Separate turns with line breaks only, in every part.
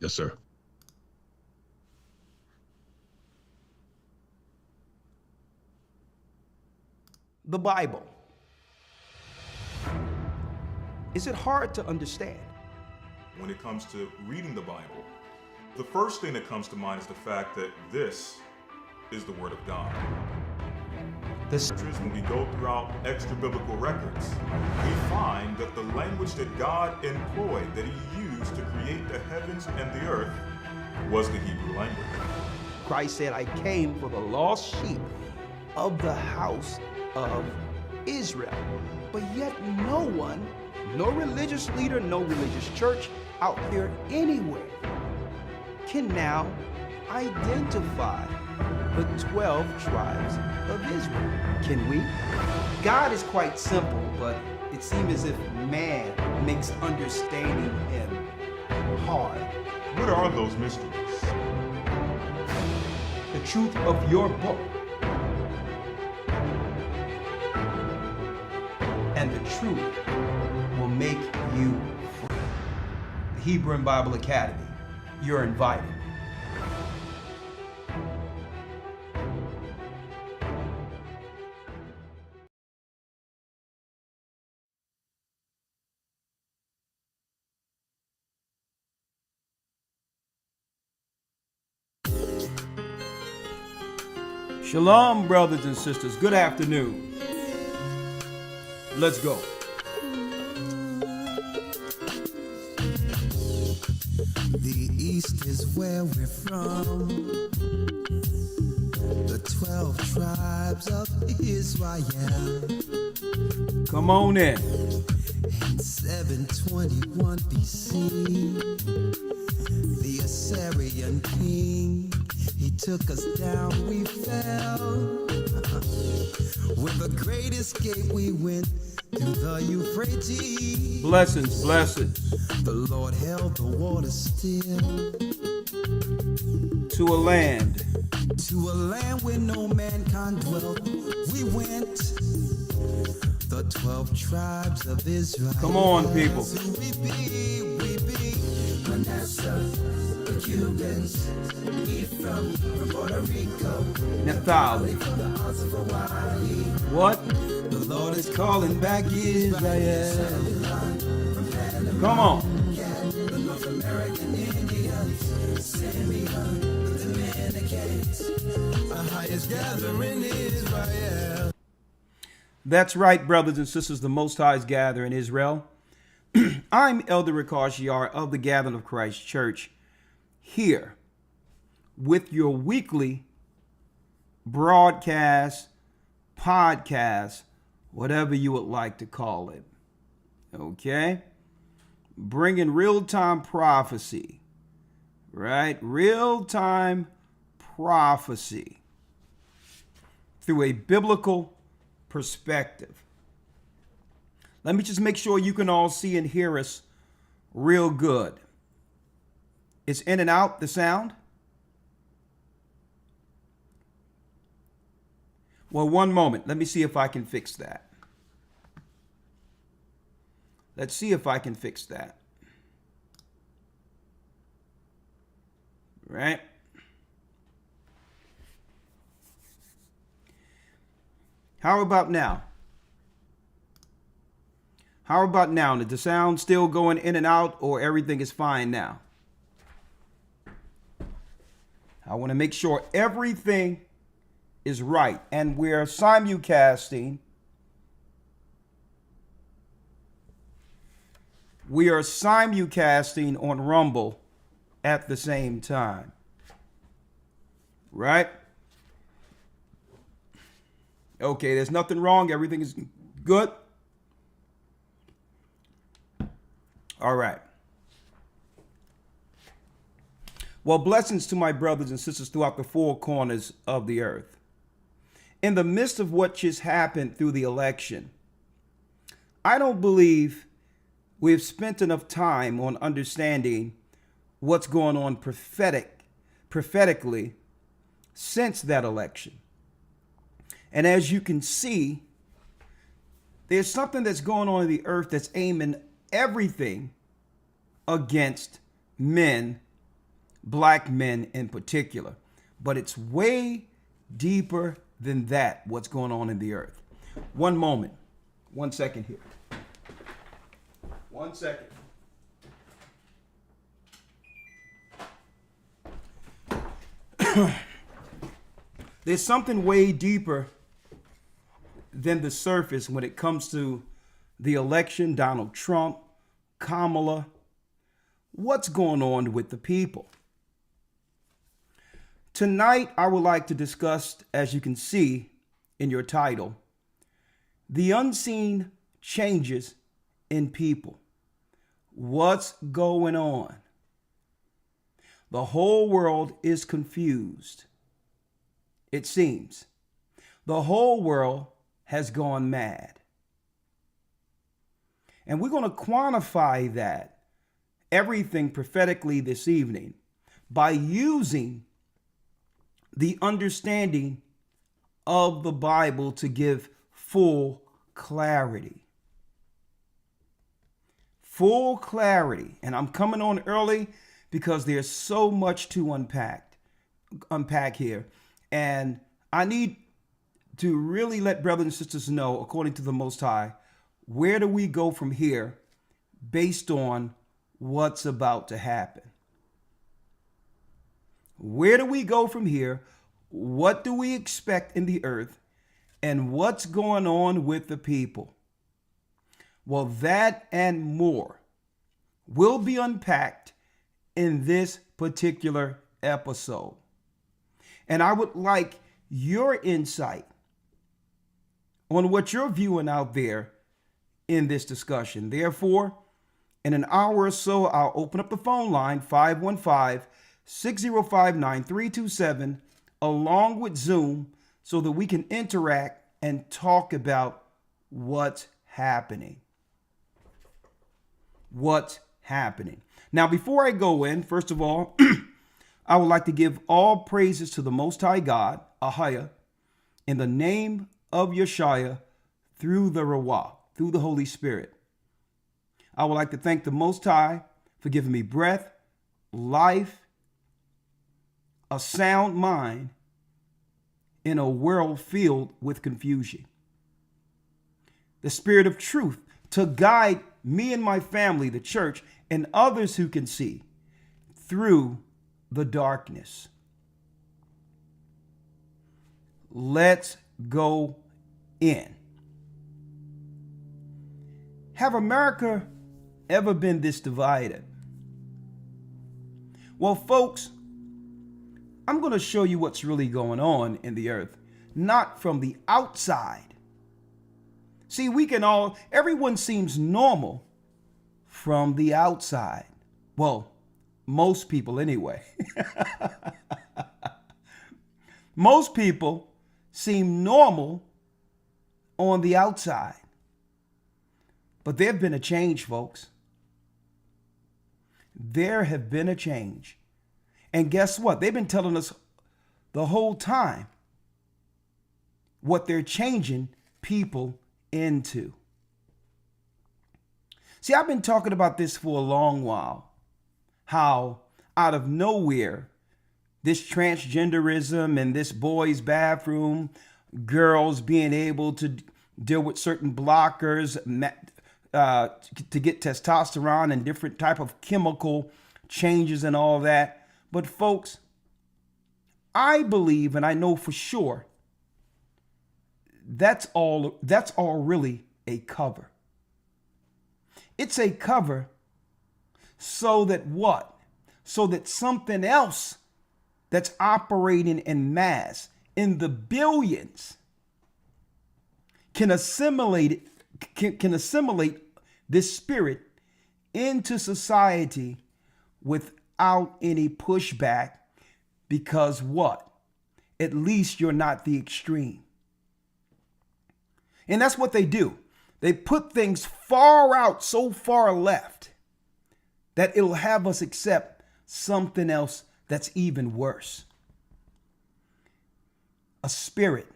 Yes, sir.
The Bible. Is it hard to understand?
When it comes to reading the Bible, the first thing that comes to mind is the fact that this is the Word of God. When we go throughout extra biblical records, we find that the language that God employed, that He used to create the heavens and the earth, was the Hebrew language.
Christ said, I came for the lost sheep of the house of Israel. But yet no one, no religious leader, no religious church out there anywhere can now identify the 12 tribes of Israel. Can we? God is quite simple, but it seems as if man makes understanding Him hard.
What are those mysteries?
The truth of your book and the truth will make you free. The Hebrew and Bible Academy, you're invited. Shalom, brothers and sisters. Good afternoon. Let's go.
The East is where we're from. The 12 tribes of Israel.
Come on in.
In 721 BC, the Assyrian king, he took us down, we fell. With a great escape, we went through the Euphrates.
Blessings, blessings.
The Lord held the water still.
To a land.
To a land where no mankind dwelt, we went. The 12 tribes of Israel.
Come on, people.
We be Manasseh, the Cubans, Ephraim, from Puerto Rico,
Naphtali.
from the Isles of Hawaii.
What?
The Lord is calling back Israel.
Come on.
The North American Indians, Simeon, the Dominicans, our highest gathering Israel.
That's right, brothers and sisters. The Most High's gather in Israel. I'm Elder Ricard of the Gathering of Christ Church, here with your weekly broadcast, podcast, whatever you would like to call it. Okay? Bringing real-time prophecy, right? Real-time prophecy through a biblical perspective. Let me just make sure you can all see and hear us real good. It's in and out, the sound. Well, one moment. Let me see if I can fix that. Let's see if I can fix that. Right? How about now? How about now? Is the sound still going in and out, or everything is fine now? I want to make sure everything is right. And we're simulcasting. We are simulcasting on Rumble at the same time. Right? Okay, there's nothing wrong. Everything is good. All right. Well, blessings to my brothers and sisters throughout the four corners of the earth. In the midst of what just happened through the election, I don't believe we've spent enough time on understanding what's going on prophetically since that election. And as you can see, there's something that's going on in the earth that's aiming everything against men black men in particular. But it's way deeper than that, what's going on in the earth. One moment. 1 second here. 1 second. There's something way deeper than the surface when it comes to the election, Donald Trump, Kamala. What's going on with the people? Tonight, I would like to discuss, as you can see in your title, the unseen changes in people. What's going on? The whole world is confused. It seems. The whole world has gone mad. And we're going to quantify that, everything prophetically this evening, by using the understanding of the Bible to give full clarity. Full clarity. And I'm coming on early because there's so much to unpack here. And I need to really let brothers and sisters know, according to the Most High, where do we go from here based on what's about to happen? Where do we go from here? What do we expect in the earth? And what's going on with the people? Well, that and more will be unpacked in this particular episode. And I would like your insight on what you're viewing out there in this discussion. Therefore, in an hour or so, I'll open up the phone line, 515-605-9327, along with Zoom, so that we can interact and talk about what's happening. What's happening. Now, before I go in, first of all, I would like to give all praises to the Most High God, Ahaya, in the name of Yeshua, through the Rawah, through the Holy Spirit. I would like to thank the Most High for giving me breath, life, a sound mind in a world filled with confusion. The Spirit of truth to guide me and my family, the church, and others who can see through the darkness. Let's go in. Have America ever been this divided? Well, folks, I'm going to show you what's really going on in the earth, not from the outside. See, everyone seems normal from the outside. Well, most people anyway. Most people seem normal on the outside. But there have been a change, folks. There have been a change. And guess what? They've been telling us the whole time what they're changing people into. See, I've been talking about this for a long while. How out of nowhere, this transgenderism and this boys' bathroom, girls being able to deal with certain blockers, to get testosterone and different type of chemical changes and all that. But folks, I believe, and I know for sure, that's all really a cover. It's a cover so that what? So that something else that's operating in mass in the billions can assimilate this spirit into society without any pushback, because what? At least you're not the extreme. And that's what they do. They put things far out, so far left, that it'll have us accept something else that's even worse. A spirit.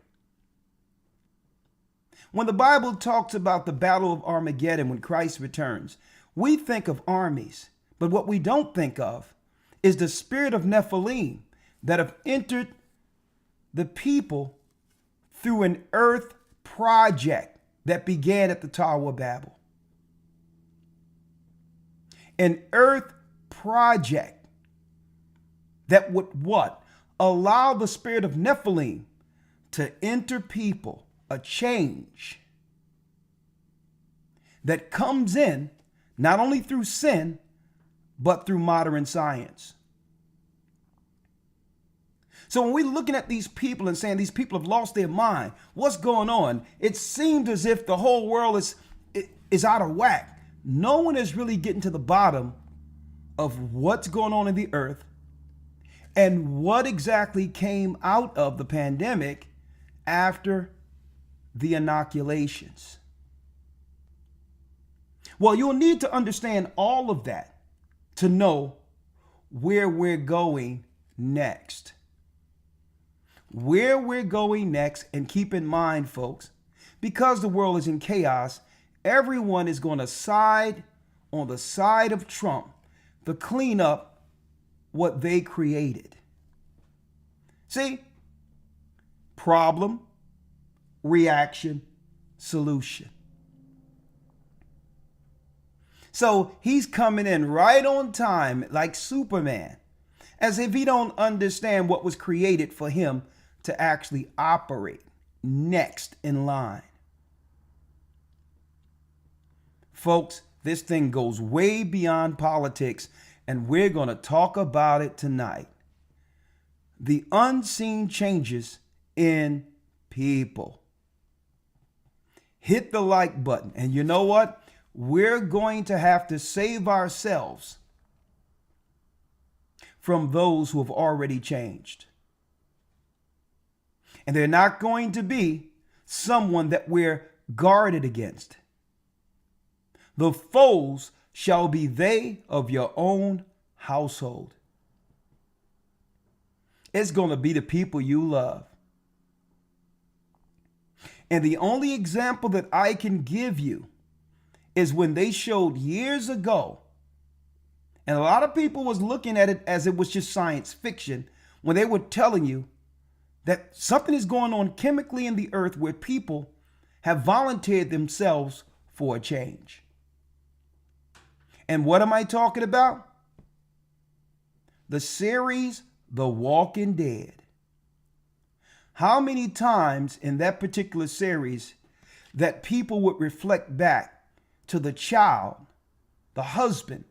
When the Bible talks about the battle of Armageddon when Christ returns, we think of armies, but what we don't think of is the spirit of Nephilim that have entered the people through an earth project that began at the Tower of Babel. An earth project that would what? Allow the spirit of Nephilim to enter people, a change that comes in not only through sin, but through modern science. So when we're looking at these people and saying these people have lost their mind, what's going on? It seems as if the whole world is out of whack. No one is really getting to the bottom of what's going on in the earth and what exactly came out of the pandemic after the inoculations. Well, you'll need to understand all of that to know where we're going next. Where we're going next, and keep in mind, folks, because the world is in chaos, everyone is going to side on the side of Trump to clean up what they created. See? Problem, reaction, solution. So he's coming in right on time like Superman, as if he don't understand what was created for him to actually operate next in line. Folks, this thing goes way beyond politics, and we're going to talk about it tonight. The unseen changes in people. Hit the like button. And you know what? We're going to have to save ourselves from those who have already changed. And they're not going to be someone that we're guarded against. The foes shall be they of your own household. It's going to be the people you love. And the only example that I can give you is when they showed years ago, and a lot of people was looking at it as it was just science fiction, when they were telling you that something is going on chemically in the earth where people have volunteered themselves for a change. And what am I talking about? The series The Walking Dead. How many times in that particular series that people would reflect back to the child, the husband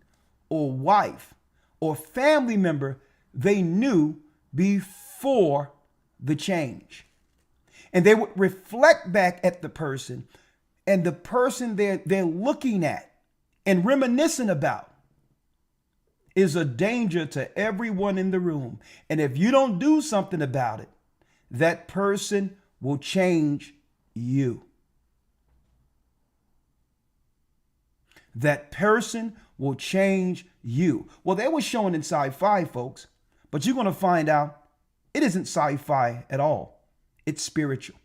or wife or family member they knew before the change. And they would reflect back at the person, and the person they're looking at and reminiscing about is a danger to everyone in the room. And if you don't do something about it, that person will change you. That person will change you. Well, they were showing in sci-fi, folks, but you're going to find out it isn't sci-fi at all. It's spiritual.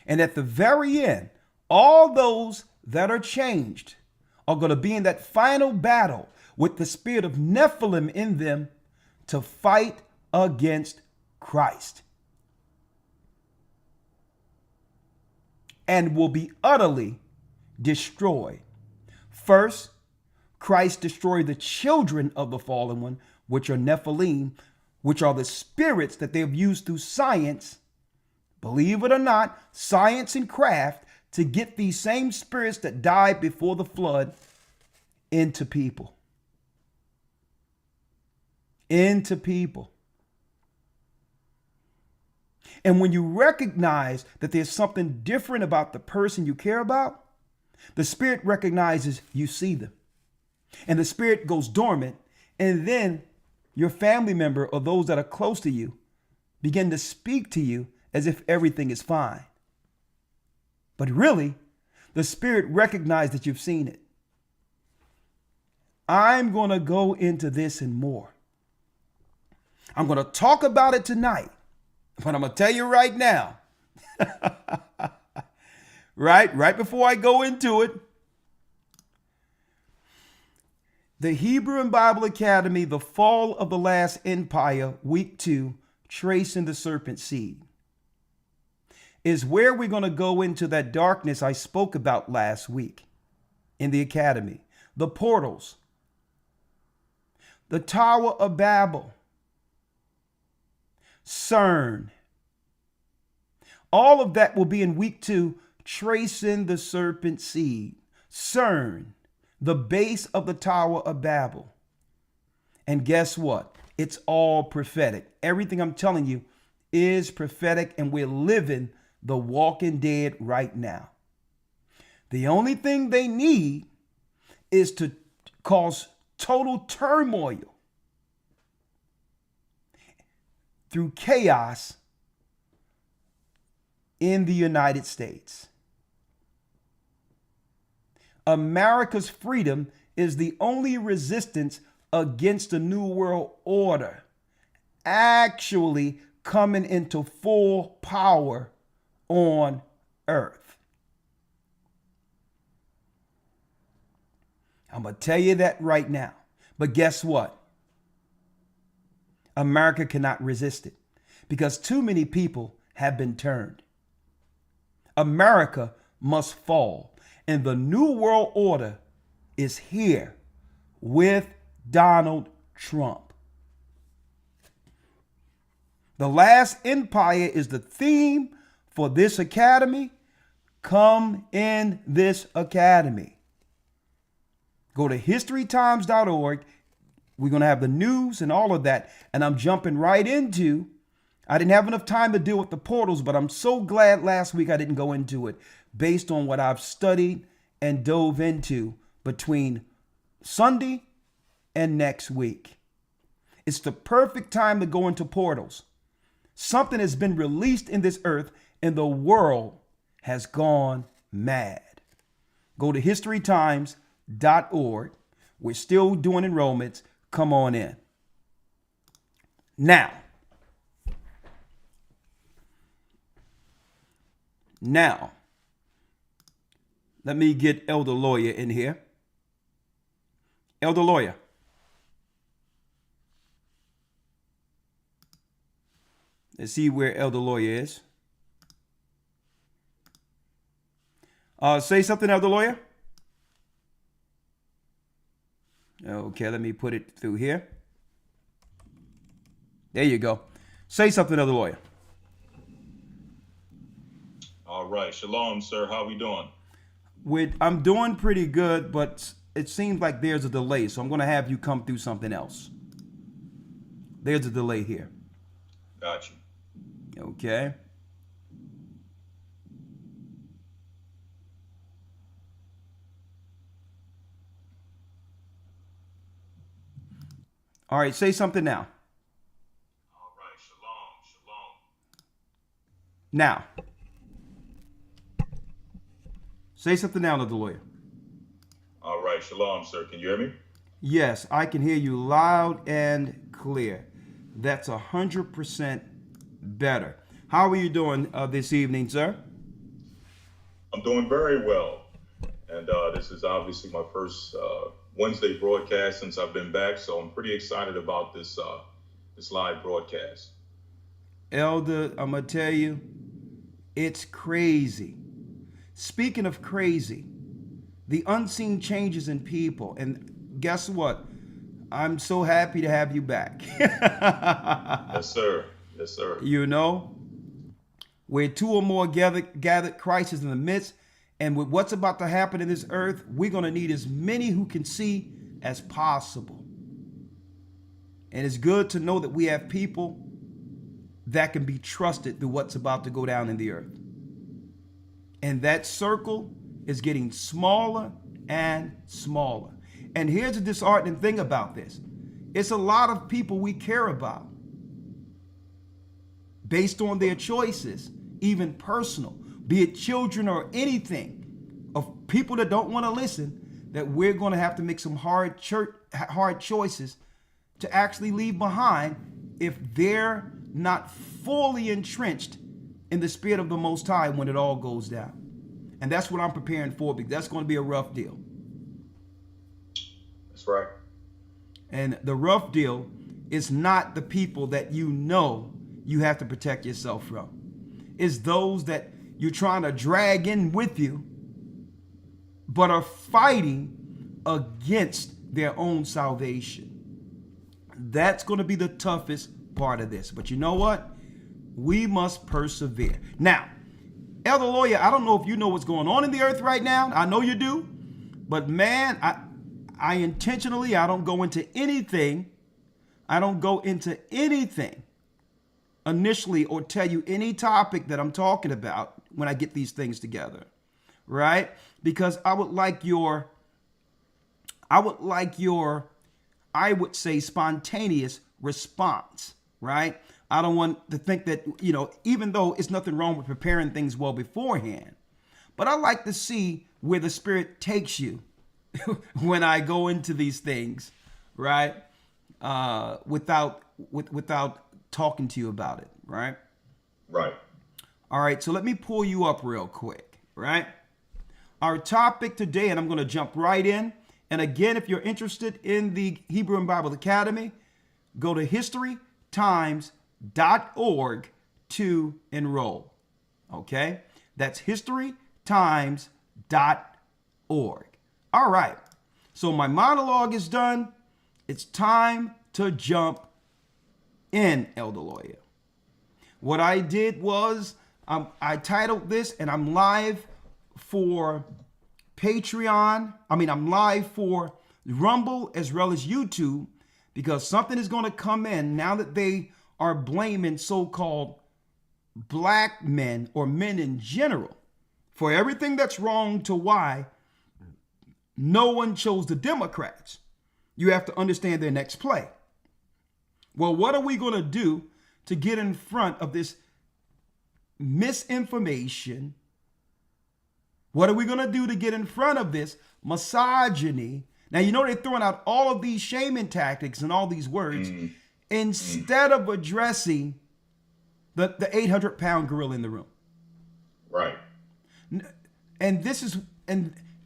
And at the very end, all those that are changed are going to be in that final battle with the spirit of Nephilim in them to fight against Christ. And will be utterly destroyed. First, Christ destroyed the children of the fallen one, which are Nephilim, which are the spirits that they've used through science, believe it or not, science and craft, to get these same spirits that died before the flood into people. Into people. And when you recognize that there's something different about the person you care about, the spirit recognizes you see them. And the spirit goes dormant, and then your family member or those that are close to you begin to speak to you as if everything is fine. But really, the spirit recognizes that you've seen it. I'm going to go into this and more. I'm going to talk about it tonight, but I'm going to tell you right now, right before I go into it, The Hebrew and Bible Academy, The Fall of the Last Empire, Week 2, Tracing the Serpent Seed, is where we're going to go into that darkness I spoke about last week in the Academy. The portals, the Tower of Babel, CERN. All of that will be in Week 2, Tracing the Serpent Seed. CERN, the base of the Tower of Babel. And guess what? It's all prophetic. Everything I'm telling you is prophetic, and we're living the walking dead right now. The only thing they need is to cause total turmoil through chaos in the United States. America's freedom is the only resistance against the New World Order actually coming into full power on earth. I'm going to tell you that right now. But guess what? America cannot resist it because too many people have been turned. America must fall. And the New World Order is here with Donald Trump. The Last Empire is the theme for this academy. Come in this academy. Go to historytimes.org. We're going to have the news and all of that. And I'm jumping right into, I didn't have enough time to deal with the portals, but I'm so glad last week I didn't go into it based on what I've studied and dove into between Sunday and next week. It's the perfect time to go into portals. Something has been released in this earth and the world has gone mad. Go to historytimes.org. We're still doing enrollments. Come on in. Now, let me get Elder Lawyer in here. Elder Lawyer. Let's see where Elder Lawyer is. Say something, Elder Lawyer. Okay, let me put it through here. There you go. Say something, Elder Lawyer.
All right. Shalom, sir. How we doing?
I'm doing pretty good, but it seems like there's a delay, so I'm going to have you come through something else. There's a delay here.
Got you.
Okay. All right, say something now.
All right. Shalom. Shalom.
Now. Say something now, Elder Lawyer.
All right. Shalom, sir. Can you hear me?
Yes, I can hear you loud and clear. That's 100% better. How are you doing this evening, sir?
I'm doing very well. And this is obviously my first Wednesday broadcast since I've been back. So I'm pretty excited about this live broadcast.
Elder, I'm going to tell you, it's crazy. Speaking of crazy, the unseen changes in people. And guess what? I'm so happy to have you back.
Yes, sir. Yes, sir.
You know, where two or more gathered, Christ is in the midst. And with what's about to happen in this earth, we're going to need as many who can see as possible. And it's good to know that we have people that can be trusted through what's about to go down in the earth. And that circle is getting smaller and smaller. And here's the disheartening thing about this. It's a lot of people we care about based on their choices, even personal, be it children or anything, of people that don't want to listen, that we're going to have to make some hard choices to actually leave behind if they're not fully entrenched in the spirit of the Most High when it all goes down. And that's what I'm preparing for, because that's going to be a rough deal.
That's right.
And the rough deal is not the people that you know you have to protect yourself from. It's those that you're trying to drag in with you, but are fighting against their own salvation. That's going to be the toughest part of this. But you know what? We must persevere. Now, Elder Lawyer, I don't know if you know what's going on in the earth right now. I know you do. But man, I intentionally, I don't go into anything. I don't go into anything initially or tell you any topic that I'm talking about when I get these things together, right? Because I would say spontaneous response, right? I don't want to think that, even though it's nothing wrong with preparing things well beforehand, but I like to see where the Spirit takes you when I go into these things, right? Without talking to you about it, right?
Right.
All right, so let me pull you up real quick, right? Our topic today, and I'm going to jump right in. And again, if you're interested in the Hebrew and Bible Academy, go to historytimes.org to enroll. Okay? That's historytimes.org. All right. So my monologue is done. It's time to jump in, Elder Lawyer. What I did was I titled this, and I'm live for Patreon. I'm live for Rumble as well as YouTube, because something is going to come in now that they are blaming so-called black men or men in general for everything that's wrong to why no one chose the Democrats. You have to understand their next play. Well, what are we going to do to get in front of this misinformation? What are we going to do to get in front of this misogyny? Now, they're throwing out all of these shaming tactics and all these words instead of addressing the 800-pound gorilla in the room.
Right.
And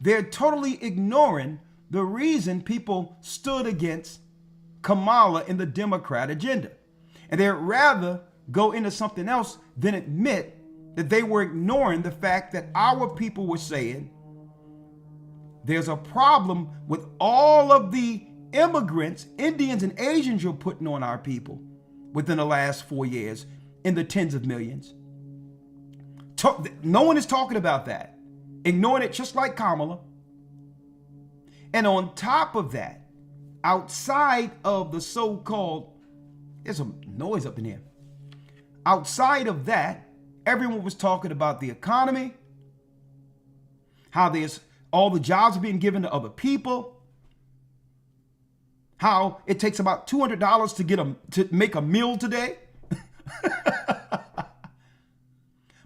they're totally ignoring the reason people stood against Kamala in the Democrat agenda. And they'd rather go into something else than admit that they were ignoring the fact that our people were saying there's a problem with all of the immigrants, Indians and Asians you're putting on our people within the last 4 years in the tens of millions. No one is talking about that. Ignoring it just like Kamala. And on top of that, outside of the so-called, there's some noise up in here. Outside of that, everyone was talking about the economy, how there's all the jobs being given to other people, how it takes about $200 to make a meal today.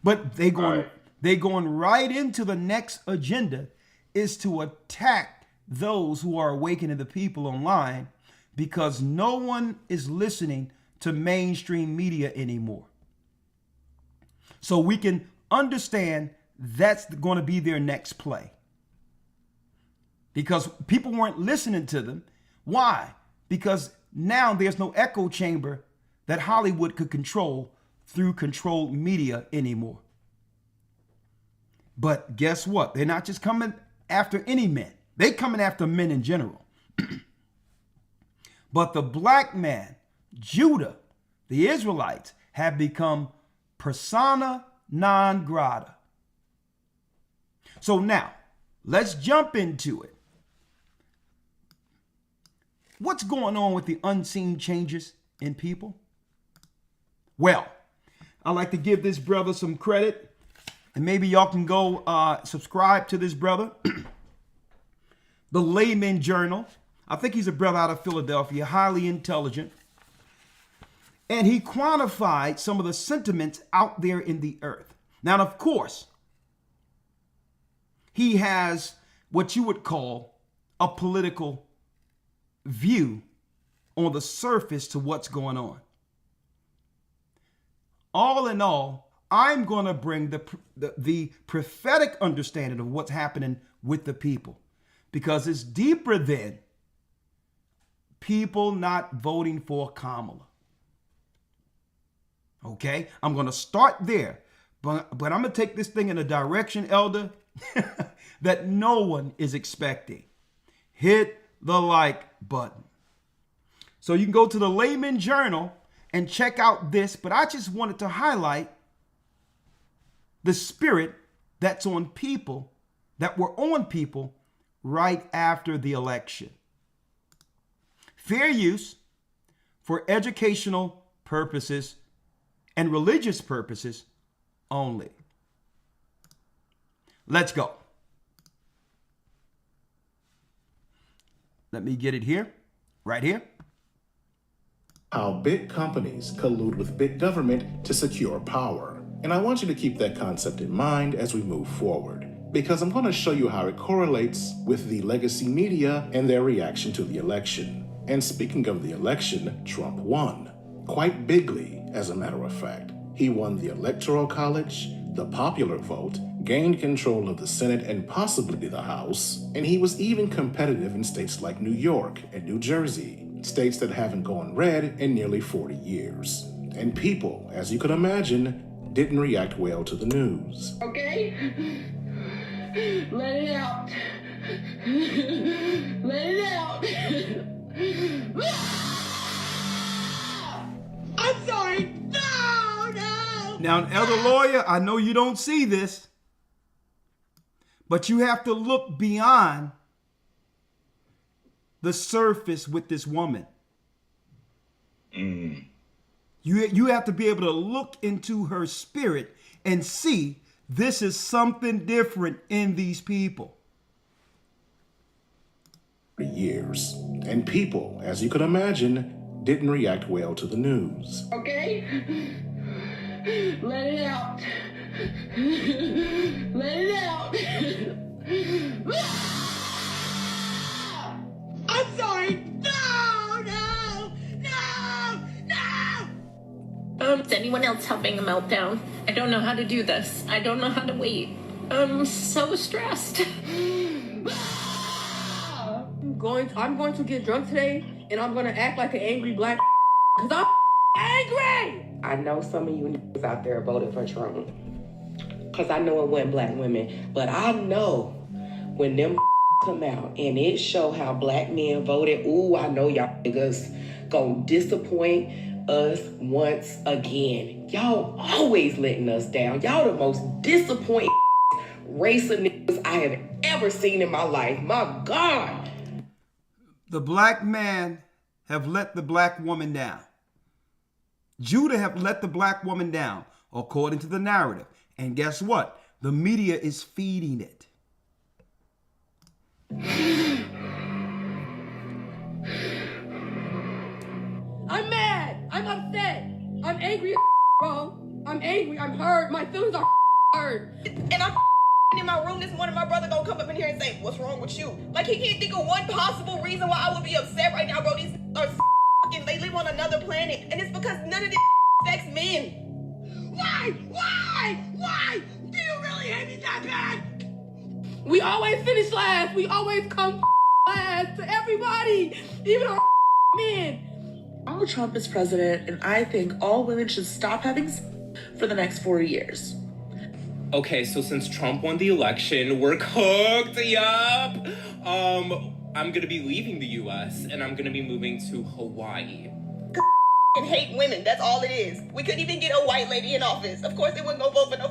But they going right into the next agenda is to attack those who are awakening the people online, because no one is listening to mainstream media anymore. So we can understand that's going to be their next play, because people weren't listening to them. Why? Because now there's no echo chamber that Hollywood could control through controlled media anymore. But guess what? They're not just coming after any men. They're coming after men in general. But the black man, Judah, the Israelites, have become persona non grata. So now, let's jump into it. What's going on with the unseen changes in people? Well, I like to give this brother some credit, and maybe y'all can go subscribe to this brother. The Layman Journal. I think he's a brother out of Philadelphia, highly intelligent. And he quantified some of the sentiments out there in the earth. Now, of course, he has what you would call a political view on the surface to what's going on. All in all, I'm going to bring the prophetic understanding of what's happening with the people, because it's deeper than people not voting for Kamala. Okay, I'm going to start there, but I'm going to take this thing in a direction, Elder, that no one is expecting. Hit the like button. So you can go to the Layman Journal and check out this, but I just wanted to highlight the spirit that's on people, that were on people right after the election. Fair use for educational purposes and religious purposes only. Let's go. Let me get it here, right here.
How big companies collude with big government to secure power. And I want you to keep that concept in mind as we move forward, because I'm going to show you how it correlates with the legacy media and their reaction to the election. And speaking of the election, Trump won. Quite bigly, as a matter of fact. He won the Electoral College, the popular vote, gained control of the Senate and possibly the House, and he was even competitive in states like New York and New Jersey, states that haven't gone red in nearly 40 years. And people, as you could imagine, didn't react well to the news.
Okay? Let it out. Let it out. I'm sorry. No, no.
Now, Elder Lawyer, I know you don't see this, but you have to look beyond the surface with this woman. You have to be able to look into her spirit and see this is something different in these people.
Years. And people, as you could imagine, didn't react well to the news.
Okay? Let it out. Let it out. I'm sorry. No, no, no, no.
Is anyone else having a meltdown? I don't know how to do this. I don't know how to wait. I'm so stressed.
I'm going to get drunk today, and I'm going to act like an angry black because I'm angry.
I know some of you niggas out there voted for Trump because I know it wasn't black women, but I know when them come out and it show how black men voted, ooh, I know y'all niggas gonna disappoint us once again. Y'all always letting us down. Y'all the most disappointing race of niggas I have ever seen in my life. My God.
The black man have let the black woman down. Judah have let the black woman down, according to the narrative. And guess what? The media is feeding it.
I'm mad. I'm upset. I'm angry, bro. I'm angry. I'm hurt. My feelings are hurt.
And I'm in my room this morning, my brother gonna come up in here and say, what's wrong with you? Like, he can't think of one possible reason why I would be upset right now, bro. These are they live on another planet. And it's because none of this affects men.
Why? Why? Do you really hate me that bad?
We always finish last. We always come last to everybody, even our men.
Donald Trump is president, and I think all women should stop having sex for the next 4 years.
Okay, so since Trump won the election, we're cooked, yup. I'm gonna be leaving the US and I'm gonna be moving to Hawaii.
And hate women, that's all it is. We couldn't even get a white lady in office. Of course they wouldn't go vote for no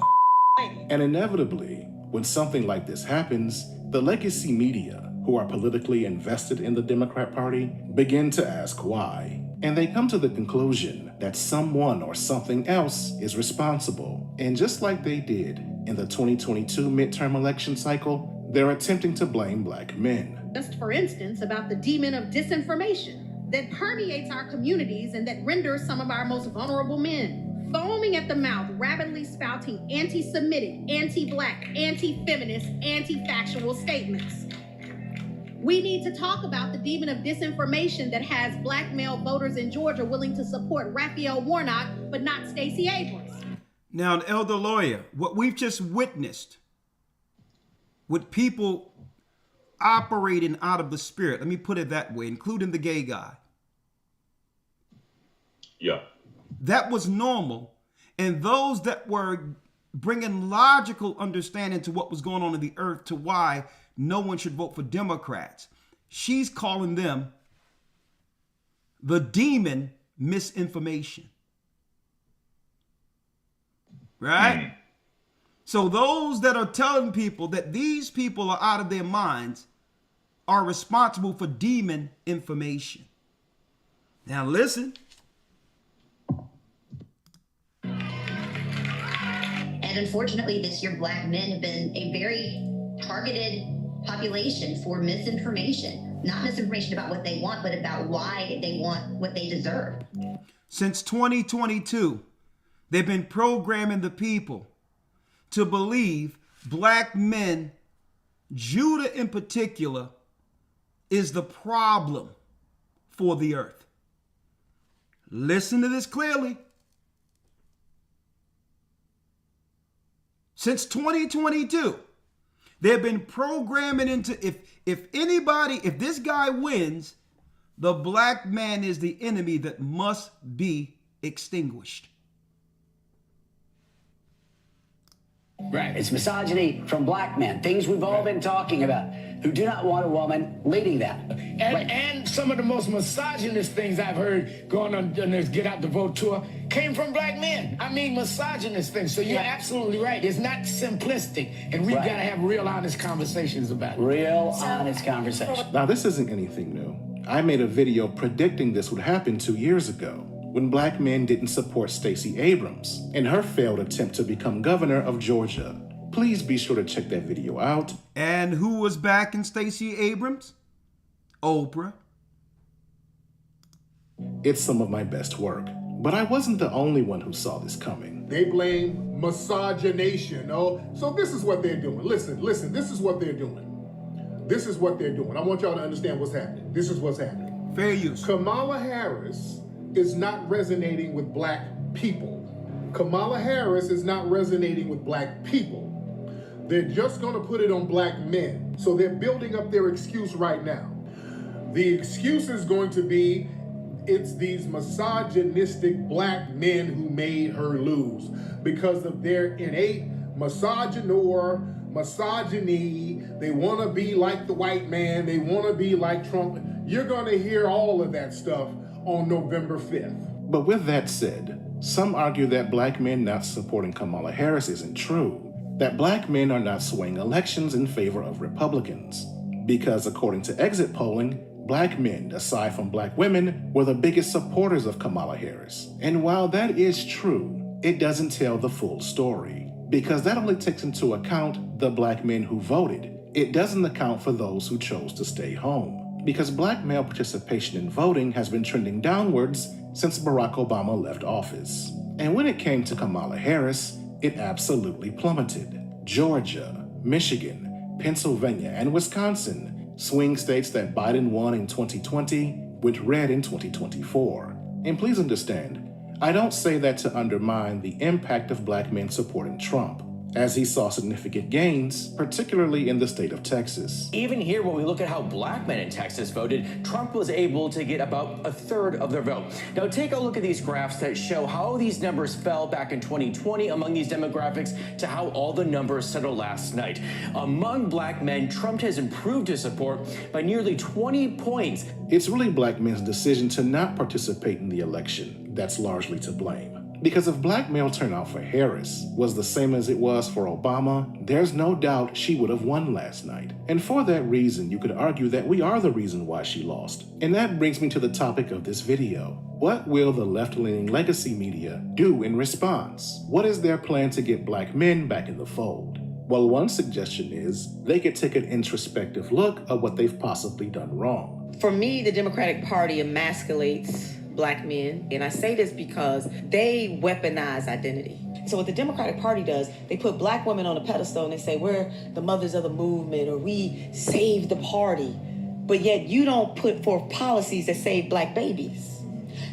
lady.
And inevitably, when something like this happens, the legacy media, who are politically invested in the Democrat Party, begin to ask why. And they come to the conclusion that someone or something else is responsible. And just like they did in the 2022 midterm election cycle, they're attempting to blame black men.
Just for instance, about the demon of disinformation that permeates our communities and that renders some of our most vulnerable men foaming at the mouth, rapidly spouting anti-Semitic, anti-black, anti-feminist, anti-factual statements. We need to talk about the demon of disinformation that has black male voters in Georgia willing to support Raphael Warnock, but not Stacey Abrams.
Now, an elder lawyer, what we've just witnessed with people operating out of the spirit, let me put it that way, including the gay guy,
Yeah.
That was normal. And those that were bringing logical understanding to what was going on in the earth, to why no one should vote for Democrats, she's calling them the demon misinformation. Right? So those that are telling people that these people are out of their minds are responsible for demon information. Now listen.
And unfortunately, this year, Black men have been a very targeted population for misinformation. Not misinformation about what they want, but about why they want what they deserve.
Since 2022, they've been programming the people to believe Black men, Judah in particular, is the problem for the earth. Listen to this clearly. Since 2022, they've been programming into, if this guy wins, the Black man is the enemy that must be extinguished.
Right. It's misogyny from Black men, things we've all been talking about, who do not want a woman leading that.
And some of the most misogynist things I've heard going on this Get Out the Vote tour came from Black men. I mean, misogynist things. So you're absolutely right. It's not simplistic. And we've got to have real honest conversations about it.
Real honest conversations.
Now, this isn't anything new. I made a video predicting this would happen 2 years ago, when Black men didn't support Stacey Abrams in her failed attempt to become governor of Georgia. Please be sure to check that video out.
And who was backing Stacey Abrams? Oprah.
It's some of my best work, but I wasn't the only one who saw this coming.
They blame misogynation. Oh, so this is what they're doing. Listen, this is what they're doing. This is what they're doing. I want y'all to understand what's happening. This is what's happening.
Fair use.
Kamala Harris is not resonating with Black people. Kamala Harris is not resonating with Black people. They're just going to put it on Black men. So they're building up their excuse right now. The excuse is going to be, it's these misogynistic Black men who made her lose because of their innate misogyny. They want to be like the white man. They want to be like Trump. You're going to hear all of that stuff on November 5th.
But with that said, some argue that Black men not supporting Kamala Harris isn't true, that Black men are not swaying elections in favor of Republicans. Because according to exit polling, Black men, aside from Black women, were the biggest supporters of Kamala Harris. And while that is true, it doesn't tell the full story, because that only takes into account the Black men who voted. It doesn't account for those who chose to stay home, because Black male participation in voting has been trending downwards since Barack Obama left office. And when it came to Kamala Harris, it absolutely plummeted. Georgia, Michigan, Pennsylvania, and Wisconsin, swing states that Biden won in 2020, went red in 2024. And please understand, I don't say that to undermine the impact of Black men supporting Trump, as he saw significant gains, particularly in the state of Texas.
Even here, when we look at how Black men in Texas voted, Trump was able to get about a third of their vote. Now take a look at these graphs that show how these numbers fell back in 2020 among these demographics to how all the numbers settled last night. Among Black men, Trump has improved his support by nearly 20 points.
It's really Black men's decision to not participate in the election that's largely to blame. Because if Black male turnout for Harris was the same as it was for Obama, there's no doubt she would have won last night. And for that reason, you could argue that we are the reason why she lost. And that brings me to the topic of this video. What will the left-leaning legacy media do in response? What is their plan to get Black men back in the fold? Well, one suggestion is they could take an introspective look at what they've possibly done wrong.
For me, the Democratic Party emasculates Black men, and I say this because they weaponize identity. So what the Democratic Party does, they put Black women on a pedestal and they say, we're the mothers of the movement, or we saved the party. But yet you don't put forth policies that save Black babies.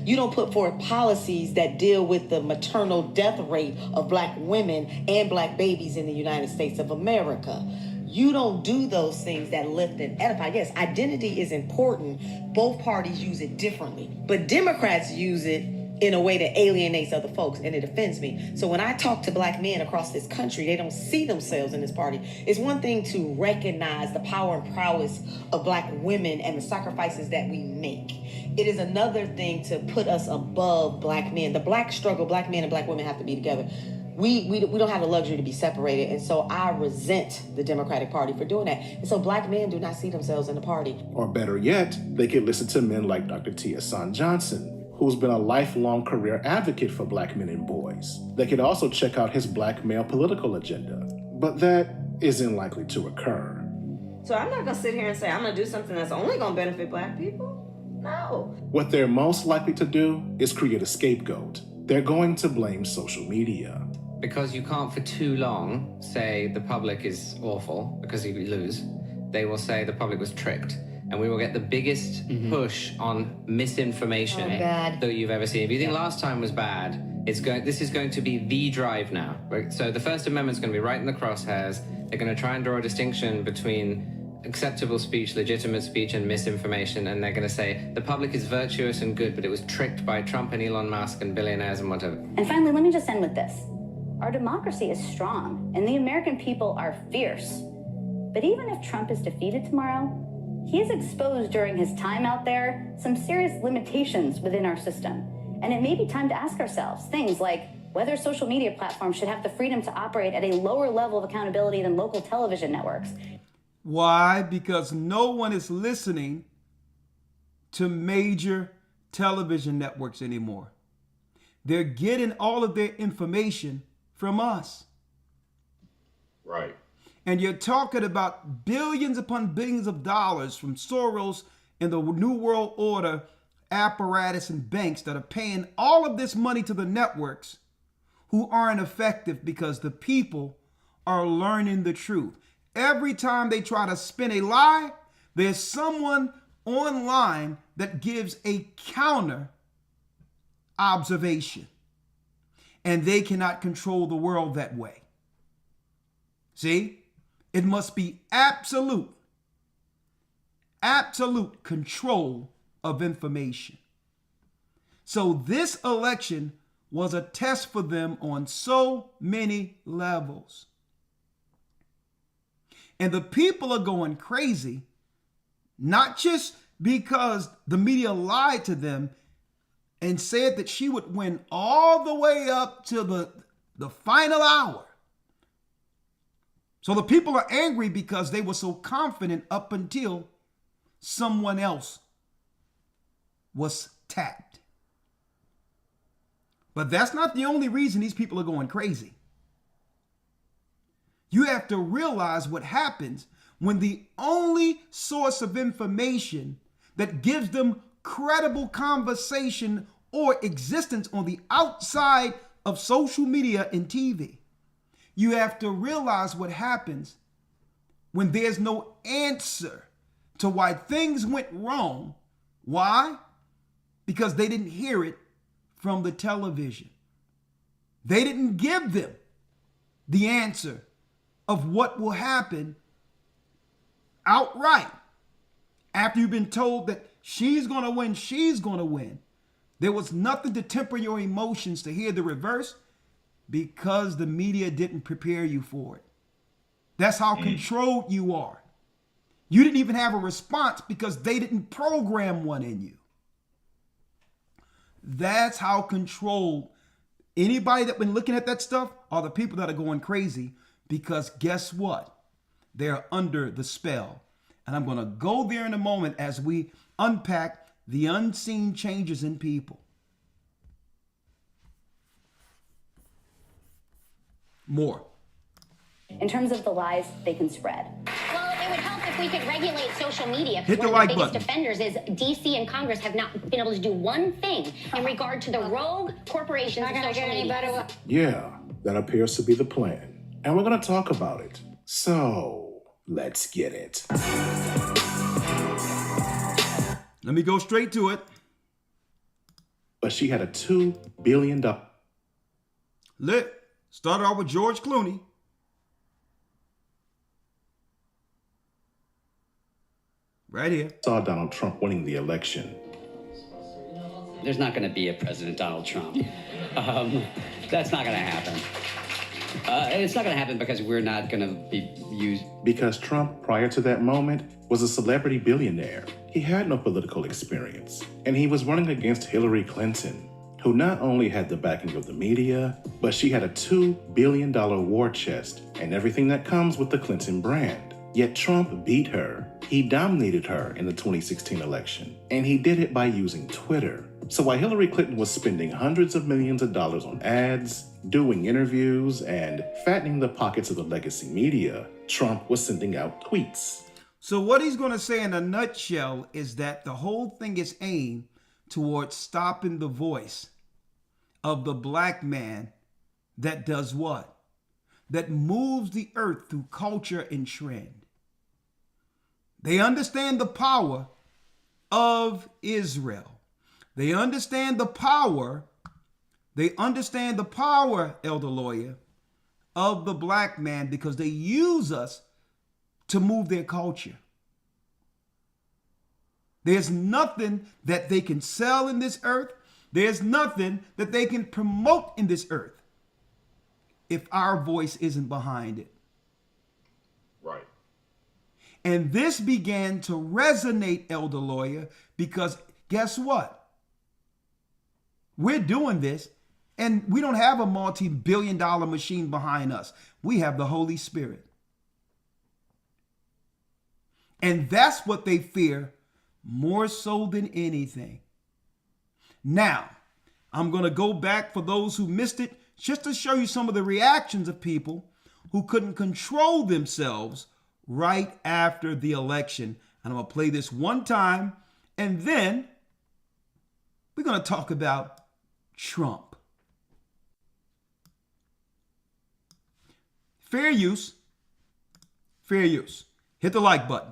You don't put forth policies that deal with the maternal death rate of Black women and Black babies in the United States of America. You don't do those things that lift and edify. Yes, identity is important. Both parties use it differently. But Democrats use it
in a way that alienates other folks, and it offends me. So when I talk to black men across this country, they don't see themselves in this party. It's one thing to recognize the power and prowess of black women and the sacrifices that we make. It is another thing to put us above black men. The black struggle, black men and black women have to be together. We don't have the luxury to be separated, and so I resent the Democratic Party for doing that. And so black men do not see themselves in the party.
Or better yet, they could listen to men like Dr. Tia Son Johnson, who's been a lifelong career advocate for black men and boys. They could also check out his black male political agenda, but that isn't likely to occur.
So I'm not gonna sit here and say I'm gonna do something that's only gonna benefit black people. No.
What they're most likely to do is create a scapegoat. They're going to blame social media.
Because you can't for too long say the public is awful because you lose. They will say the public was tricked. And we will get the biggest push on misinformation that you've ever seen. If you think last time was bad, this is going to be the drive now. Right? So the First Amendment's going to be right in the crosshairs. They're going to try and draw a distinction between acceptable speech, legitimate speech, and misinformation. And they're going to say the public is virtuous and good, but it was tricked by Trump and Elon Musk and billionaires and whatever.
And finally, let me just end with this. Our democracy is strong, and the American people are fierce. But even if Trump is defeated tomorrow, he has exposed during his time out there some serious limitations within our system. And it may be time to ask ourselves things like whether social media platforms should have the freedom to operate at a lower level of accountability than local television networks.
Why? Because no one is listening to major television networks anymore. They're getting all of their information from us.
Right.
And you're talking about billions upon billions of dollars from Soros and the New World Order apparatus and banks that are paying all of this money to the networks who aren't effective because the people are learning the truth. Every time they try to spin a lie, there's someone online that gives a counter observation. And they cannot control the world that way. See? It must be absolute control of information. So this election was a test for them on so many levels. And the people are going crazy, not just because the media lied to them and said that she would win all the way up to the final hour. So the people are angry because they were so confident up until someone else was tapped. But that's not the only reason these people are going crazy. You have to realize what happens when the only source of information that gives them credible conversation or existence on the outside of social media and TV. You have to realize what happens when there's no answer to why things went wrong. Why? Because they didn't hear it from the television. They didn't give them the answer of what will happen outright after you've been told that she's going to win, she's going to win. There was nothing to temper your emotions to hear the reverse because the media didn't prepare you for it. That's how controlled you are. You didn't even have a response because they didn't program one in you. That's how controlled anybody that's been looking at that stuff are the people that are going crazy because guess what? They're under the spell. And I'm going to go there in a moment as we unpack the unseen changes in people. More.
In terms of the lies they can spread.
Well, it would help if we could regulate social media.
Hit the
One
like
of the biggest
button.
offenders is DC and Congress have not been able to do one thing in regard to the rogue corporations of social media.
Yeah, that appears to be the plan. And we're going to talk about it. So, let's get it.
Let me go straight to it.
But she had a $2 billion.
Lit. Started off with George Clooney. Right here.
Saw Donald Trump winning the election.
There's not going to be a President Donald Trump. That's not going to happen. It's not going to happen because we're not going to be used.
Because Trump, prior to that moment, was a celebrity billionaire. He had no political experience, and he was running against Hillary Clinton, who not only had the backing of the media, but she had a $2 billion war chest and everything that comes with the Clinton brand. Yet Trump beat her. He dominated her in the 2016 election, and he did it by using Twitter. So while Hillary Clinton was spending hundreds of millions of dollars on ads, doing interviews, and fattening the pockets of the legacy media, Trump was sending out tweets.
So what he's going to say in a nutshell is that the whole thing is aimed towards stopping the voice of the black man that does what? That moves the earth through culture and trend. They understand the power of Israel. They understand the power, elder lawyer, of the black man because they use us to move their culture. There's nothing that they can sell in this earth. There's nothing that they can promote in this earth if our voice isn't behind it.
Right.
And this began to resonate, elder lawyer, because guess what? We're doing this, and we don't have a multi-billion-dollar machine behind us. We have the Holy Spirit. And that's what they fear more so than anything. Now, I'm going to go back for those who missed it, just to show you some of the reactions of people who couldn't control themselves right after the election. And I'm going to play this one time, and then we're going to talk about Trump. Fair use. Fair use. Hit the like button.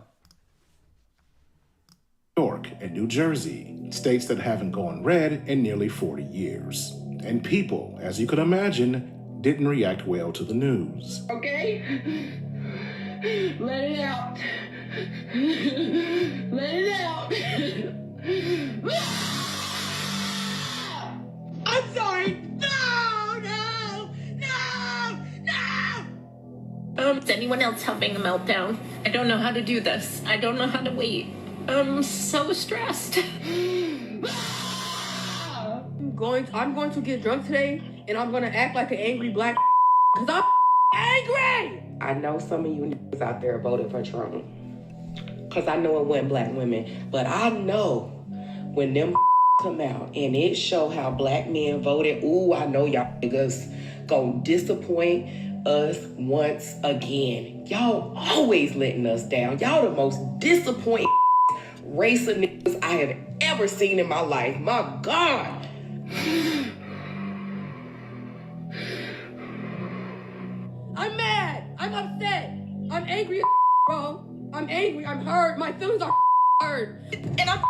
New York and New Jersey, states that haven't gone red in nearly 40 years. And people, as you could imagine, didn't react well to the news.
Okay? Let it out. Let it out. I'm sorry. No.
Is anyone else having a meltdown? I don't know how to do this. I don't know how to wait. I'm so stressed.
I'm going to get drunk today, and I'm going to act like an angry black because I'm angry.
I know some of you niggas out there voted for Trump because I know it wasn't black women, but I know when them come out and it show how black men voted, ooh, I know y'all niggas gonna disappoint us once again. Y'all always letting us down. Y'all the most disappointing race of niggas I have ever seen in my life. My God.
I'm mad. I'm upset. I'm angry, bro. I'm angry. I'm hurt. My feelings are hurt.
And I'm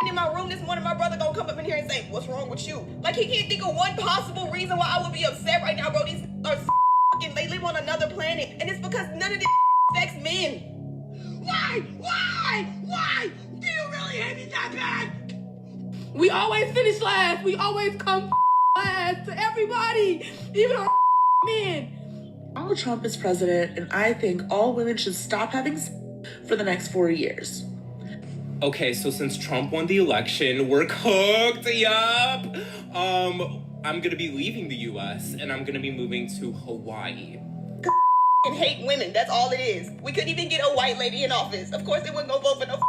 in my room this morning, my brother gonna come up in here and say, what's wrong with you? Like, he can't think of one possible reason why I would be upset right now, bro. These are fucking, they live on another planet. And it's because none of this affects men.
Why? Do you really hate me that bad?
We always finish last. We always come last to everybody, even our men.
Donald Trump is president, and I think all women should stop having sex for the next 4 years.
Okay, so since Trump won the election, we're cooked, yup. I'm gonna be leaving the US and I'm gonna be moving to Hawaii.
And hate women, that's all it is. We couldn't even get a white lady in office. Of course they wouldn't go vote for no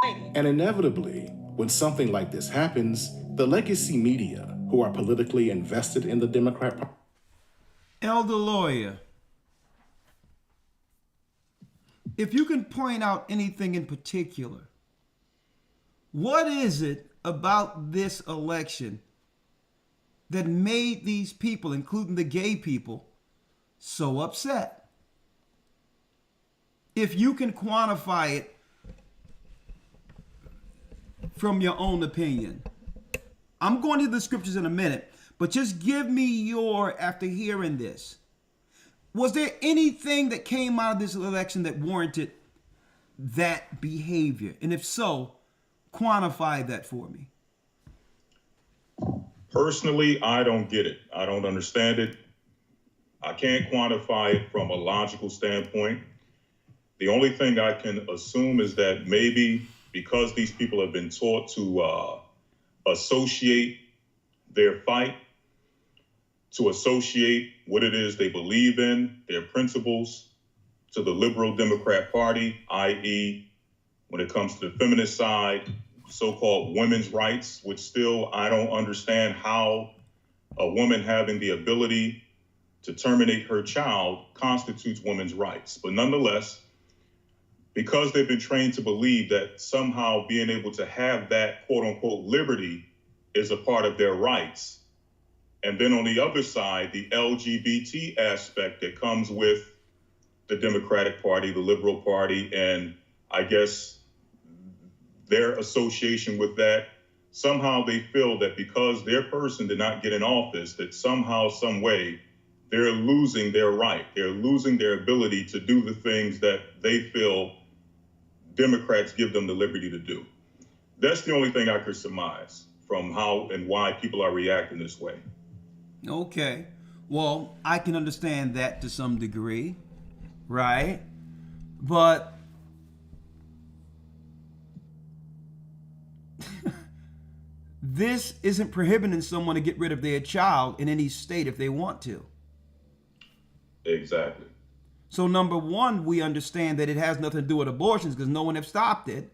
lady.
And inevitably, when something like this happens, the legacy media, who are politically invested in the Democrat Party.
Elder lawyer, if you can point out anything in particular, what is it about this election that made these people, including the gay people, so upset? If you can quantify it from your own opinion. I'm going to the scriptures in a minute, but just give me your, after hearing this, was there anything that came out of this election that warranted that behavior? And if so, quantify that for me.
Personally, I don't get it. I don't understand it. I can't quantify it from a logical standpoint. The only thing I can assume is that maybe because these people have been taught to associate their fight, to associate what it is they believe in, their principles, to the liberal Democrat Party, i.e., when it comes to the feminist side, so-called women's rights, which still I don't understand how a woman having the ability to terminate her child constitutes women's rights. But nonetheless, because they've been trained to believe that somehow being able to have that quote unquote liberty is a part of their rights. And then on the other side, the LGBT aspect that comes with the Democratic Party, the Liberal Party, and I guess their association with that, somehow they feel that because their person did not get in office, that somehow, some way, they're losing their right. They're losing their ability to do the things that they feel Democrats give them the liberty to do. That's the only thing I could surmise from how and why people are reacting this way.
Okay. Well, I can understand that to some degree, right? But this isn't prohibiting someone to get rid of their child in any state if they want to.
Exactly.
So number one, we understand that it has nothing to do with abortions because no one has stopped it.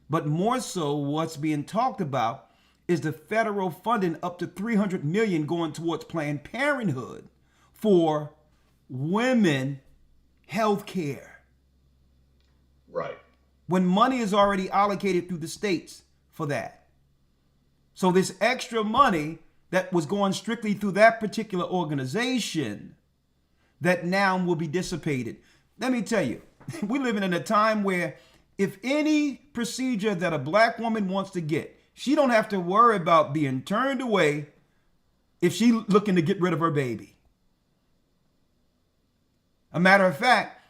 But more so, what's being talked about is the federal funding up to $300 million going towards Planned Parenthood for women health care.
Right.
When money is already allocated through the states for that. So this extra money that was going strictly through that particular organization that now will be dissipated. Let me tell you, we're living in a time where if any procedure that a black woman wants to get, she don't have to worry about being turned away if she's looking to get rid of her baby. A matter of fact,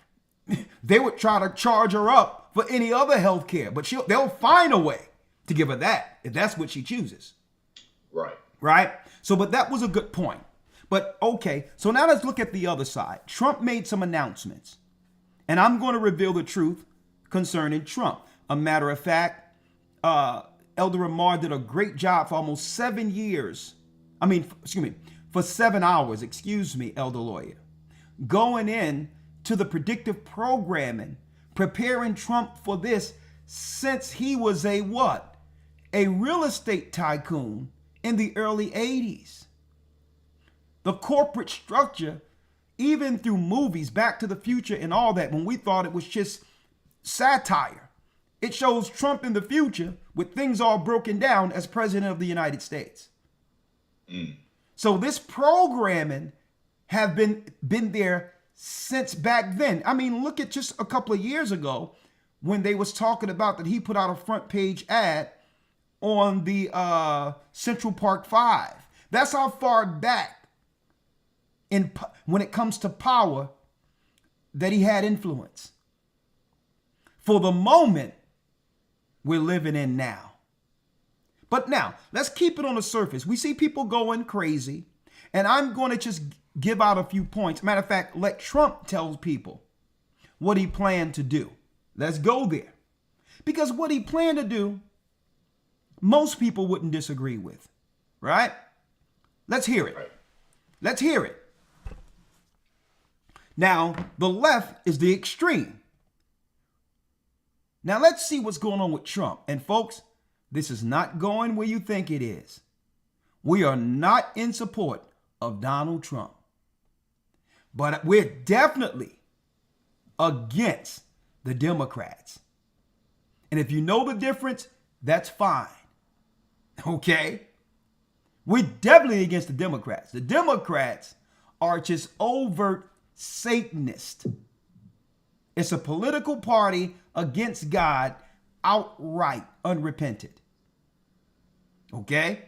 they would try to charge her up for any other health care, but they'll find a way to give her that if that's what she chooses.
Right.
Right? So, but that was a good point. But okay, so now let's look at the other side. Trump made some announcements, and I'm going to reveal the truth concerning Trump. A matter of fact, Elder Amar did a great job for almost 7 years. For 7 hours, Elder Lawyer, going in to the predictive programming, preparing Trump for this since he was a what? A real estate tycoon in the early 80s. The corporate structure, even through movies, Back to the Future and all that, when we thought it was just satire, it shows Trump in the future with things all broken down as president of the United States. So this programming have been there since back then. I mean, look at just a couple of years ago when they was talking about that he put out a front page ad on the Central Park 5. That's how far back when it comes to power that he had influence. For the moment we're living in now. But now, let's keep it on the surface. We see people going crazy, and I'm going to just give out a few points. Matter of fact, let Trump tell people what he planned to do. Let's go there. Because what he planned to do, most people wouldn't disagree with, right? Let's hear it. Let's hear it. Now, the left is the extreme. Now, let's see what's going on with Trump. And folks, this is not going where you think it is. We are not in support of Donald Trump. But we're definitely against the Democrats. And if you know the difference, that's fine. Okay? We're definitely against the Democrats. The Democrats are just overt Satanist. It's a political party against God, outright unrepentant. Okay?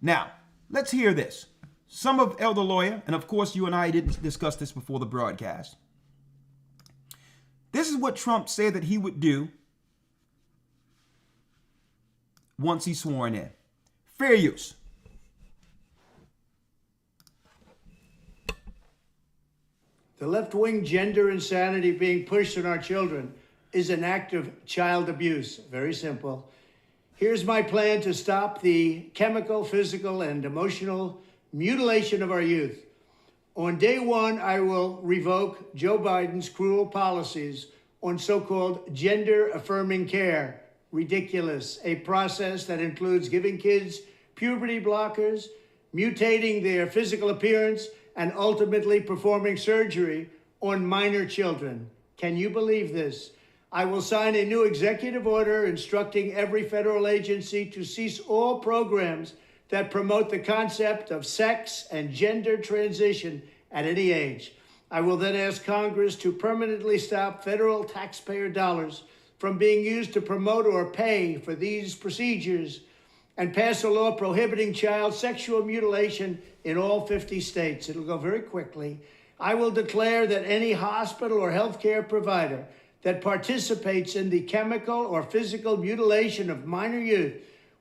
Now, let's hear this. Some of Elder Lawyer, and of course you and I didn't discuss this before the broadcast. This is what Trump said that he would do once he's sworn in. Fair use.
The left-wing gender insanity being pushed on our children is an act of child abuse. Very simple. Here's my plan to stop the chemical, physical, and emotional mutilation of our youth. On day one, I will revoke Joe Biden's cruel policies on so-called gender-affirming care. Ridiculous. A process that includes giving kids puberty blockers, mutating their physical appearance, and ultimately performing surgery on minor children. Can you believe this? I will sign a new executive order instructing every federal agency to cease all programs that promote the concept of sex and gender transition at any age. I will then ask Congress to permanently stop federal taxpayer dollars from being used to promote or pay for these procedures and pass a law prohibiting child sexual mutilation in all 50 states. It'll go very quickly. I will declare that any hospital or healthcare provider that participates in the chemical or physical mutilation of minor youth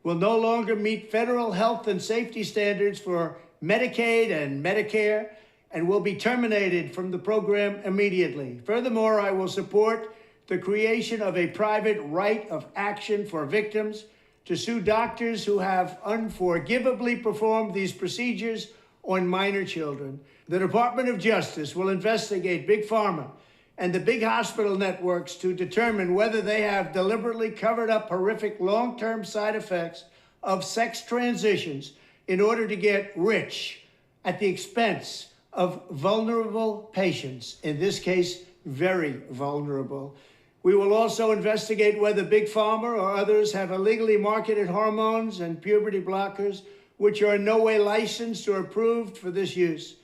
will no longer meet federal health and safety standards for Medicaid and Medicare and will be terminated from the program immediately. Furthermore, I will support the creation of a private right of action for victims to sue doctors who have unforgivably performed these procedures on minor children. The Department of Justice will investigate Big Pharma and the big hospital networks to determine whether they have deliberately covered up horrific long-term side effects of sex transitions in order to get rich at the expense of vulnerable patients, in this case, very vulnerable. We will also investigate whether Big Pharma or others have illegally marketed hormones and puberty blockers, which are in no way licensed or approved for this use.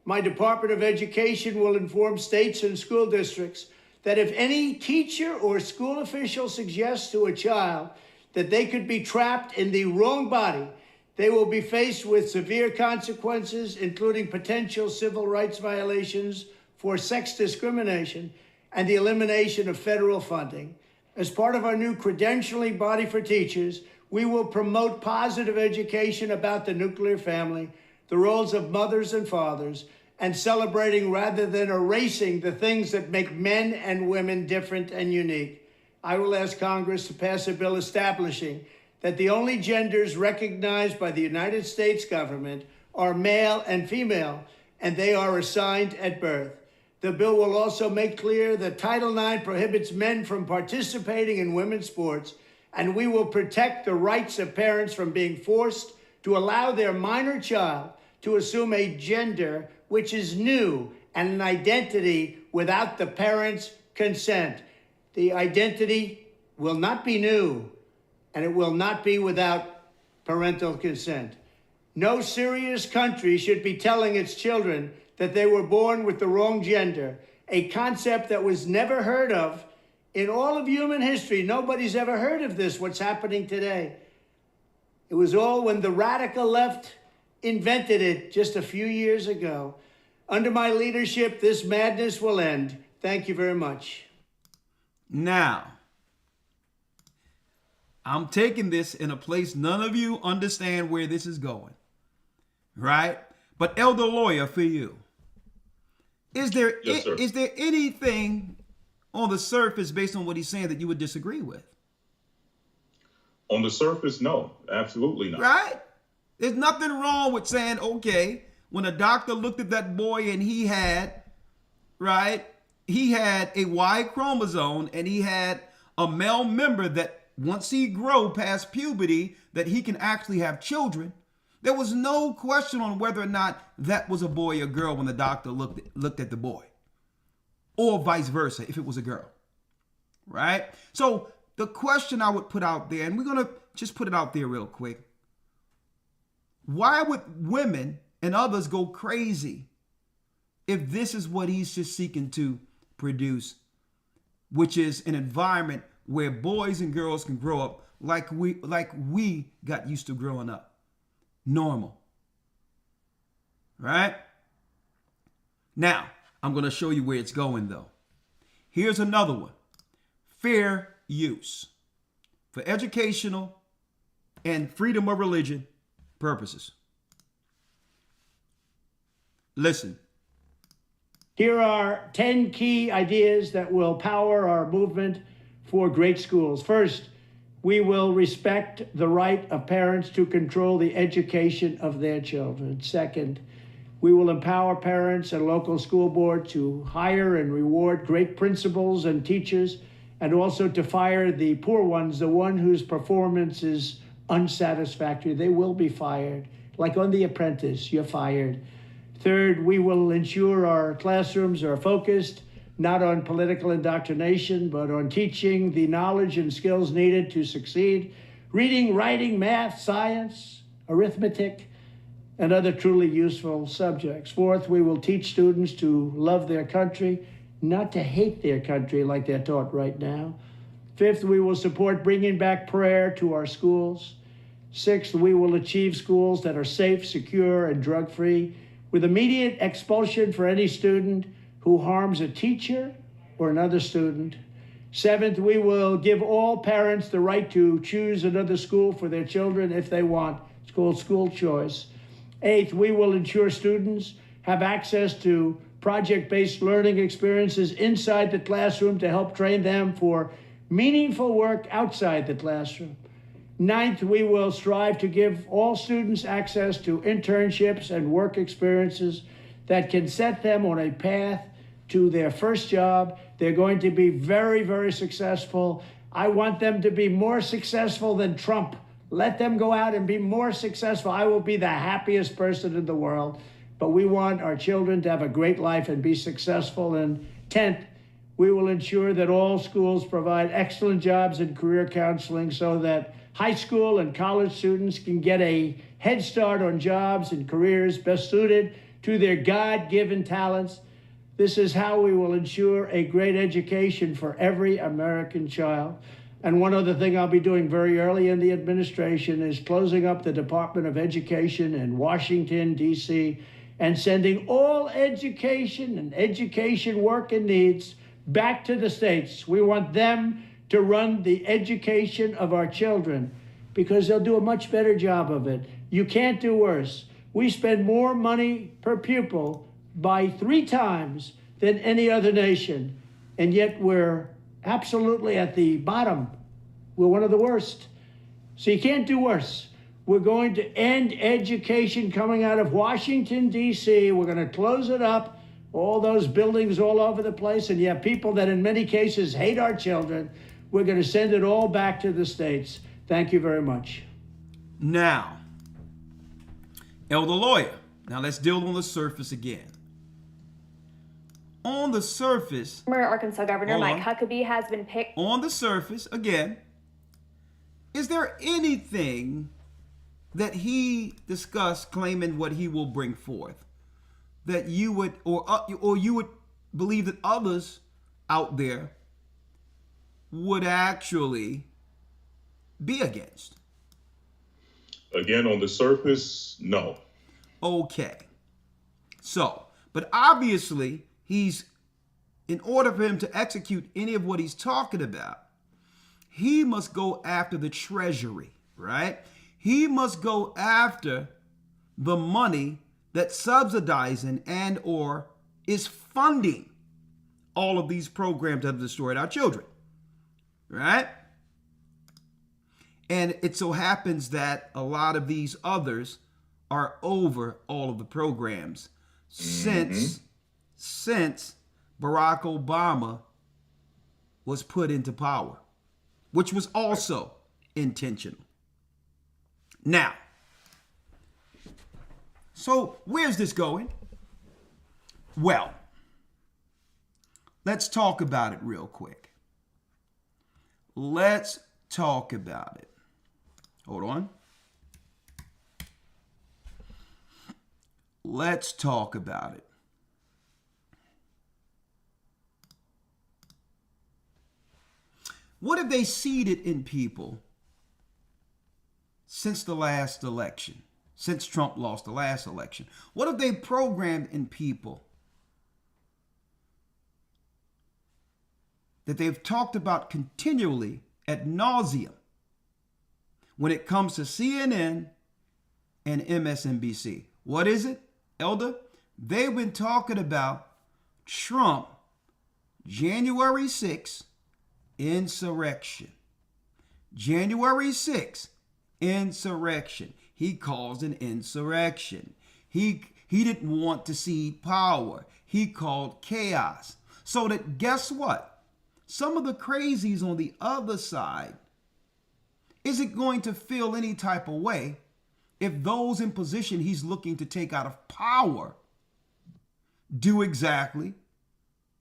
My Department of Education will inform states and school districts that if any teacher or school official suggests to a child that they could be trapped in the wrong body, they will be faced with severe consequences, including potential civil rights violations for sex discrimination and the elimination of federal funding. As part of our new credentialing body for teachers, we will promote positive education about the nuclear family, the roles of mothers and fathers, and celebrating rather than erasing the things that make men and women different and unique. I will ask Congress to pass a bill establishing that the only genders recognized by the United States government are male and female, and they are assigned at birth. The bill will also make clear that Title IX prohibits men from participating in women's sports, and we will protect the rights of parents from being forced to allow their minor child to assume a gender which is new and an identity without the parents' consent. The identity will not be new, and it will not be without parental consent. No serious country should be telling its children that they were born with the wrong gender, a concept that was never heard of in all of human history. Nobody's ever heard of this, what's happening today. It was all when the radical left invented it just a few years ago. Under my leadership, this madness will end. Thank you very much.
Now, I'm taking this in a place none of you understand where this is going, right? But elder lawyer, for you, is there anything on the surface based on what he's saying that you would disagree with?
On the surface, no, absolutely not.
Right? There's nothing wrong with saying, okay, when a doctor looked at that boy and he had, right, he had a Y chromosome and he had a male member that once he grow past puberty, that he can actually have children. There was no question on whether or not that was a boy or girl when the doctor looked at the boy, or vice versa if it was a girl, right? So the question I would put out there, and we're going to just put it out there real quick. Why would women and others go crazy if this is what he's just seeking to produce, which is an environment where boys and girls can grow up like we got used to growing up? Normal. Right? Now, I'm going to show you where it's going, though. Here's another one. Fair use for educational and freedom of religion purposes. Listen,
Here are 10 key ideas that will power our movement for great schools. First, we will respect the right of parents to control the education of their children. Second, we will empower parents and local school board to hire and reward great principals and teachers, and also to fire the poor ones, the one whose performance is unsatisfactory. They will be fired. Like on The Apprentice, you're fired. Third, we will ensure our classrooms are focused not on political indoctrination, but on teaching the knowledge and skills needed to succeed. Reading, writing, math, science, arithmetic, and other truly useful subjects. Fourth, we will teach students to love their country, not to hate their country like they're taught right now. Fifth, we will support bringing back prayer to our schools. Sixth, we will achieve schools that are safe, secure, and drug-free, with immediate expulsion for any student who harms a teacher or another student. Seventh, we will give all parents the right to choose another school for their children if they want. It's called school choice. Eighth, we will ensure students have access to project-based learning experiences inside the classroom to help train them for meaningful work outside the classroom. Ninth, we will strive to give all students access to internships and work experiences that can set them on a path to their first job. They're going to be very, very successful. I want them to be more successful than Trump. Let them go out and be more successful. I will be the happiest person in the world. But we want our children to have a great life and be successful. And 10th, we will ensure that all schools provide excellent jobs and career counseling so that high school and college students can get a head start on jobs and careers best suited to their God-given talents. This is how we will ensure a great education for every American child. And one other thing I'll be doing very early in the administration is closing up the Department of Education in Washington, D.C., and sending all education and education work and needs back to the states. We want them to run the education of our children because they'll do a much better job of it. You can't do worse. We spend more money per pupil by 3 times than any other nation, and yet we're absolutely at the bottom. We're one of the worst. So you can't do worse. We're going to end education coming out of Washington, D.C. We're going to close it up, all those buildings all over the place, and you have people that in many cases hate our children. We're going to send it all back to the states. Thank you very much.
Now, Elder Lawyer, now let's deal on the surface again. On the surface,
former Arkansas Governor Mike Huckabee has been picked.
On the surface, again, is there anything that he discussed claiming what he will bring forth that you would, or you would believe that others out there would actually be against?
Again, on the surface, no.
Okay. So, but obviously, in order for him to execute any of what he's talking about, he must go after the treasury, right? He must go after the money that's subsidizing and or is funding all of these programs that have destroyed our children, right? And it so happens that a lot of these others are over all of the programs since Barack Obama was put into power, which was also intentional. Now, so where's this going? Well, let's talk about it real quick. Let's talk about it. Hold on. Let's talk about it. What have they seeded in people since the last election? Since Trump lost the last election? What have they programmed in people that they've talked about continually ad nauseum when it comes to CNN and MSNBC? What is it, Elder? They've been talking about Trump, January 6th, insurrection. January 6th, insurrection. He caused an insurrection. He didn't want to cede power. He called chaos. So that, guess what? Some of the crazies on the other side isn't going to feel any type of way if those in position he's looking to take out of power do exactly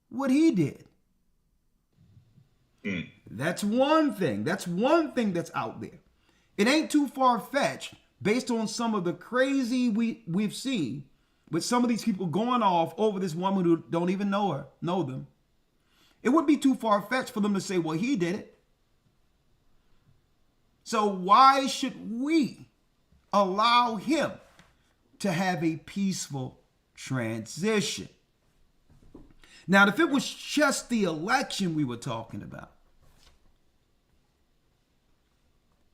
what he did. That's one thing. That's one thing that's out there. It ain't too far-fetched based on some of the crazy we've seen with some of these people going off over this woman who don't even know them. It wouldn't be too far-fetched for them to say, well, he did it. So why should we allow him to have a peaceful transition? Now, if it was just the election we were talking about,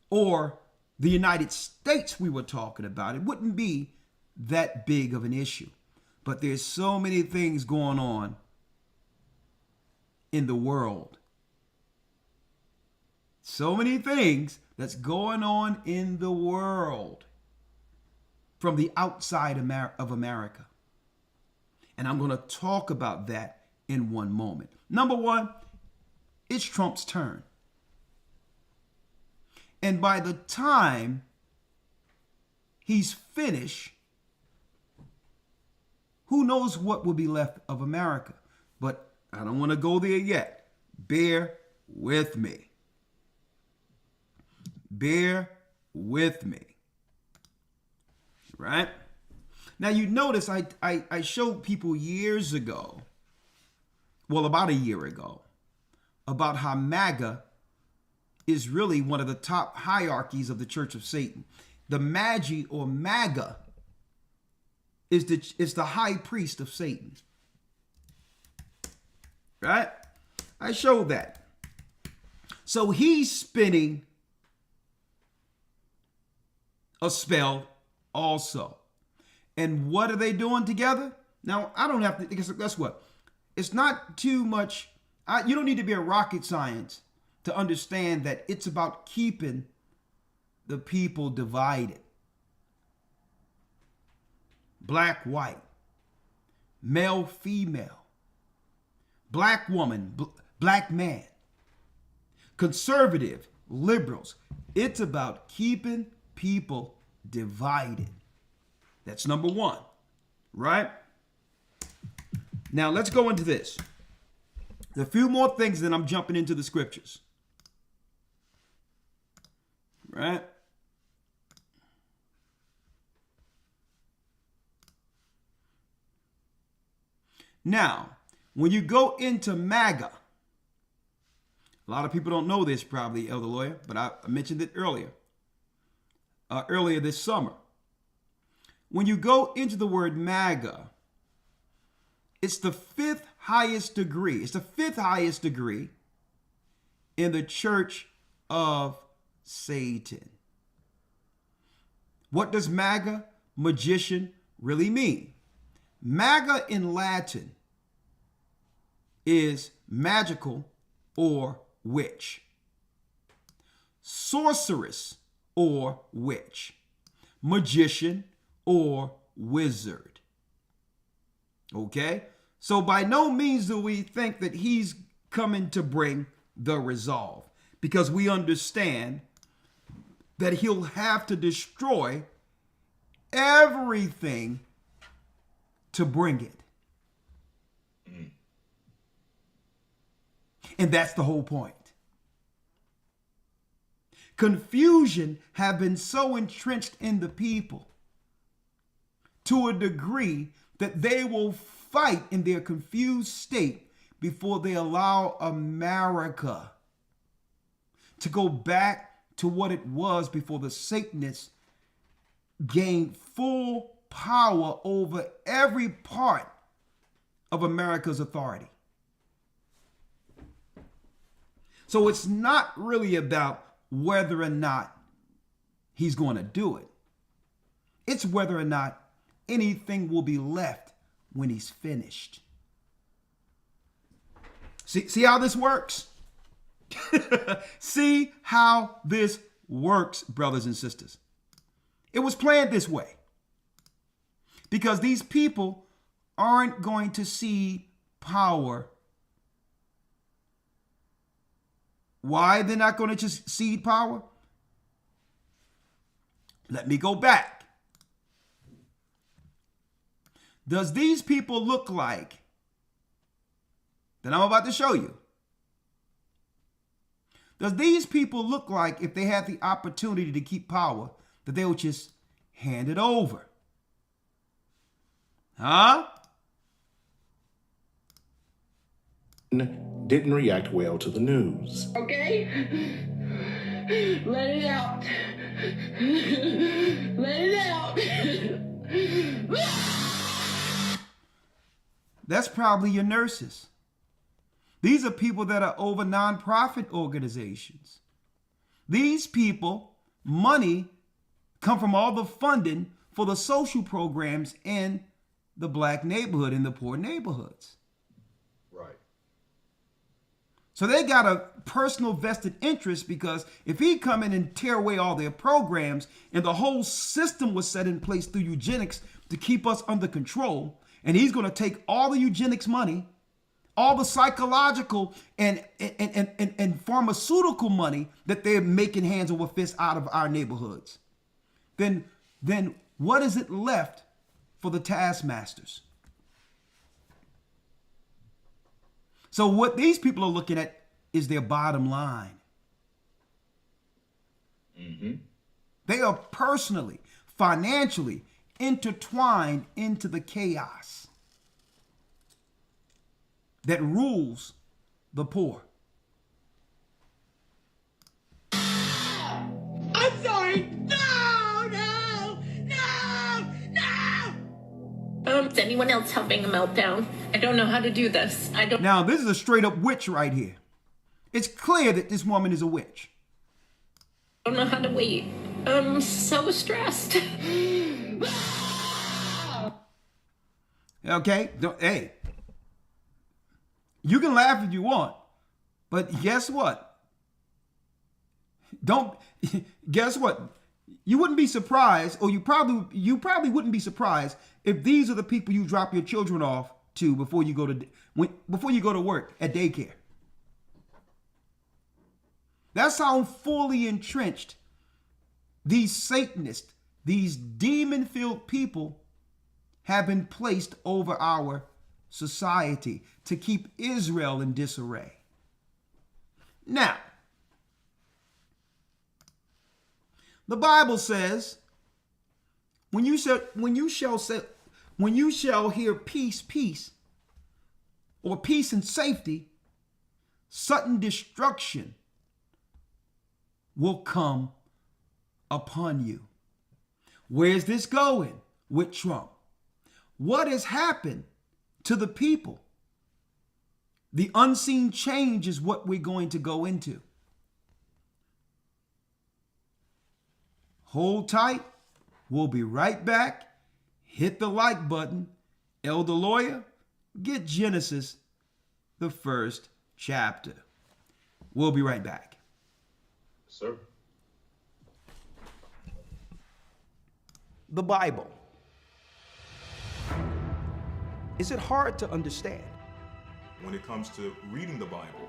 or the United States we were talking about, it wouldn't be that big of an issue. But there's so many things going on in the world. So many things that's going on in the world from the outside of America. And I'm going to talk about that in one moment. Number one, it's Trump's turn. And by the time he's finished, who knows what will be left of America? But I don't want to go there yet. Bear with me. Bear with me. Right? Now, you notice I showed people years ago, well, about a year ago, about how MAGA is really one of the top hierarchies of the Church of Satan. The Magi or MAGA is the high priest of Satan. Right? I showed that. So he's spinning a spell also. And what are they doing together? Now, I don't have to, guess what? It's not too much. You don't need to be a rocket science to understand that it's about keeping the people divided. Black, white, male, female, black woman, black man, conservative, liberals. It's about keeping people divided. That's number one, right? Now let's go into this. There's a few more things, then I'm jumping into the scriptures. Right? Now, when you go into MAGA, a lot of people don't know this probably, Elder Lawyer, but I mentioned it earlier this summer. When you go into the word MAGA, it's the fifth highest degree. It's the fifth highest degree in the Church of Satan. What does MAGA, magician, really mean? MAGA in Latin is magical or witch. Sorceress or witch. Magician or wizard. Okay? So by no means do we think that he's coming to bring the resolve, because we understand that he'll have to destroy everything to bring it. And that's the whole point. Confusion have been so entrenched in the people to a degree that they will fight in their confused state before they allow America to go back to what it was before the Satanists gained full power over every part of America's authority. So it's not really about whether or not he's going to do it. It's whether or not anything will be left when he's finished. See how this works? See how this works, brothers and sisters. It was planned this way because these people aren't going to see power. Why they're not going to just cede power? Let me go back. Does these people look like that I'm about to show you? Does these people look like if they had the opportunity to keep power, that they would just hand it over? Huh?
Didn't react well to the news.
Okay? Let it out. Let it out.
That's probably your nurses. These are people that are over nonprofit organizations. These people, money come from all the funding for the social programs in the black neighborhood, in the poor neighborhoods.
Right.
So they got a personal vested interest because if he come in and tear away all their programs and the whole system was set in place through eugenics to keep us under control, and he's going to take all the eugenics money, all the psychological and pharmaceutical money that they're making hands over fist out of our neighborhoods, then what is it left for the taskmasters? So what these people are looking at is their bottom line.
Mm-hmm.
They are personally, financially intertwined into the chaos that rules the poor.
I'm sorry. No, no, no, no.
Is anyone else having a meltdown? I don't know how to do this.
Now, this is a straight up witch right here. It's clear that this woman is a witch.
I don't know how to wait. I'm so stressed.
Okay? Hey, you can laugh if you want, but guess what? Guess what? You wouldn't be surprised, or you probably wouldn't be surprised if these are the people you drop your children off to before you go to work at daycare. That's how fully entrenched these Satanists, these demon-filled people have been placed over our society to keep Israel in disarray. Now, the Bible says, when you shall hear peace, peace, or peace and safety, sudden destruction will come upon you. Where's this going with Trump? What has happened to the people? The unseen change is what we're going to go into. Hold tight. We'll be right back. Hit the like button. Elder Lawyer, get Genesis, the first chapter. We'll be right back.
Sir.
The Bible. Is it hard to understand?
When it comes to reading the Bible,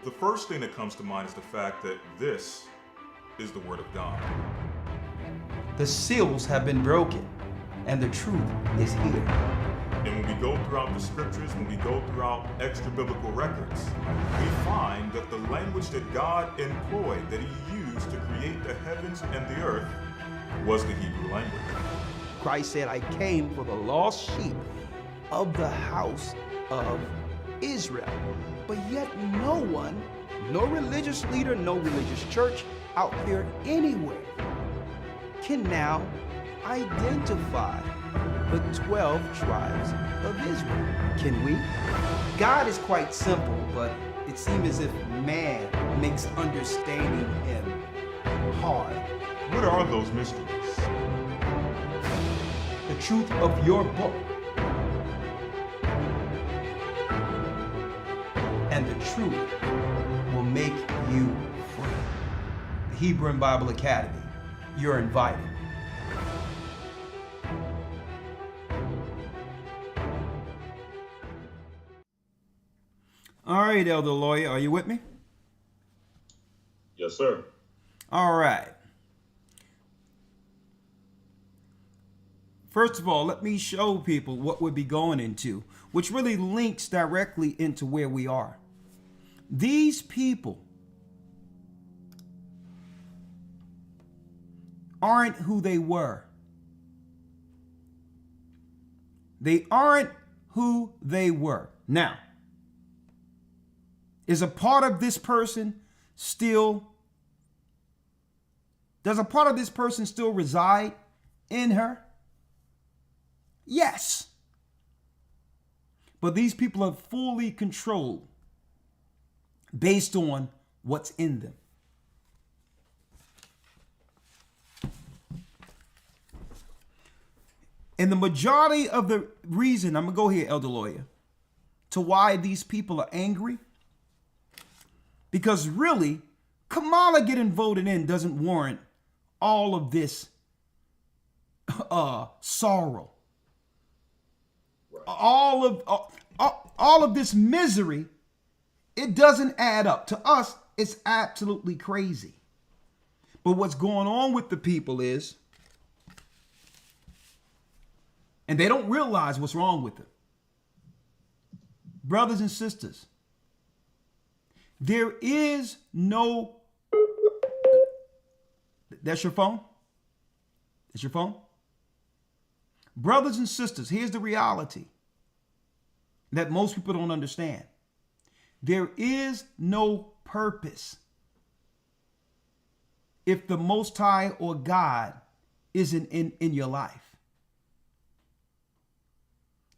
the first thing that comes to mind is the fact that this is the Word of God.
The seals have been broken, and the truth is here.
And when we go throughout the scriptures, when we go throughout extra biblical records, we find that the language that God employed, that He used to create the heavens and the earth, was the Hebrew language.
Christ said, I came for the lost sheep of the house of Israel. But yet no one, no religious leader, no religious church out there anywhere can now identify the 12 tribes of Israel. Can we? God is quite simple, but it seems as if man makes understanding Him hard.
What are those mysteries?
The truth of your book and truth will make you free. The Hebrew and Bible Academy, you're invited.
All right, Elder Lawyer, are you with me?
Yes, sir.
All right. First of all, let me show people what we'll be going into, which really links directly into where we are. These people aren't who they were. They aren't who they were. Now, is a part of this person still, does a part of this person still reside in her? Yes. But these people are fully controlled based on what's in them. And the majority of the reason, I'm going to go here, Elder Lawyer, to why these people are angry, because really, Kamala getting voted in doesn't warrant all of this sorrow. All of this misery, it doesn't add up. To us, it's absolutely crazy. But what's going on with the people is, and they don't realize what's wrong with them. Brothers and sisters, there is no... That's your phone? That's your phone? Brothers and sisters, here's the reality that most people don't understand. There is no purpose if the Most High or God isn't in your life.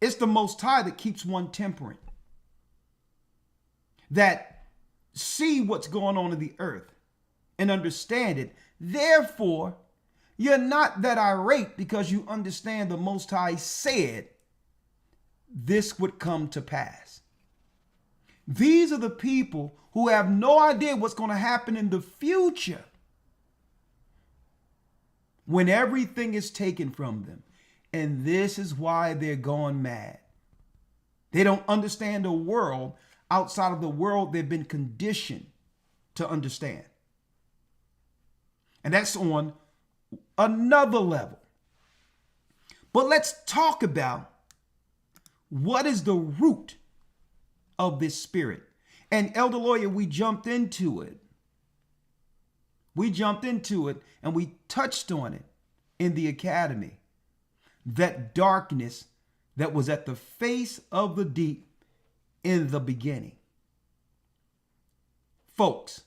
It's the Most High that keeps one temperate, that see what's going on in the earth and understand it. Therefore, you're not that irate because you understand the Most High said this would come to pass. These are the people who have no idea what's going to happen in the future when everything is taken from them. And this is why they're going mad. They don't understand the world outside of the world they've been conditioned to understand. And that's on another level. But let's talk about what is the root of this spirit. And Elder Lawyer, we jumped into it. And we touched on it in the academy. That darkness that was at the face of the deep in the beginning. Folks,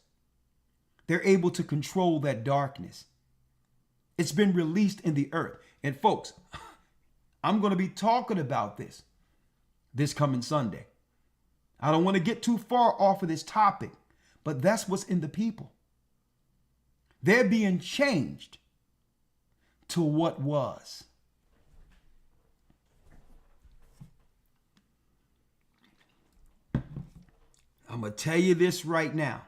they're able to control that darkness. It's been released in the earth. And folks, I'm going to be talking about this coming Sunday. I don't want to get too far off of this topic, but that's what's in the people. They're being changed to what was. I'm going to tell you this right now.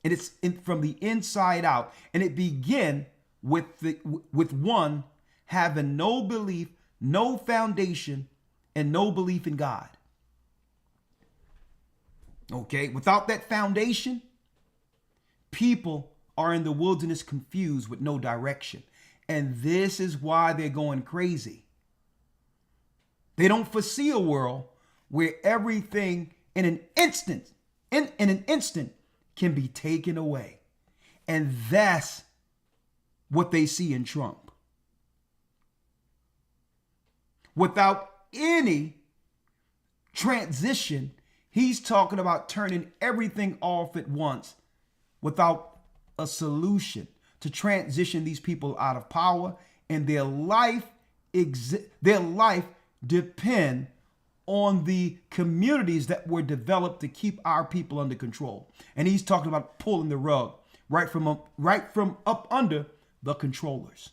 And it's from the inside out. And it began with one having no belief, no foundation, and no belief in God. Okay, without that foundation, people are in the wilderness confused with no direction. And this is why they're going crazy. They don't foresee a world where everything in an instant can be taken away. And that's what they see in Trump. Without any transition, he's talking about turning everything off at once without a solution to transition these people out of power, and their life depend on the communities that were developed to keep our people under control. And he's talking about pulling the rug right from up under the controllers.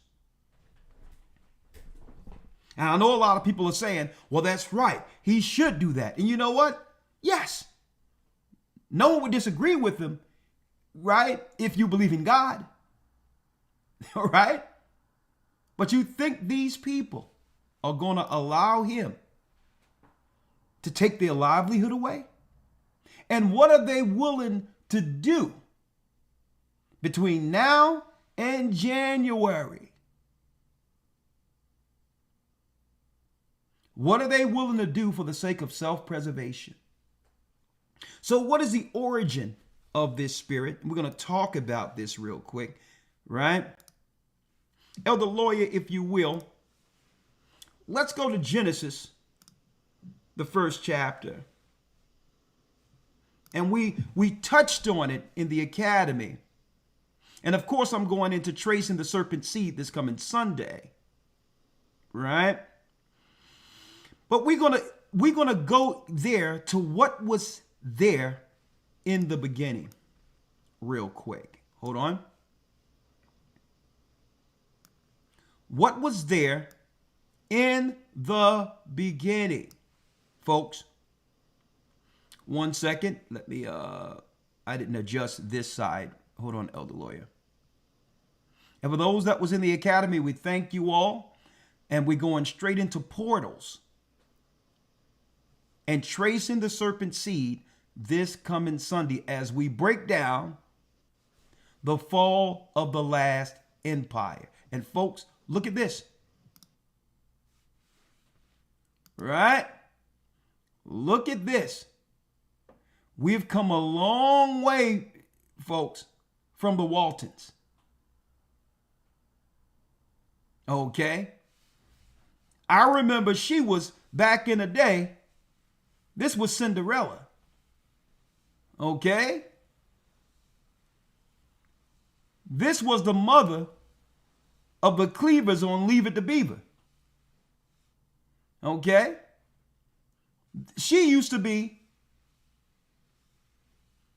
And I know a lot of people are saying, well, that's right, he should do that. And you know what? Yes. No one would disagree with him, right? If you believe in God, all right? But you think these people are going to allow him to take their livelihood away? And what are they willing to do between now and January? What are they willing to do for the sake of self-preservation? So what is the origin of this spirit? We're going to talk about this real quick, right? Elder Lawyer, if you will, let's go to Genesis, the first chapter. And we touched on it in the academy. And of course, I'm going into tracing the serpent seed this coming Sunday, right? But we're gonna go there to what was there in the beginning, real quick. Hold on. What was there in the beginning, folks? 1 second. Let me. I didn't adjust this side. Hold on, Elder Lawyer. And for those that was in the academy, we thank you all. And we're going straight into portals and tracing the serpent seed this coming Sunday as we break down the fall of the last empire. And folks, look at this. Right? Look at this. We've come a long way, folks, from the Waltons. Okay? I remember she was back in the day. This was Cinderella. Okay? This was the mother of the Cleavers on Leave It to Beaver. Okay? She used to be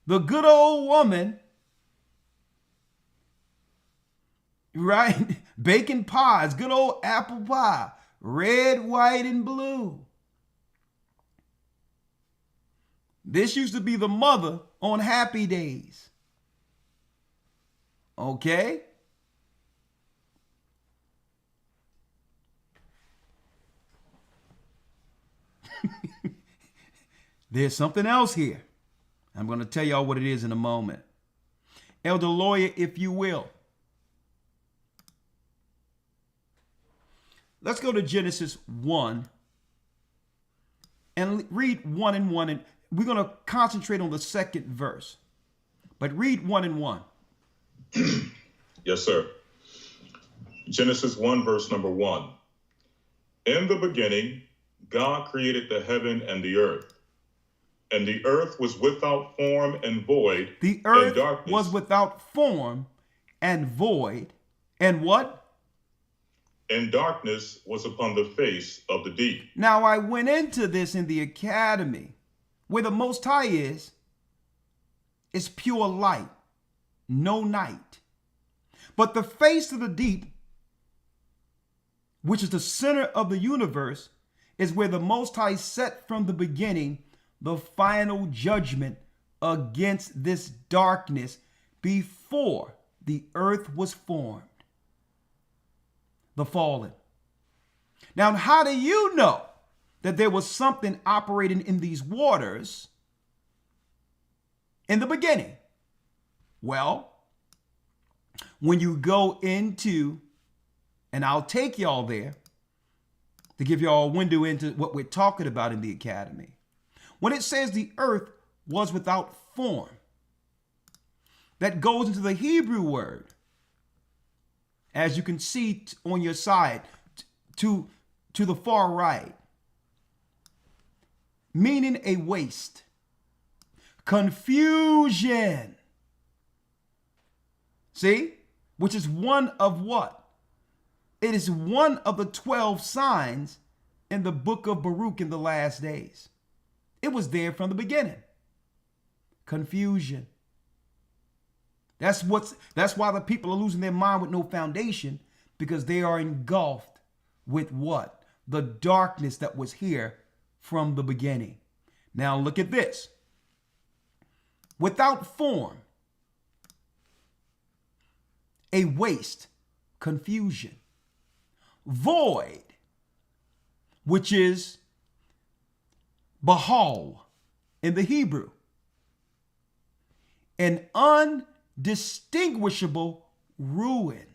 the good old woman, right? Baking pies, good old apple pie, red, white, and blue. This used to be the mother on Happy Days. Okay? There's something else here. I'm going to tell y'all what it is in a moment. Elder Lawyer, if you will. Let's go to Genesis 1 and read 1 and 1. And we're going to concentrate on the second verse. But read 1 and 1.
Yes, sir. Genesis 1, verse number 1. In the beginning, God created the heaven and the earth. And the earth was without form and void.
The earth was without form and void. And what?
And darkness was upon the face of the deep.
Now I went into this in the academy. Where the Most High is pure light, no night. But the face of the deep, which is the center of the universe, is where the Most High set from the beginning the final judgment against this darkness before the earth was formed. The fallen. Now, how do you know that there was something operating in these waters in the beginning? Well, when you go into, and I'll take y'all there to give y'all a window into what we're talking about in the academy. When it says the earth was without form, that goes into the Hebrew word, as you can see on your side, to the far right, meaning a waste, confusion. See? Which is one of what? It is one of the 12 signs in the book of Baruch in the last days. It was there from the beginning. Confusion. That's why the people are losing their mind with no foundation, because they are engulfed with what? The darkness that was here from the beginning. Now look at this. without form, a waste, confusion, void, which is bahal in the Hebrew, an undistinguishable ruin.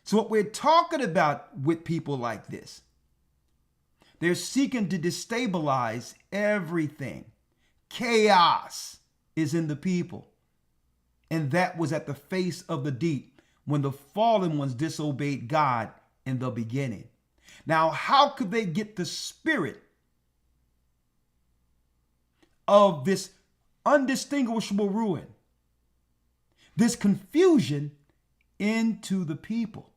So what we're talking about with people like this, they're seeking to destabilize everything. Chaos is in the people. And that was at the face of the deep when the fallen ones disobeyed God in the beginning. Now, how could they get the spirit of this undistinguishable ruin, this confusion into the people?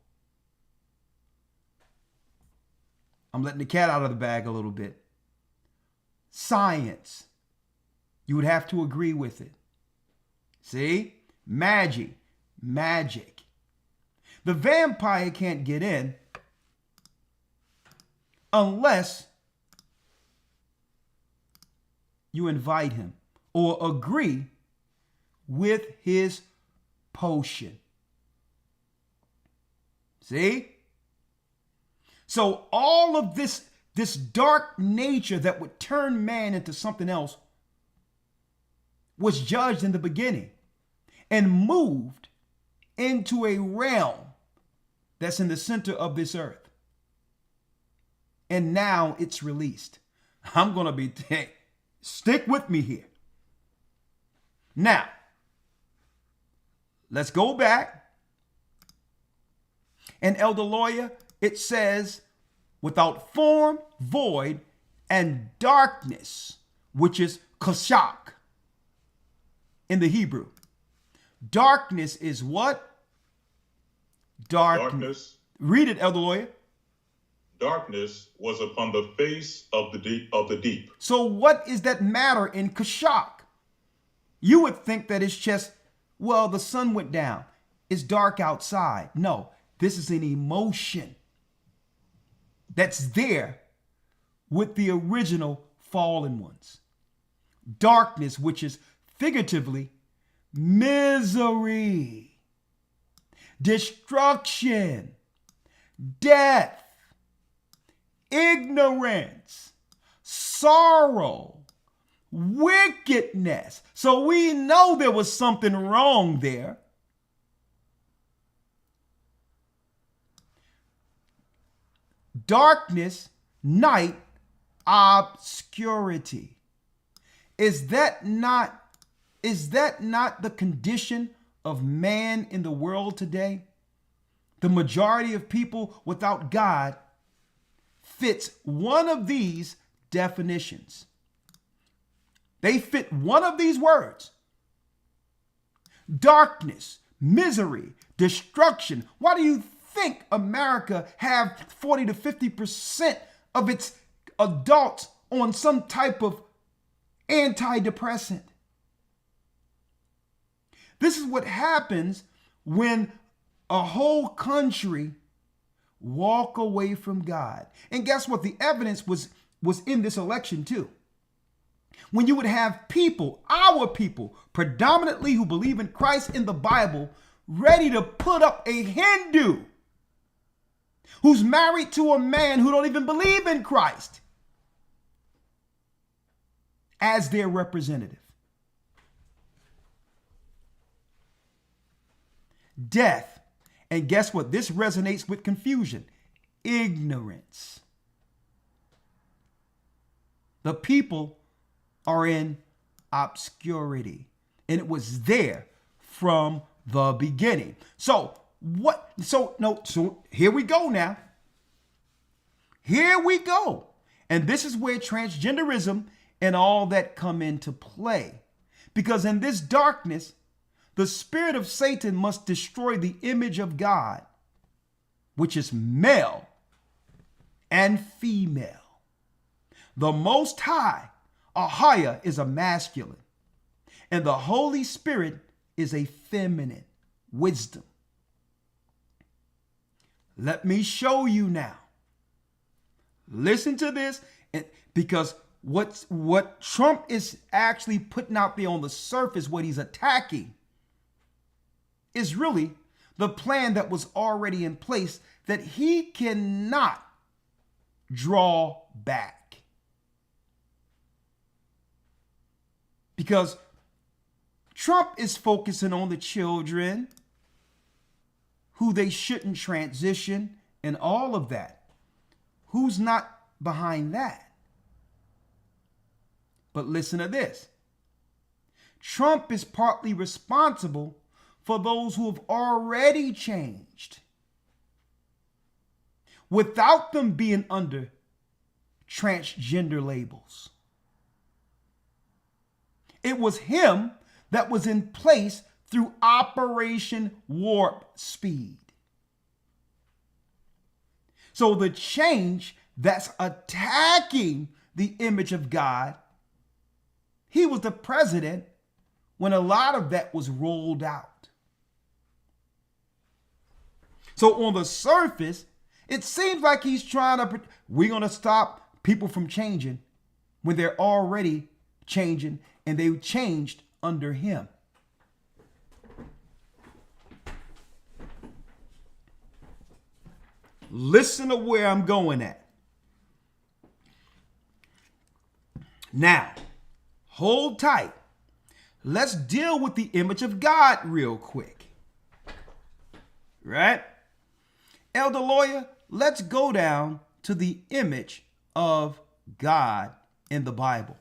I'm letting the cat out of the bag a little bit. Science. You would have to agree with it. See? Magic. The vampire can't get in unless you invite him or agree with his potion. See? So all of this dark nature that would turn man into something else was judged in the beginning and moved into a realm that's in the center of this earth. And now it's released. I'm going to be, stick with me here. Now, let's go back. And Elder Lawyer, it says, without form, void, and darkness, which is kashak in the Hebrew. Darkness is what? Darkness. Read it, Elder Lawyer.
Darkness was upon the face of the deep.
So what is that matter in kashak? You would think that it's just, well, the sun went down. It's dark outside. No, this is an emotion that's there with the original fallen ones. Darkness, which is figuratively misery, destruction, death, ignorance, sorrow, wickedness. So we know there was something wrong there. Darkness, night, obscurity. Is that not the condition of man in the world today? The majority of people without God fits one of these definitions. They fit one of these words. Darkness, misery, destruction. Why do you think America have 40 to 50% of its adults on some type of antidepressant? This is what happens when a whole country walk away from God. And guess what? The evidence was in this election too. When you would have people, our people, predominantly who believe in Christ in the Bible, ready to put up a Hindu who's married to a man who don't even believe in Christ as their representative. Death. And guess what? This resonates with confusion. Ignorance. The people are in obscurity. And it was there from the beginning. So here we go now. Here we go. And this is where transgenderism and all that come into play. Because in this darkness, the spirit of Satan must destroy the image of God, which is male and female. The Most High, Ahaya, is a masculine, and the Holy Spirit is a feminine, wisdom. Let me show you now. Listen to this, because what Trump is actually putting out there on the surface, what he's attacking, is really the plan that was already in place that he cannot draw back. Because Trump is focusing on the children, who they shouldn't transition, and all of that. Who's not behind that? But listen to this. Trump is partly responsible for those who have already changed without them being under transgender labels. It was him that was in place through Operation Warp Speed. So the change that's attacking the image of God, he was the president when a lot of that was rolled out. So on the surface, it seems like he's trying to, we're going to stop people from changing when they're already changing, and they changed under him. Listen to where I'm going at. Now, hold tight. Let's deal with the image of God real quick. Right? Elder Lawyer, let's go down to the image of God in the Bible.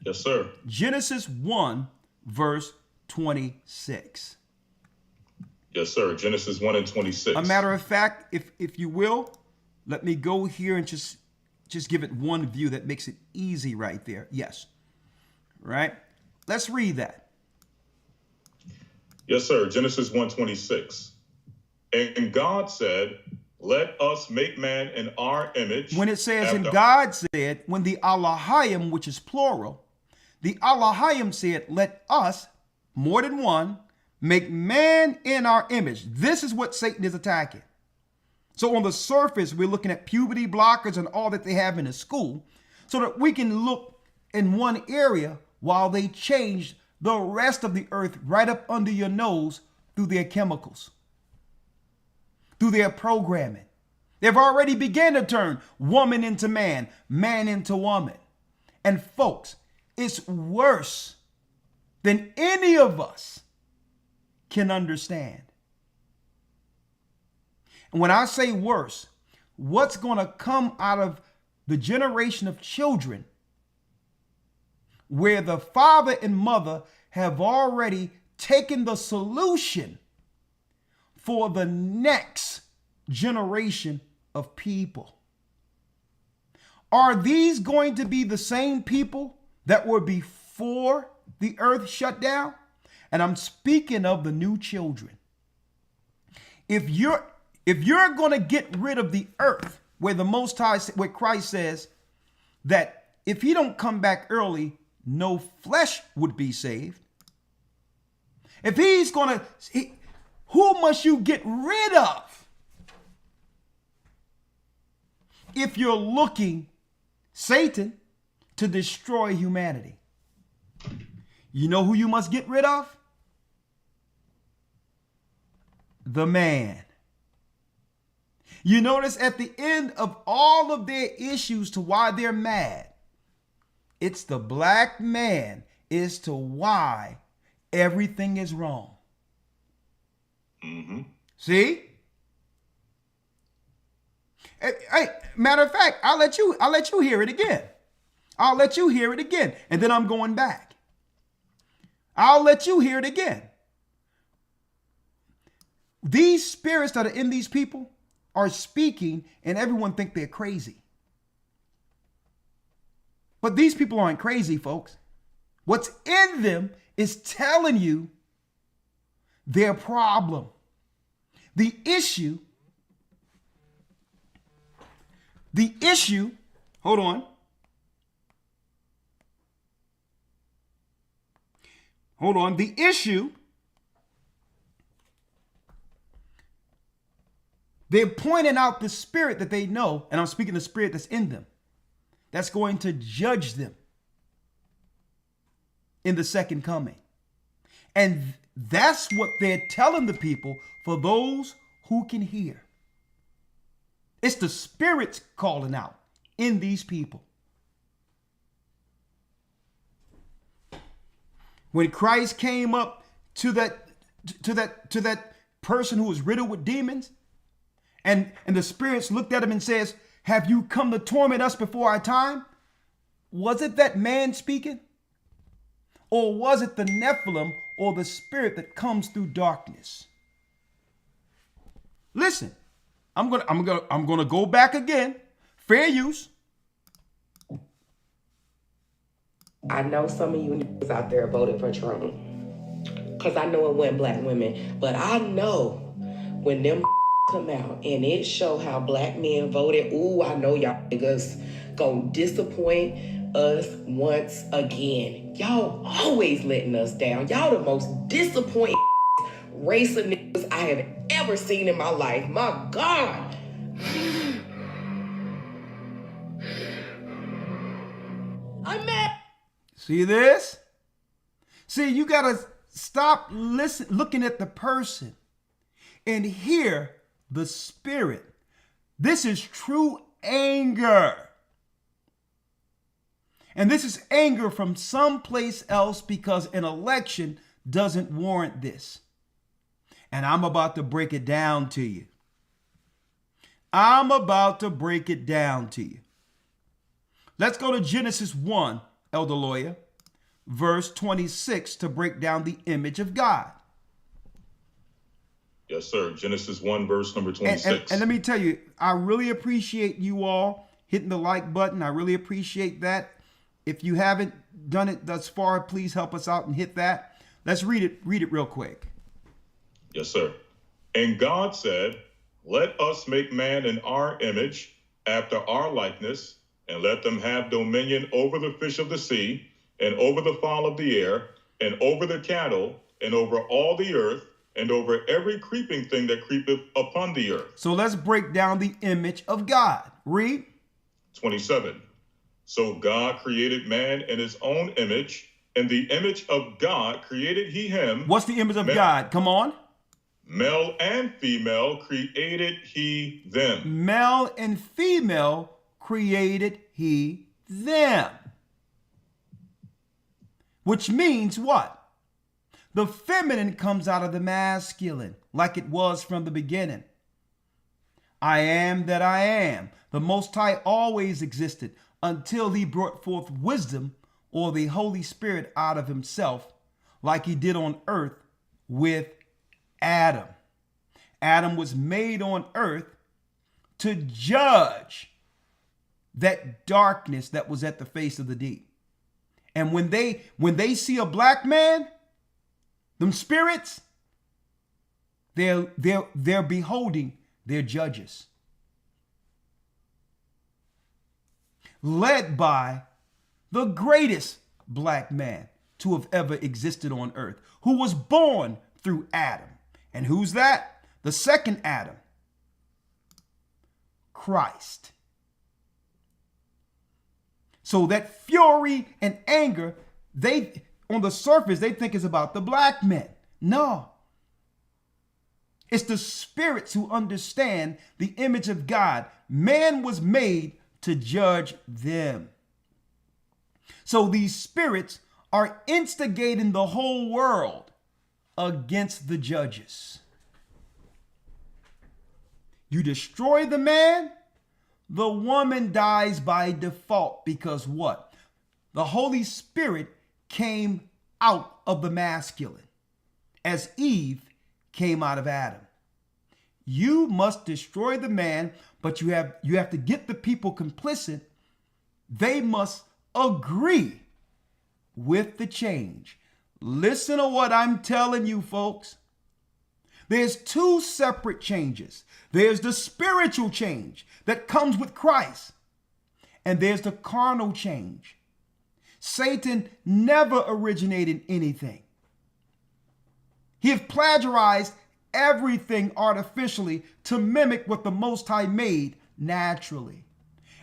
Yes, sir.
Genesis 1, verse 26.
Yes, sir. Genesis 1 and 26.
A matter of fact, if you will, let me go here and just give it one view that makes it easy right there. Yes. Right? Let's read that.
Yes, sir. Genesis 1:26. And God said, let us make man in our image.
When it says, and God said, when the Elohim, which is plural, the Elohim said, let us, more than one, make man in our image. This is what Satan is attacking. So on the surface, we're looking at puberty blockers and all that they have in the school so that we can look in one area while they change the rest of the earth right up under your nose through their chemicals, through their programming. They've already begun to turn woman into man, man into woman. And folks, it's worse than any of us can understand. And when I say worse, what's going to come out of the generation of children where the father and mother have already taken the solution for the next generation of people? Are these going to be the same people that were before the earth shut down? And I'm speaking of the new children. If you're going to get rid of the earth, where the Most High, where Christ says that if he don't come back early, no flesh would be saved. If he's going to, who must you get rid of if you're looking, Satan, to destroy humanity? You know who you must get rid of? The man. You notice at the end of all of their issues to why they're mad, it's the black man as to why everything is wrong.
Mm-hmm.
See? Hey, matter of fact, I'll let you hear it again. I'll let you hear it again, and then I'm going back. I'll let you hear it again. These spirits that are in these people are speaking, and everyone think they're crazy. But these people aren't crazy, folks. What's in them is telling you their problem. The issue, hold on. The issue, they're pointing out the spirit that they know, and I'm speaking the spirit that's in them. that's going to judge them in the second coming. And that's what they're telling the people for those who can hear. It's the Spirit's calling out in these people. When Christ came up to that person who was riddled with demons, and the spirits looked at him and says, "Have you come to torment us before our time?" Was it that man speaking? Or was it the Nephilim or the spirit that comes through darkness? Listen, I'm gonna go back again. Fair use.
I know some of you niggas out there voted for Trump. Because I know it wasn't black women. But I know when them come out and it show how black men voted, ooh, I know y'all niggas gonna disappoint us once again. Y'all always letting us down. Y'all the most disappointing race of niggas I have ever seen in my life. My God.
I'm mad.
See this? See, you gotta stop looking at the person and hear the spirit. This is true anger. And this is anger from someplace else because an election doesn't warrant this. And I'm about to break it down to you. I'm about to break it down to you. Let's go to Genesis 1, Elder Lawyer, verse 26 to break down the image of God.
Yes, sir. Genesis 1, verse number 26.
And let me tell you, I really appreciate you all hitting the like button. I really appreciate that. If you haven't done it thus far, please help us out and hit that. Let's read it real quick.
Yes, sir. And God said, "Let us make man in our image, after our likeness, and let them have dominion over the fish of the sea, and over the fowl of the air, and over the cattle, and over all the earth, and over every creeping thing that creepeth upon the earth."
So let's break down the image of God. Read.
27. So God created man in his own image. In the image of God created he him.
What's the image of God? Come on.
Male and female created he them.
Male and female created he them. Which means what? The feminine comes out of the masculine, like it was from the beginning. I am that I am. The Most High always existed until he brought forth wisdom or the Holy Spirit out of himself, like he did on earth with Adam. Adam was made on earth to judge that darkness that was at the face of the deep. And when they see a black man, them spirits, they're beholding their judges. Led by the greatest black man to have ever existed on earth, who was born through Adam. And who's that? The second Adam, Christ. So that fury and anger, they on the surface, they think is about the black men. No. It's the spirits who understand the image of God. Man was made to judge them. So these spirits are instigating the whole world against the judges. You destroy the man, the woman dies by default because what? The Holy Spirit came out of the masculine as Eve came out of Adam. You must destroy the man, but you have to get the people complicit. They must agree with the change. Listen to what I'm telling you, folks. There's two separate changes. There's the spiritual change that comes with Christ, and there's the carnal change. Satan never originated anything. He has plagiarized everything artificially to mimic what the Most High made naturally.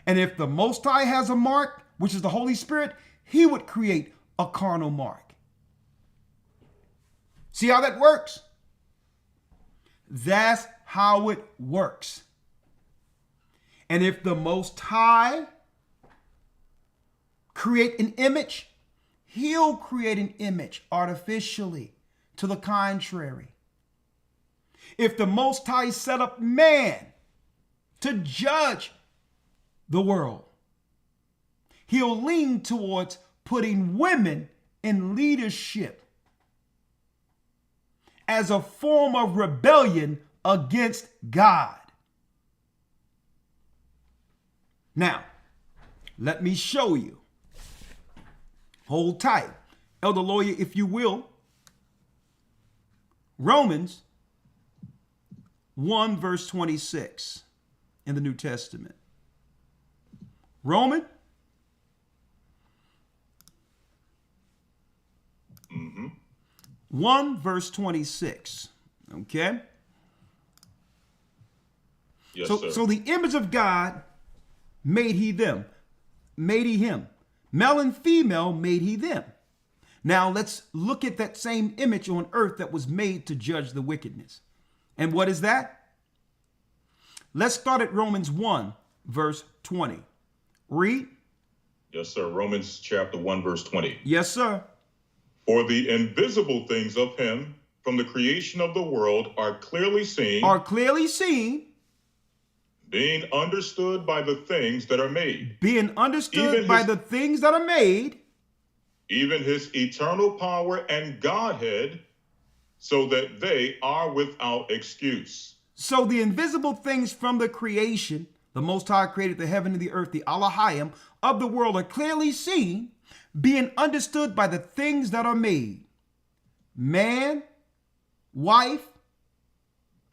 And if the Most High has a mark, which is the Holy Spirit, he would create a carnal mark. See how that works? That's how it works. And if the Most High create an image, he'll create an image artificially to the contrary. If the Most High set up man to judge the world, he'll lean towards putting women in leadership as a form of rebellion against God. Now, let me show you. Hold tight. Elder Lawyer, if you will. Romans 1 verse 26 in the New Testament. Roman 1 verse 26. Okay?
Yes,
so,
sir.
So the image of God made he them. Made he him. Male and female made he them. Now let's look at that same image on earth that was made to judge the wickedness. And what is that? Let's start at Romans 1 verse 20. Read.
Yes, sir. Romans chapter 1 verse 20.
Yes, sir.
For the invisible things of him from the creation of the world are clearly seen. Being understood by the things that are made.
Being understood by the things that are made.
Even his eternal power and Godhead, so that they are without excuse.
So the invisible things from the creation, the Most High created the heaven and the earth, the Elohim of the world, are clearly seen, being understood by the things that are made. Man, wife,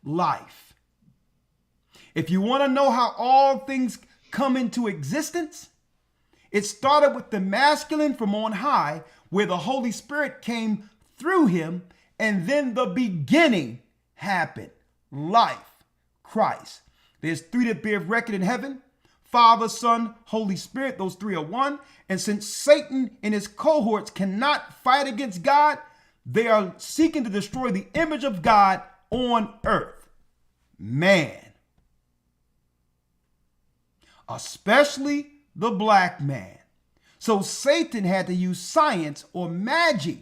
life. If you want to know how all things come into existence, it started with the masculine from on high, where the Holy Spirit came through him, and then the beginning happened. Life, Christ. There's three that bear record in heaven: Father, Son, Holy Spirit. Those three are one. And since Satan and his cohorts cannot fight against God, they are seeking to destroy the image of God on earth. Man. Especially the black man. So Satan had to use science or magic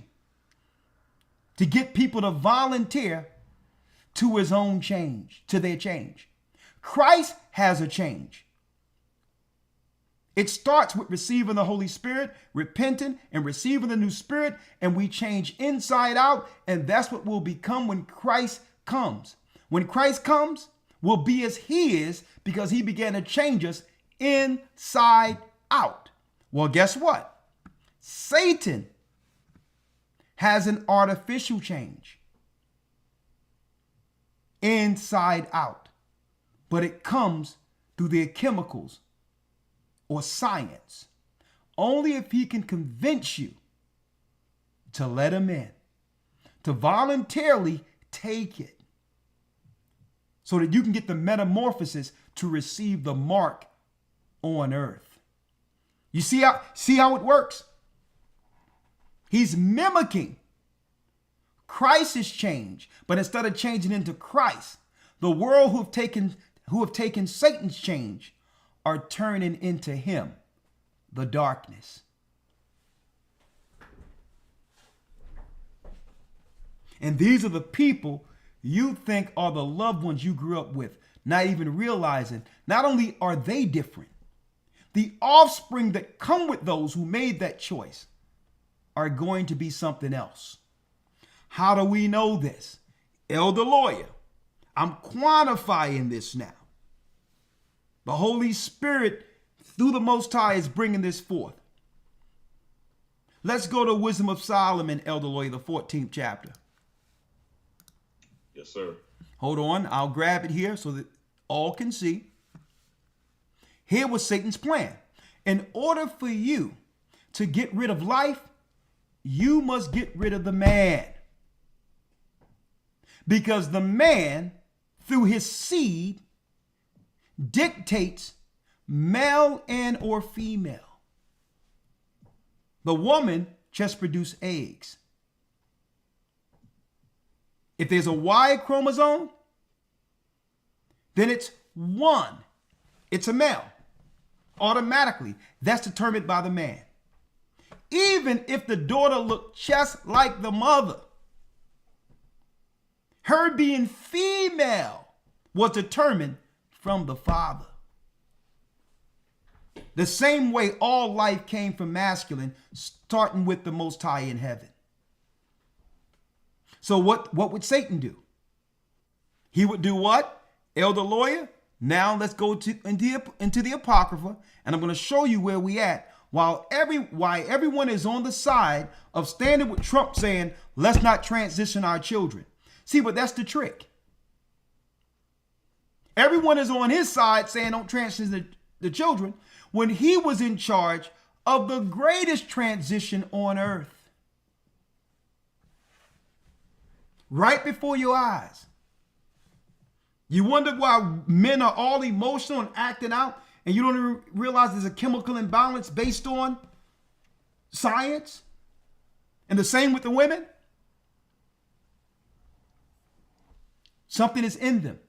to get people to volunteer to his own change, to their change. Christ has a change. It starts with receiving the Holy Spirit, repenting and receiving the new spirit, and we change inside out, and that's what we'll become when Christ comes. When Christ comes, we'll be as he is because he began to change us inside out. Well, guess what? Satan has an artificial change inside out, but it comes through their chemicals or science. Only if he can convince you to let him in, to voluntarily take it, so that you can get the metamorphosis to receive the mark on earth. You see how it works? He's mimicking Christ's change, but instead of changing into Christ, the world who have taken Satan's change are turning into him, the darkness. And these are the people you think are the loved ones you grew up with, not even realizing not only are they different, the offspring that come with those who made that choice are going to be something else. How do we know this? Elder Lawyer, I'm quantifying this now. The Holy Spirit, through the Most High, is bringing this forth. Let's go to Wisdom of Solomon, Elder Lawyer, the 14th chapter.
Yes, sir.
Hold on, I'll grab it here so that all can see. Here was Satan's plan. In order for you to get rid of life, you must get rid of the man. Because the man, through his seed, dictates male and or female. The woman just produces eggs. If there's a Y chromosome, then it's 1. It's a male. Automatically, that's determined by the man. Even if the daughter looked just like the mother, her being female was determined from the father. The same way all life came from masculine, starting with the Most High in heaven. So what would Satan do? He would do what? Elder Lawyer, now let's go into the Apocrypha, and I'm going to show you where we at. Why everyone is on the side of standing with Trump saying, let's not transition our children. See, but that's the trick. Everyone is on his side saying don't transition the children when he was in charge of the greatest transition on earth. Right before your eyes. You wonder why men are all emotional and acting out, and you don't even realize there's a chemical imbalance based on science? And the same with the women? Something is in them.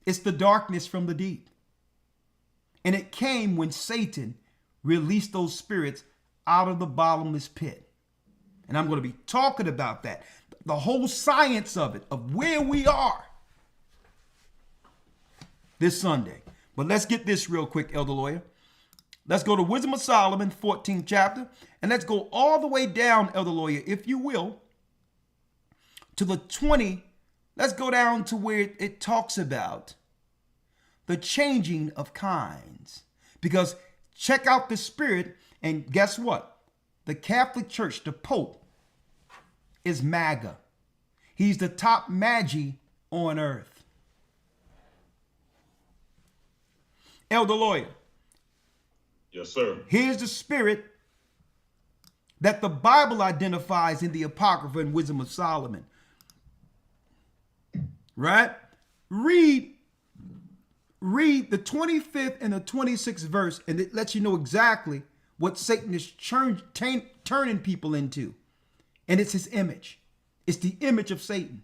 It's the darkness from the deep. And it came when Satan released those spirits out of the bottomless pit. And I'm going to be talking about that. The whole science of it, of where we are this Sunday. But let's get this real quick, Elder Lawyer. Let's go to Wisdom of Solomon, 14th chapter. And let's go all the way down, Elder Lawyer, if you will, to the 20. Let's go down to where it talks about the changing of kinds. Because check out the spirit, and guess what? The Catholic Church, the Pope, is MAGA. He's the top magi on earth. Elder Lawyer.
Yes, sir.
Here's the spirit that the Bible identifies in the Apocrypha and Wisdom of Solomon. Right? Read the 25th and the 26th verse, and it lets you know exactly what Satan is turning people into. And it's his image. It's the image of Satan.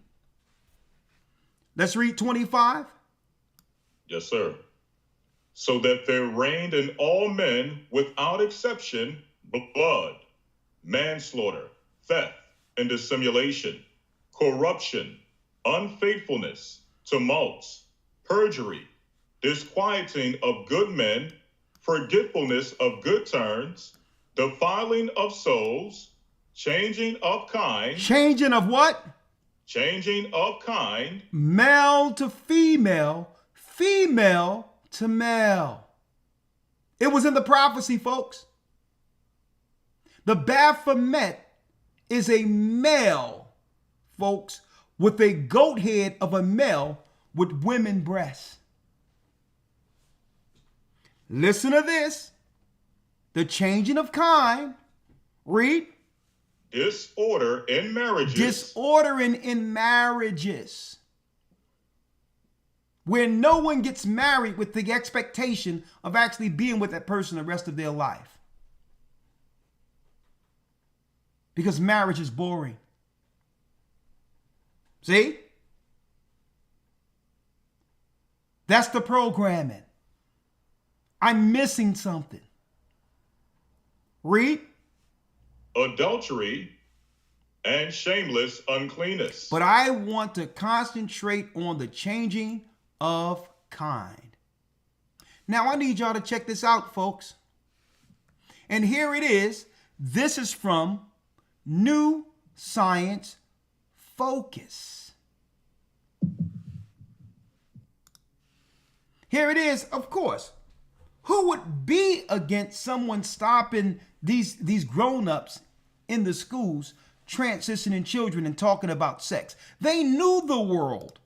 Let's read 25.
Yes, sir. So that there reigned in all men without exception blood, manslaughter, theft, and dissimulation, corruption, unfaithfulness, tumults, perjury, disquieting of good men, forgetfulness of good turns, defiling of souls, changing of kind.
Changing of what?
Changing of kind.
Male to female, female to male. It was in the prophecy, folks. The Baphomet is a male, folks, with a goat head of a male with women breasts. Listen to this. The changing of kind. Read.
Disorder in marriages.
Disordering in marriages. Where no one gets married with the expectation of actually being with that person the rest of their life. Because marriage is boring. See? That's the programming. I'm missing something. Read.
Adultery and shameless uncleanness.
But I want to concentrate on the changing of kind. Now I need y'all to check this out, folks. And here it is. This is from New Science Focus. Here it is, of course. Who would be against someone stopping these grown-ups in the schools transitioning children and talking about sex? They knew the world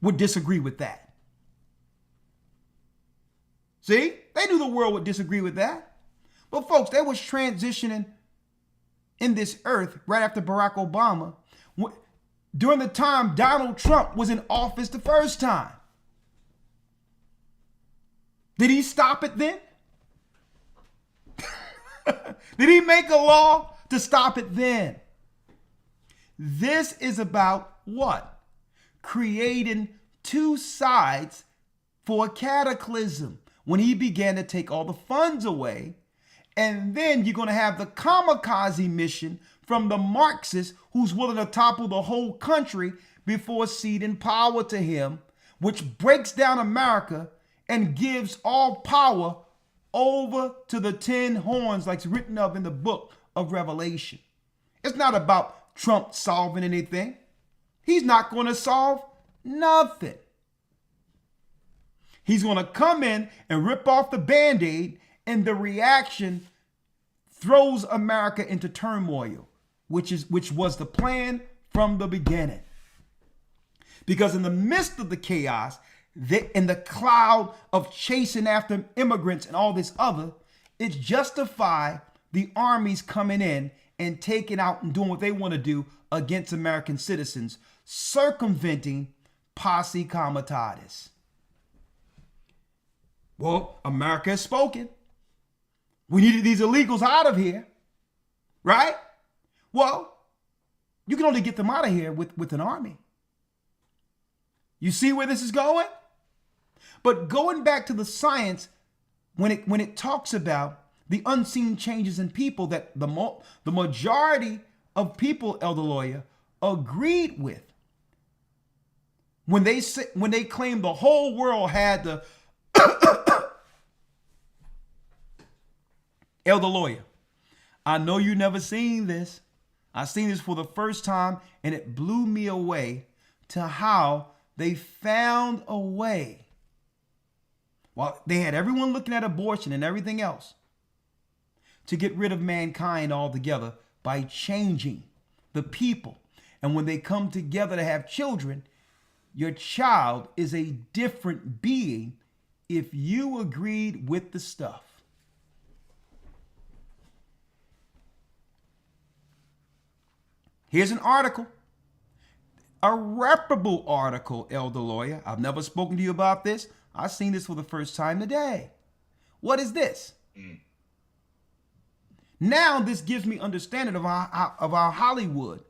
would disagree with that. See? They knew the world would disagree with that. But folks, they was transitioning in this earth right after Barack Obama, during the time Donald Trump was in office the first time. Did he stop it then? Did he make a law to stop it then? This is about what? Creating two sides for a cataclysm. When he began to take all the funds away, and then you're going to have the kamikaze mission from the Marxists who's willing to topple the whole country before ceding power to him, which breaks down America and gives all power over to the 10 horns like it's written of in the book of Revelation. It's not about Trump solving anything. He's not going to solve nothing. He's going to come in and rip off the Band-Aid, and the reaction throws America into turmoil, which was the plan from the beginning. Because in the midst of the chaos, in the cloud of chasing after immigrants and all this other, it's justified the armies coming in and taking out and doing what they want to do against American citizens, circumventing posse comitatus. Well, America has spoken. We needed these illegals out of here, right? Well, you can only get them out of here with an army. You see where this is going? But going back to the science, when it talks about the unseen changes in people that the majority of people, Elder Lawyer, agreed with, when they claimed the whole world had the Elder Lawyer, I know you never seen this. I seen this for the first time, and it blew me away to how they found a way. Well, they had everyone looking at abortion and everything else to get rid of mankind altogether by changing the people. And when they come together to have children, your child is a different being if you agreed with the stuff. Here's an article, a reputable article, Elder Lawyer. I've never spoken to you about this. I've seen this for the first time today. What is this? Now this gives me understanding of how Hollywood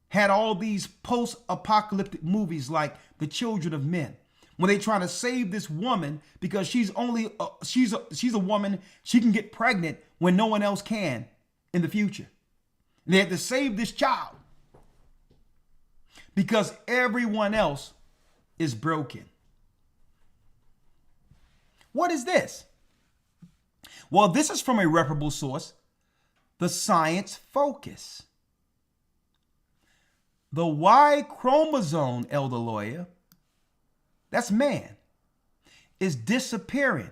had all these post-apocalyptic movies like The Children of Men, when they trying to save this woman because she's a woman, she can get pregnant when no one else can in the future. They had to save this child because everyone else is broken. What is this? Well, this is from a reputable source, the Science Focus. The Y chromosome, Elder Lawyer, that's man, is disappearing.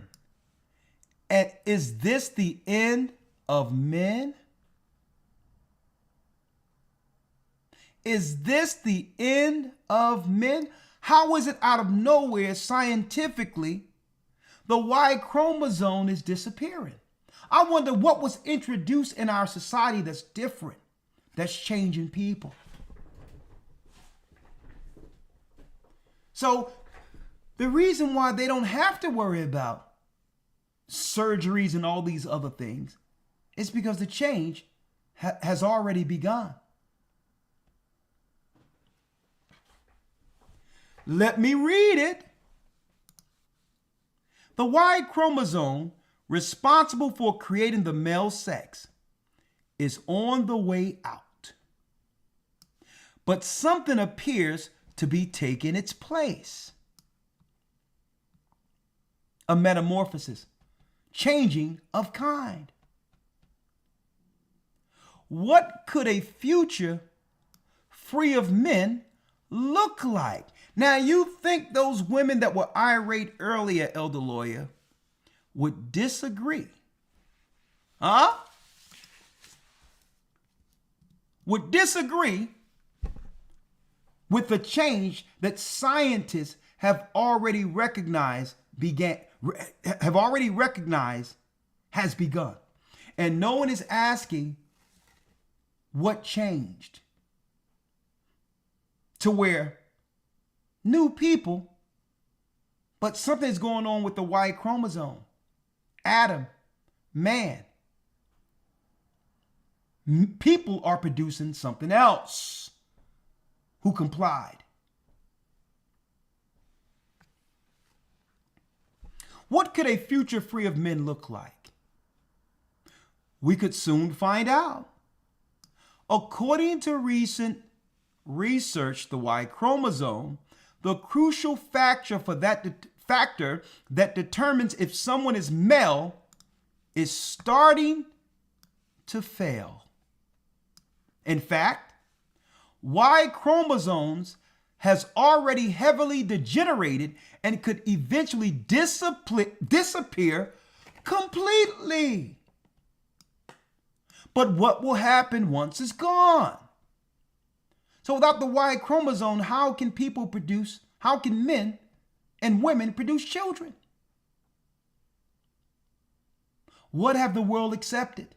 And is this the end of men? Is this the end of men? How is it out of nowhere scientifically the Y chromosome is disappearing? I wonder what was introduced in our society that's different, that's changing people. So the reason why they don't have to worry about surgeries and all these other things is because the change has already begun. Let me read it. The Y chromosome, responsible for creating the male sex, is on the way out. But something appears to be taking its place. A metamorphosis, changing of kind. What could a future free of men look like? Now, you think those women that were irate earlier, Elder Lawyer, would disagree? Huh? Would disagree with the change that scientists have already recognized has begun. And no one is asking what changed to where new people But something's going on with the Y chromosome. Adam, man. People are producing something else who complied. What could a future free of men look like? We could soon find out. According to recent research, the Y chromosome, the crucial factor for factor that determines if someone is male, is starting to fail. In fact, Y chromosomes has already heavily degenerated and could eventually disappear completely. But what will happen once it's gone? So without the Y chromosome, how can men and women produce children? What have the world accepted?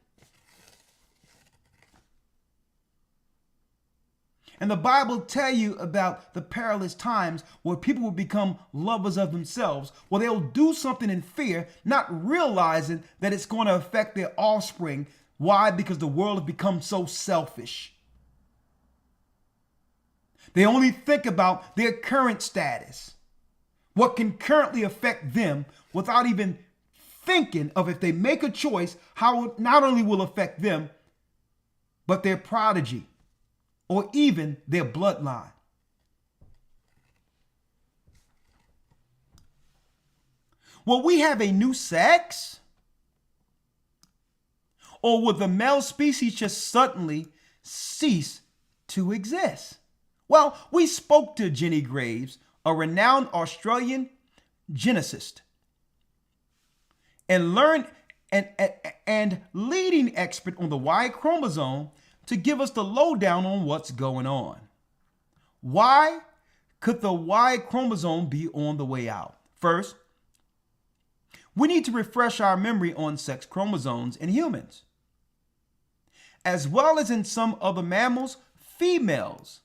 And the Bible tell you about the perilous times where people will become lovers of themselves, where they'll do something in fear, not realizing that it's going to affect their offspring. Why? Because the world has become so selfish. They only think about their current status, what can currently affect them, without even thinking of, if they make a choice, how it not only will affect them, but their prodigy or even their bloodline. Will we have a new sex? Or will the male species just suddenly cease to exist? Well, we spoke to Jenny Graves, a renowned Australian geneticist and leading expert on the Y chromosome, to give us the lowdown on what's going on. Why could the Y chromosome be on the way out? First, we need to refresh our memory on sex chromosomes in humans. As well as in some other mammals, females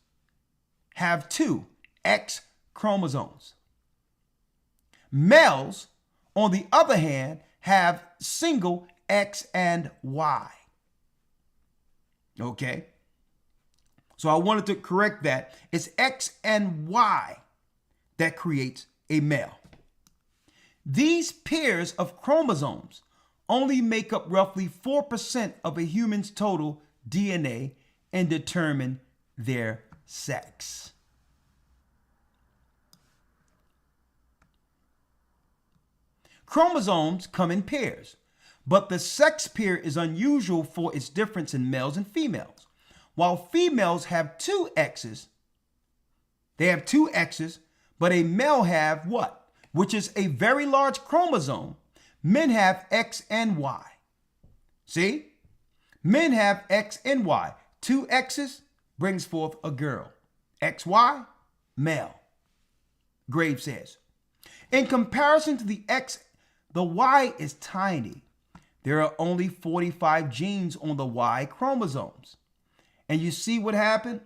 have 2 X chromosomes. Males, on the other hand, have single X and Y. Okay? So I wanted to correct that. It's X and Y that creates a male. These pairs of chromosomes only make up roughly 4% of a human's total DNA and determine their sex. Chromosomes come in pairs, but the sex pair is unusual for its difference in males and females. While females have 2 X's, but a male have what? Which is a very large chromosome. Men have X and Y. See? Men have X and Y. 2 X's brings forth a girl. XY, male. Graves says. In comparison to the X, the Y is tiny. There are only 45 genes on the Y chromosomes. And you see what happened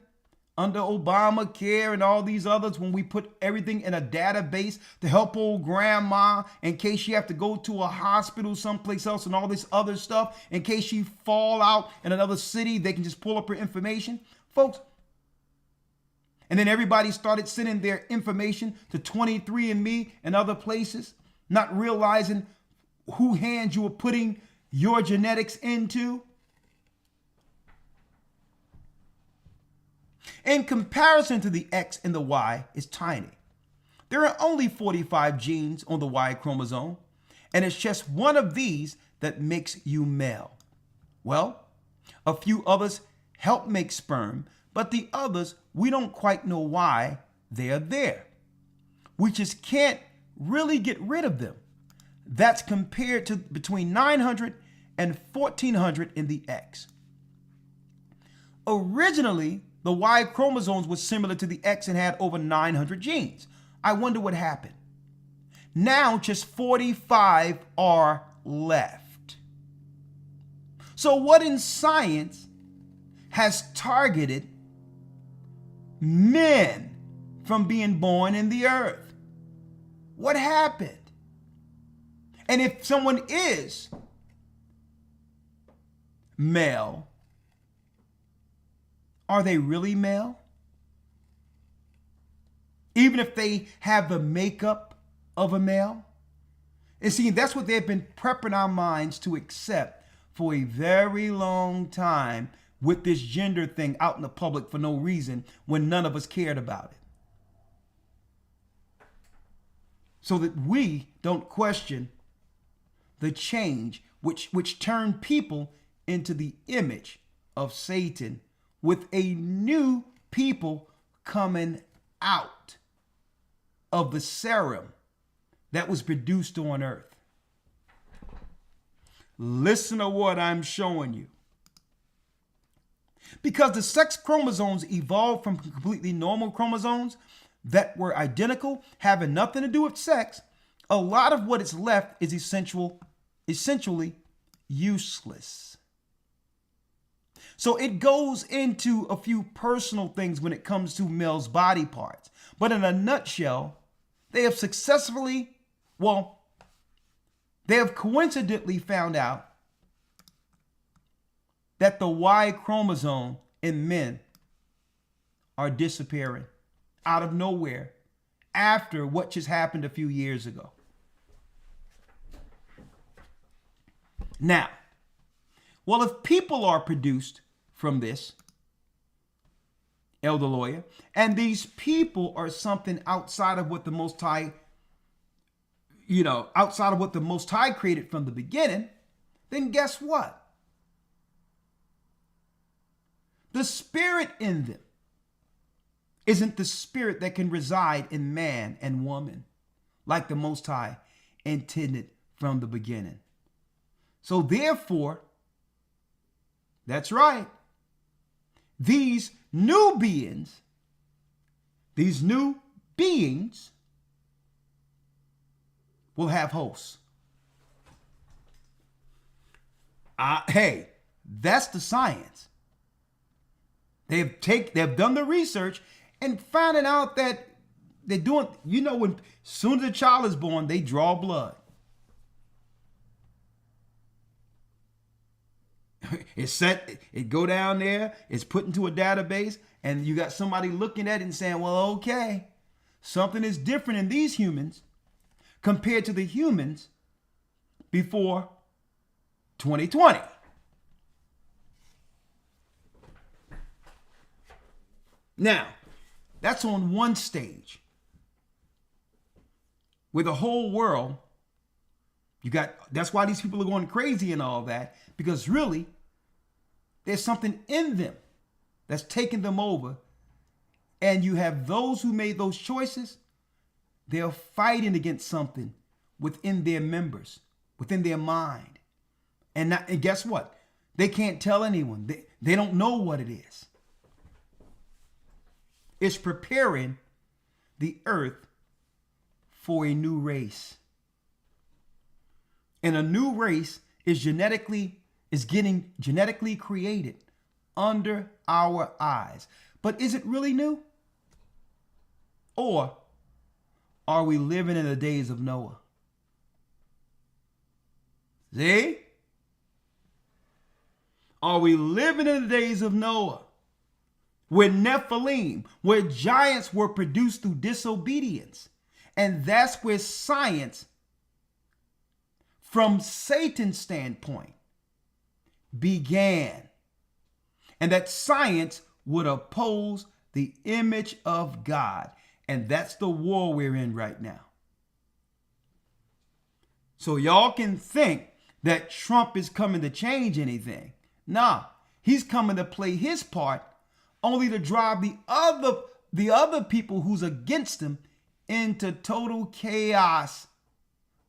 under Obamacare and all these others, when we put everything in a database to help old grandma in case she have to go to a hospital someplace else and all this other stuff, in case she fall out in another city, they can just pull up her information. Folks, and then everybody started sending their information to 23andMe and other places, not realizing who hands you were putting your genetics into. In comparison to the X and the Y is tiny. There are only 45 genes on the Y chromosome, and it's just one of these that makes you male. Well, a few others help make sperm, but the others, we don't quite know why they're there. We just can't really get rid of them. That's compared to between 900 and 1400 in the X. Originally, the Y chromosomes were similar to the X and had over 900 genes. I wonder what happened. Now just 45 are left. So what in science has targeted men from being born in the earth? What happened? And if someone is male, are they really male? Even if they have the makeup of a male? And see, that's what they've been prepping our minds to accept for a very long time with this gender thing out in the public for no reason when none of us cared about it. So that we don't question the change which turned people into the image of Satan with a new people coming out of the serum that was produced on earth. Listen to what I'm showing you. Because the sex chromosomes evolved from completely normal chromosomes that were identical, having nothing to do with sex, a lot of what is left is essentially useless. So it goes into a few personal things when it comes to males' body parts. But in a nutshell, they have coincidentally found out that the Y chromosome in men are disappearing out of nowhere after what just happened a few years ago. Now, well, if people are produced from this, Elder Lawyer, and these people are something outside of what the Most High, outside of what the Most High created from the beginning, then guess what? The spirit in them isn't the spirit that can reside in man and woman like the Most High intended from the beginning. So therefore, that's right, these new beings will have hosts. Hey, that's the science. They've done the research and finding out that they're doing, when soon as a child is born, they draw blood. It go down there, it's put into a database, and you got somebody looking at it and saying, well, okay, something is different in these humans compared to the humans before 2020. Now, that's on one stage where the whole world, that's why these people are going crazy and all that, because really, there's something in them that's taken them over. And you have those who made those choices, they're fighting against something within their members, within their mind. And guess what? They can't tell anyone. They don't know what it is. It's preparing the earth for a new race. And a new race is getting genetically created under our eyes. But is it really new? Or are we living in the days of Noah? See? Are we living in the days of Noah? Where Nephilim, where giants were produced through disobedience. And that's where science, from Satan's standpoint, began. And that science would oppose the image of God. And that's the war we're in right now. So y'all can think that Trump is coming to change anything. Nah, he's coming to play his part, only to drive the other people who's against him into total chaos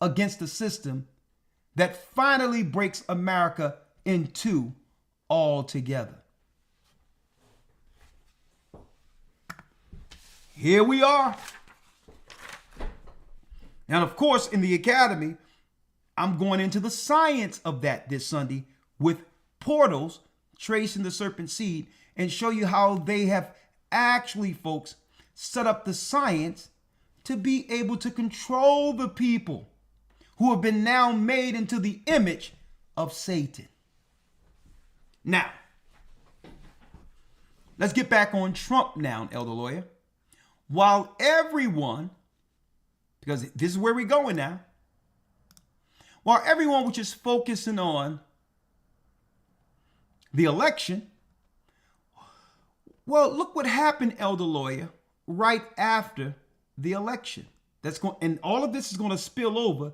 against the system that finally breaks America in two altogether. Here we are. And of course, in the academy, I'm going into the science of that this Sunday with portals tracing the serpent seed and show you how they have actually, folks, set up the science to be able to control the people who have been now made into the image of Satan. Now, let's get back on Trump now, Elder Lawyer. While everyone, because this is where we're going now, while everyone was just focusing on the election, well, look what happened, Elder Lawyer, right after the election. And all of this is going to spill over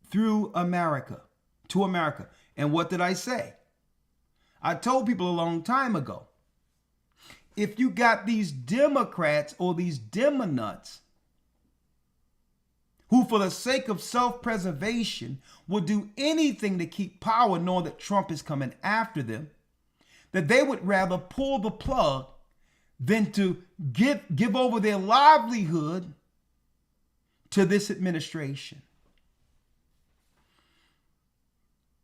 through America, to America. And what did I say? I told people a long time ago, if you got these Democrats or these Demonuts who, for the sake of self-preservation, will do anything to keep power, knowing that Trump is coming after them, that they would rather pull the plug than to give over their livelihood to this administration.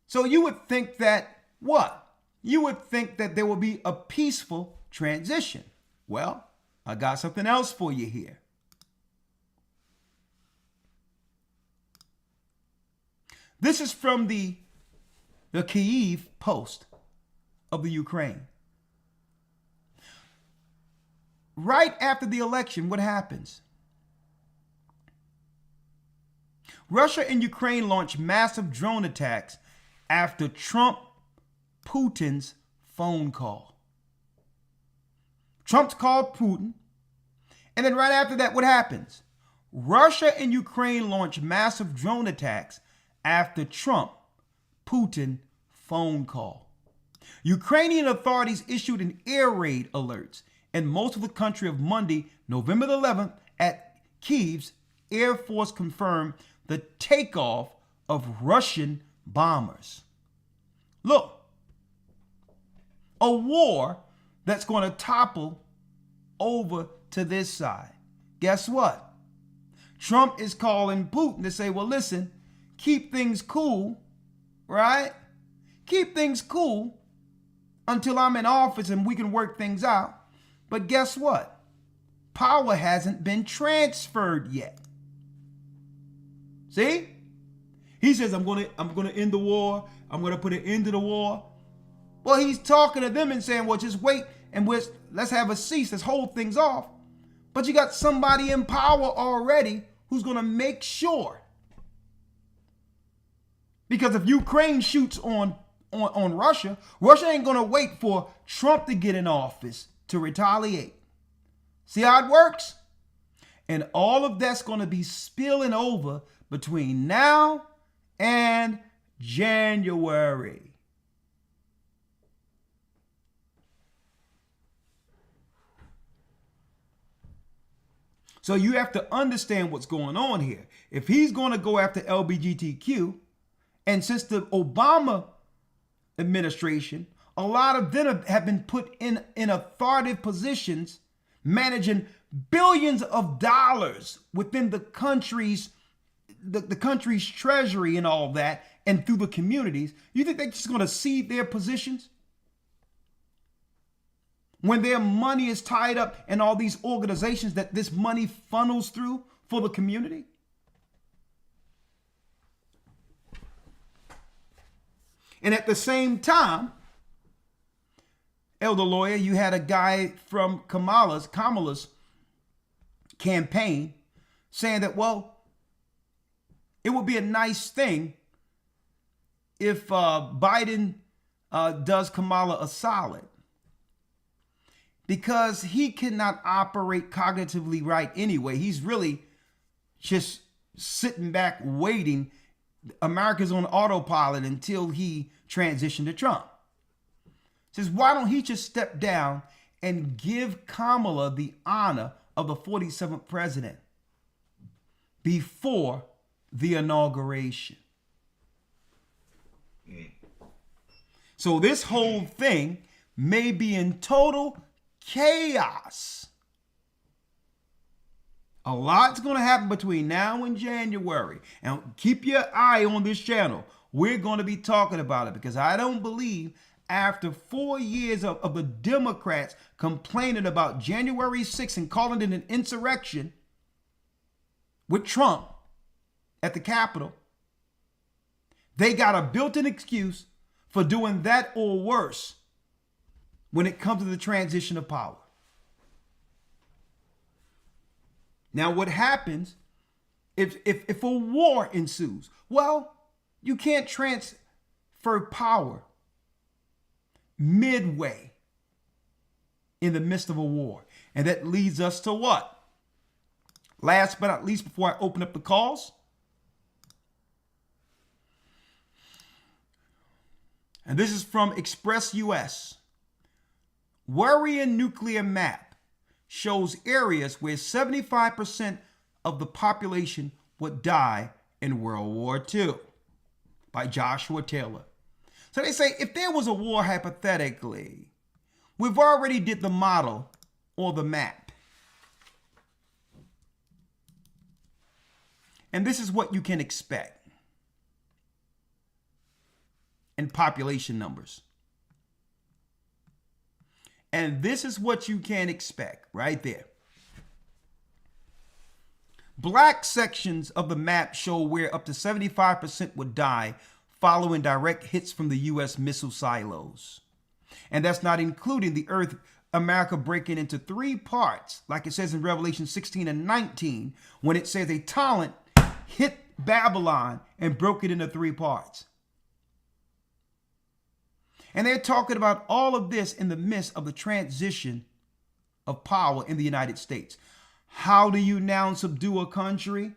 So you would think that what? You would think that there will be a peaceful transition. Well, I got something else for you here. This is from the Kyiv Post of the Ukraine. Right after the election, what happens? Russia and Ukraine launched massive drone attacks after Putin's phone call. Trump's called Putin. And then right after that, what happens? Russia and Ukraine launched massive drone attacks after Putin phone call. Ukrainian authorities issued an air raid alerts in most of the country of Monday, November the 11th, at Kyiv's Air Force confirmed the takeoff of Russian bombers. Look, a war that's going to topple over to this side. Guess what? Trump is calling Putin to say, well, listen, keep things cool, right? Keep things cool until I'm in office and we can work things out. But guess what? Power hasn't been transferred yet. See? He says, I'm going to end the war. I'm going to put an end to the war. Well, he's talking to them and saying, well, just wait and let's have a cease. Let's hold things off. But you got somebody in power already who's going to make sure. Because if Ukraine shoots on Russia, Russia ain't going to wait for Trump to get in office to retaliate. See how it works? And all of that's going to be spilling over between now and January. So you have to understand what's going on here. If he's going to go after LGBTQ, and since the Obama administration, a lot of them have been put in authoritative positions, managing billions of dollars within the country's treasury and all that, and through the communities. You think they're just going to cede their positions when their money is tied up in all these organizations that this money funnels through for the community? And at the same time, Elder Lawyer, you had a guy from Kamala's campaign saying that, well, it would be a nice thing if Biden does Kamala a solid, because he cannot operate cognitively right anyway. He's really just sitting back waiting. America's on autopilot until he transitioned to Trump. Says, why don't he just step down and give Kamala the honor of the 47th president before the inauguration? So this whole thing may be in total chaos. A lot's going to happen between now and January. And keep your eye on this channel. We're going to be talking about it, because I don't believe after 4 years of the Democrats complaining about January 6th and calling it an insurrection, with Trump at the Capitol, they got a built-in excuse for doing that or worse when it comes to the transition of power. Now, what happens if a war ensues? Well, you can't transfer power midway in the midst of a war. And that leads us to what? Last but not least, before I open up the calls, and this is from Express US. Worrying nuclear map shows areas where 75% of the population would die in World War II, by Joshua Taylor. So they say if there was a war hypothetically, we've already did the model or the map. And this is what you can expect in population numbers. And this is what you can expect right there. Black sections of the map show where up to 75% would die following direct hits from the U.S. missile silos. And that's not including the Earth, America breaking into three parts, like it says in Revelation 16 and 19, when it says a talent hit Babylon and broke it into three parts. And they're talking about all of this in the midst of the transition of power in the United States. How do you now subdue a country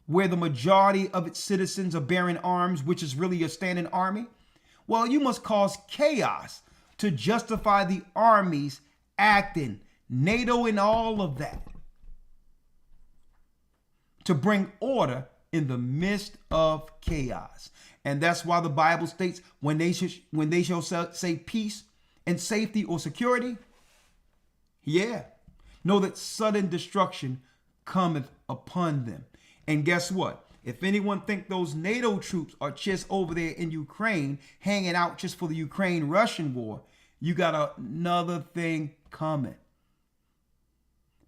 where the majority of its citizens are bearing arms, which is really a standing army? Well, you must cause chaos to justify the armies acting, NATO and all of that, to bring order in the midst of chaos. And that's why the Bible states when they shall say peace and safety or security, know that sudden destruction cometh upon them. And guess what? If anyone think those NATO troops are just over there in Ukraine, hanging out just for the Ukraine-Russian war, you got another thing coming.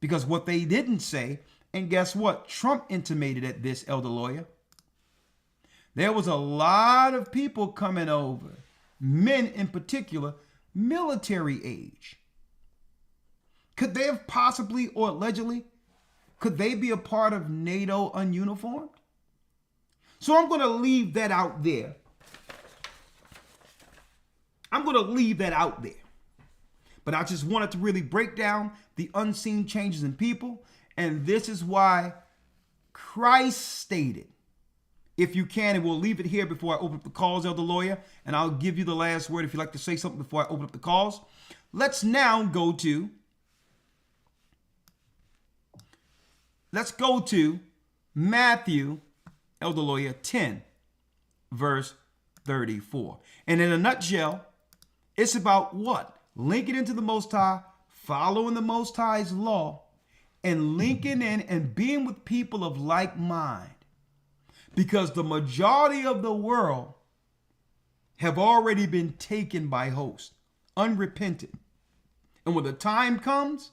Because what they didn't say, and guess what? Trump intimated at this, elder lawyer. There was a lot of people coming over, men in particular, military age. Could they have possibly or allegedly, could they be a part of NATO ununiformed? So I'm going to leave that out there. But I just wanted to really break down the unseen changes in people. And this is why Christ stated, if you can, and we'll leave it here before I open up the calls, elder lawyer, and I'll give you the last word if you'd like to say something before I open up the calls. Let's now go to Matthew, elder lawyer, 10, verse 34. And in a nutshell, it's about what? Linking into the Most High, following the Most High's law, and linking in and being with people of like mind. Because the majority of the world have already been taken by hosts, unrepentant. And when the time comes,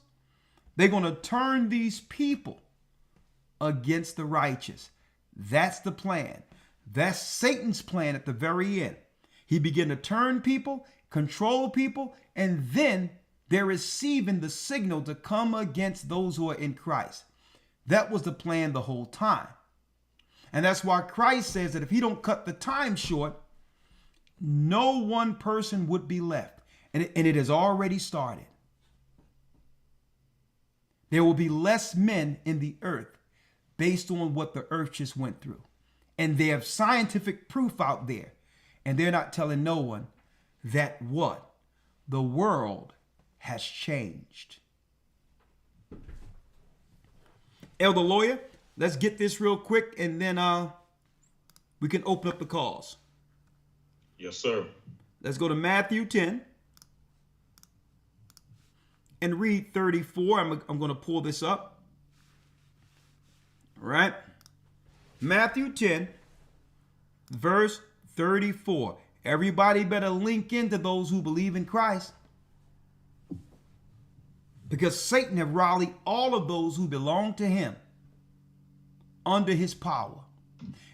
they're going to turn these people against the righteous. That's the plan. That's Satan's plan at the very end. He began to turn people, control people, and then they're receiving the signal to come against those who are in Christ. That was the plan the whole time. And that's why Christ says that if he don't cut the time short, no one person would be left. And it has already started. There will be less men in the earth based on what the earth just went through. And they have scientific proof out there. And they're not telling no one that what? The world has changed. Elder lawyer, let's get this real quick and then we can open up the calls.
Yes, sir.
Let's go to Matthew 10 and read 34. I'm going to pull this up. All right. Matthew 10, verse 34. Everybody better link into those who believe in Christ. Because Satan have rallied all of those who belong to him under his power.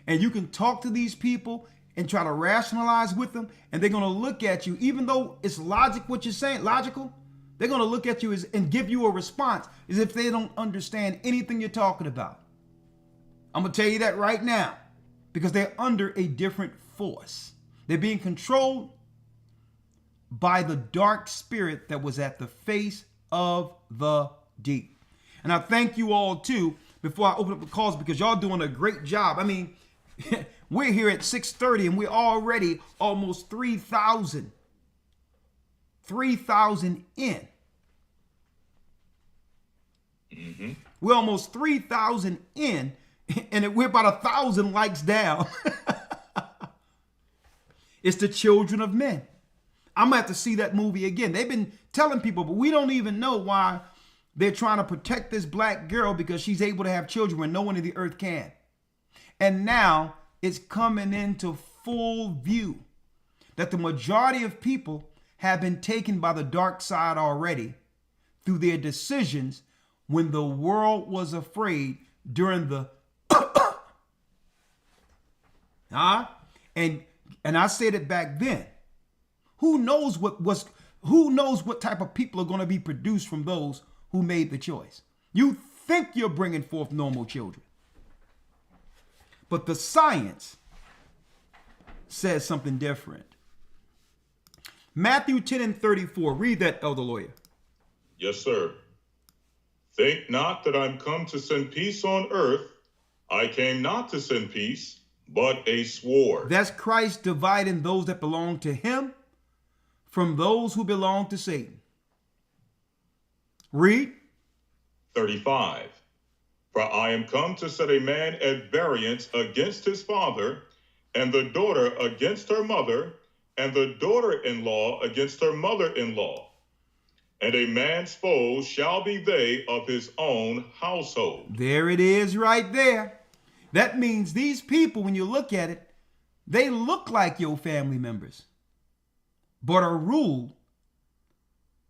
And you can talk to these people and try to rationalize with them, and they're going to look at you, even though it's what you're saying, logical, they're going to look at you and give you a response as if they don't understand anything you're talking about. I'm going to tell you that right now, because they're under a different force. They're being controlled by the dark spirit that was at the face of the deep. And I thank you all too, before I open up the calls, because y'all doing a great job. I mean, we're here at 6:30 and we're already almost 3,000. 3,000 in.
Mm-hmm.
We're almost 3,000 in, and we're about 1,000 likes down. It's the children of men. I'm gonna have to see that movie again. They've been telling people, but we don't even know why they're trying to protect this black girl, because she's able to have children when no one in the earth can. And now it's coming into full view that the majority of people have been taken by the dark side already through their decisions when the world was afraid during the and I said it back then. Who knows what type of people are going to be produced from those who made the choice? You think you're bringing forth normal children, but the science says something different. Matthew 10:34. Read that, Elder Lawyer.
Yes, sir. Think not that I'm come to send peace on earth. I came not to send peace, but a sword.
That's Christ dividing those that belong to him from those who belong to Satan. Read.
35. For I am come to set a man at variance against his father, and the daughter against her mother, and the daughter-in-law against her mother-in-law. And a man's foes shall be they of his own household.
There it is right there. That means these people, when you look at it, they look like your family members, but are ruled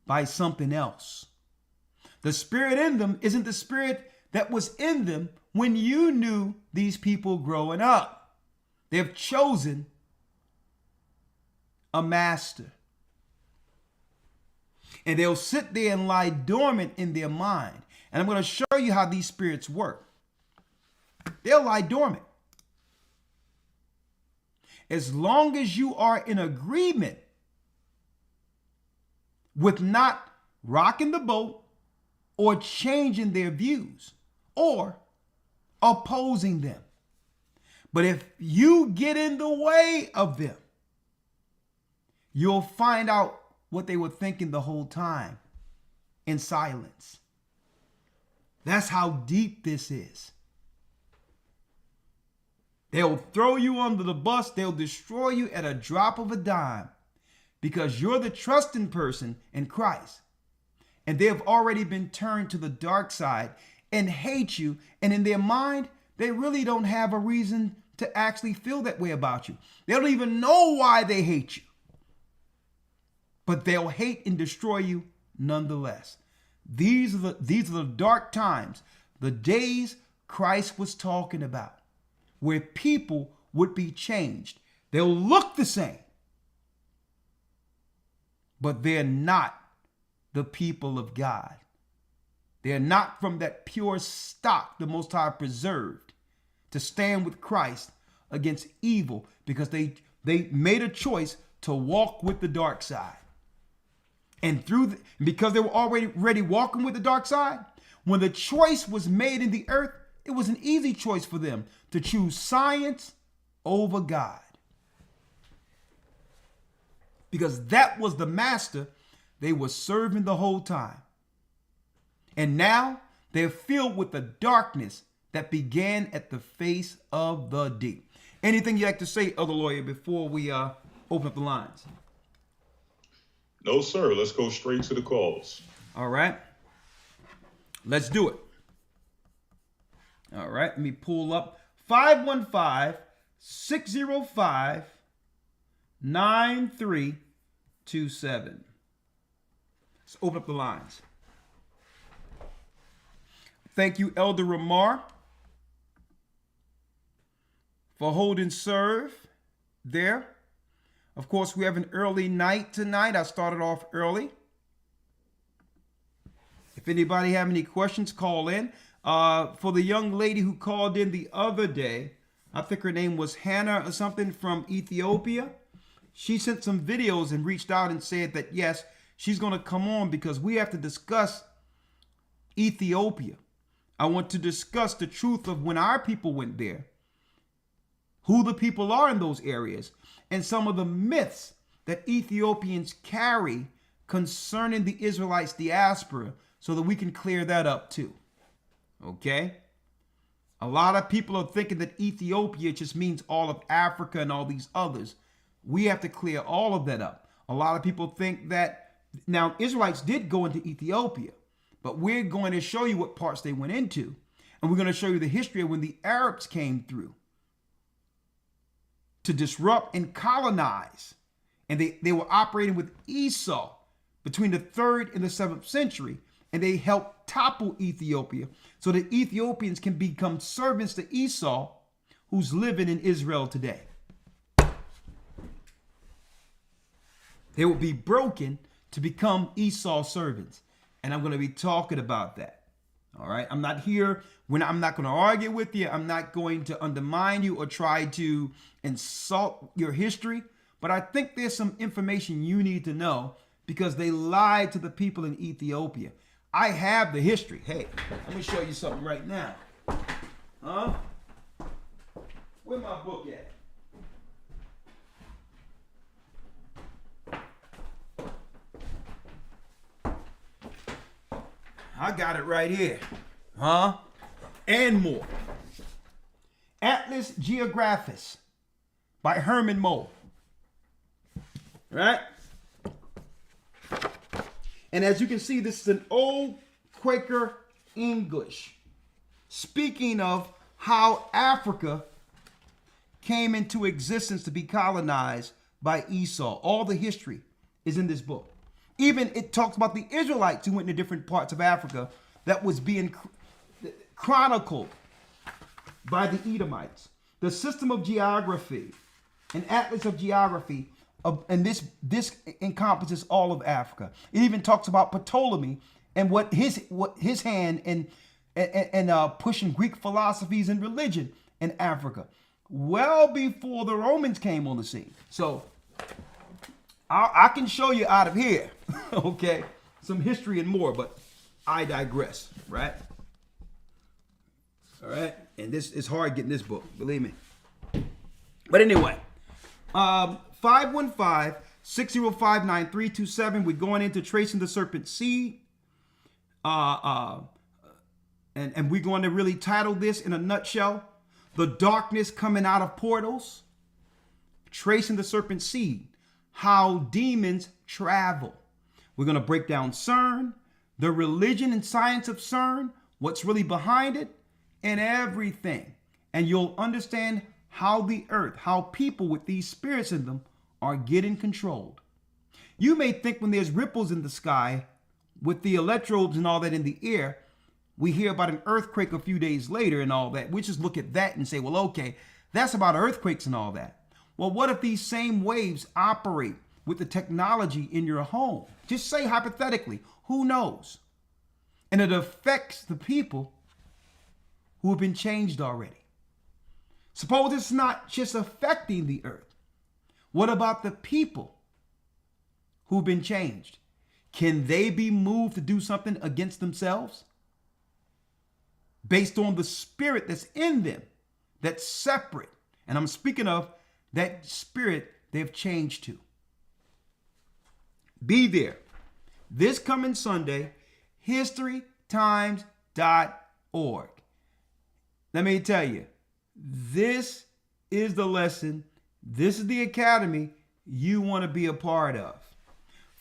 by something else. The spirit in them isn't the spirit that was in them when you knew these people growing up. They've chosen a master. And they'll sit there and lie dormant in their mind. And I'm going to show you how these spirits work. They'll lie dormant. As long as you are in agreement with not rocking the boat or changing their views or opposing them. But if you get in the way of them, you'll find out what they were thinking the whole time in silence. That's how deep this is. They'll throw you under the bus. They'll destroy you at a drop of a dime because you're the trusting person in Christ. And they have already been turned to the dark side and hate you. And in their mind, they really don't have a reason to actually feel that way about you. They don't even know why they hate you. But they'll hate and destroy you nonetheless. These are the dark times, the days Christ was talking about, where people would be changed. They'll look the same, but they're not the people of God. They're not from that pure stock the Most High preserved to stand with Christ against evil, because they made a choice to walk with the dark side. And because they were already walking with the dark side, when the choice was made in the earth, it was an easy choice for them to choose science over God. Because that was the master they were serving the whole time. And now they're filled with the darkness that began at the face of the deep. Anything you'd like to say, Elder Lawyer, before we open up the lines?
No, sir. Let's go straight to the calls.
All right. Let's do it. All right. Let me pull up 515-605-9327. Let's open up the lines. Thank you, Elder Ramar. for holding serve there. Of course, we have an early night tonight. I started off early. If anybody have any questions, call in. For the young lady who called in the other day, I think her name was Hannah or something from Ethiopia. She sent some videos and reached out and said that, yes, she's going to come on because we have to discuss Ethiopia. I want to discuss the truth of when our people went there, who the people are in those areas, and some of the myths that Ethiopians carry concerning the Israelites diaspora so that we can clear that up too. Okay? A lot of people are thinking that Ethiopia just means all of Africa and all these others. We have to clear all of that up. A lot of people think that, now Israelites did go into Ethiopia, but we're going to show you what parts they went into. And we're going to show you the history of when the Arabs came through to disrupt and colonize. And they were operating with Esau between the 3rd and the 7th century. And they helped topple Ethiopia so that Ethiopians can become servants to Esau, who's living in Israel today. They will be broken to become Esau's servants. And I'm going to be talking about that. All right. I'm not here when I'm not going to argue with you. I'm not going to undermine you or try to insult your history. But I think there's some information you need to know because they lied to the people in Ethiopia. I have the history. Hey, let me show you something right now. Huh? Where my book at? I got it right here. Huh? And more. Atlas Geographus by Herman Moll. Right? And as you can see, this is an old Quaker English. Speaking of how Africa came into existence to be colonized by Esau. All the history is in this book. Even it talks about the Israelites who went into different parts of Africa that was being chronicled by the Edomites. The system of geography, an atlas of geography, and this encompasses all of Africa. It even talks about Ptolemy and what his hand in pushing Greek philosophies and religion in Africa, well before the Romans came on the scene. So I can show you out of here, okay, some history and more, but I digress, right? All right, and this is hard getting this book, believe me. But anyway, 515-605-9327. We're going into tracing the serpent seed, and we're going to really title this in a nutshell: the darkness coming out of portals, tracing the serpent seed. How demons travel. We're going to break down CERN, the religion and science of CERN, what's really behind it, and everything. And you'll understand how the earth, how people with these spirits in them are getting controlled. You may think when there's ripples in the sky with the electrodes and all that in the air, we hear about an earthquake a few days later and all that. We just look at that and say, well, okay, that's about earthquakes and all that. Well, what if these same waves operate with the technology in your home? Just say hypothetically, who knows? And it affects the people who have been changed already. Suppose it's not just affecting the earth. What about the people who've been changed? Can they be moved to do something against themselves? Based on the spirit that's in them, that's separate. And I'm speaking of that spirit they've changed to. Be there. This coming Sunday, historytimes.org. Let me tell you, this is the lesson. This is the academy you want to be a part of.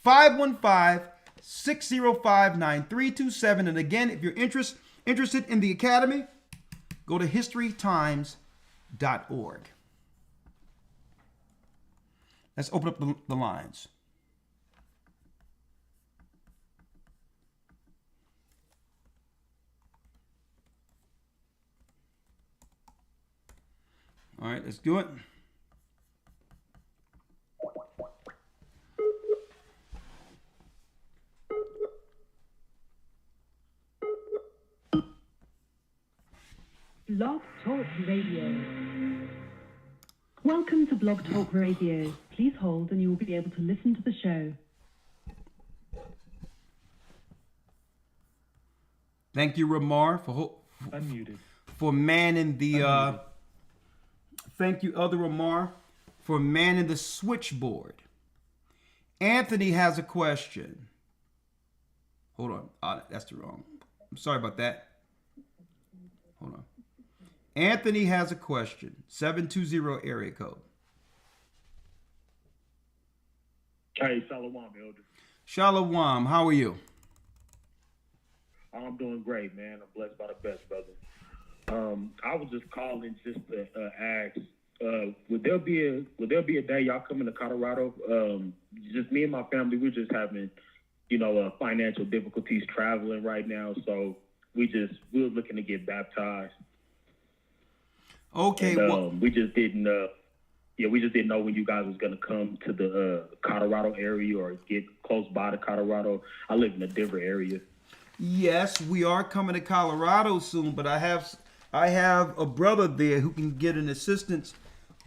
515-605-9327. And again, if you're interested in the academy, go to historytimes.org. Let's open up the lines. All All right, let's do it.
Blog Talk Radio. Welcome to Blog Talk Radio. Please hold and you will be able to listen to the show.
Thank you, Ramar, for manning the. Thank you, other Ramar, for manning the switchboard. Anthony has a question. Hold on, that's the wrong. I'm sorry about that. Hold on. Anthony has a question. 720 area code.
Hey, Shalom, Elder.
Shalom, how are you?
I'm doing great, man. I'm blessed by the best, brother. I was just calling just to ask, would there be a day y'all coming to Colorado? Just me and my family, we're just having, financial difficulties traveling right now, so we're looking to get baptized.
Okay.
And, we just didn't know when you guys was gonna come to the Colorado area or get close by to Colorado. I live in the Denver area.
Yes, we are coming to Colorado soon, but I have a brother there who can get an assistance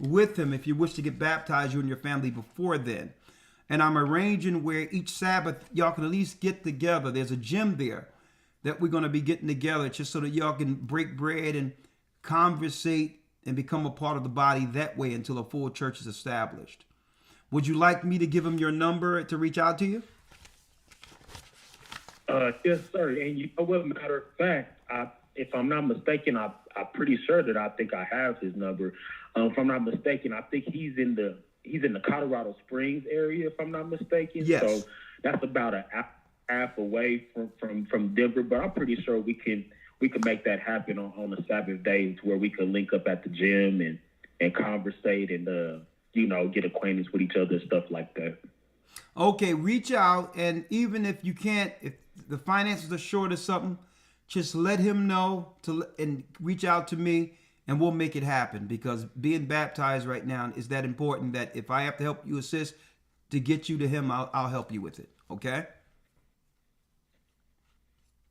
with him if you wish to get baptized, you and your family, before then. And I'm arranging where each Sabbath y'all can at least get together. There's a gym there that we're going to be getting together just so that y'all can break bread and conversate and become a part of the body that way until a full church is established. Would you like me to give him your number to reach out to you?
Yes, sir. And you know what, matter of fact, if I'm not mistaken, I'm pretty sure that I think I have his number. If I'm not mistaken, I think he's in the Colorado Springs area, if I'm not mistaken.
Yes.
So that's about a half away from Denver, but I'm pretty sure we can make that happen on a Sabbath day to where we can link up at the gym and conversate and get acquaintance with each other and stuff like that.
Okay, reach out, and even if you can't, if the finances are short or something, just let him know and reach out to me, and we'll make it happen, because being baptized right now is that important that if I have to help you assist to get you to him, I'll help you with it. Okay?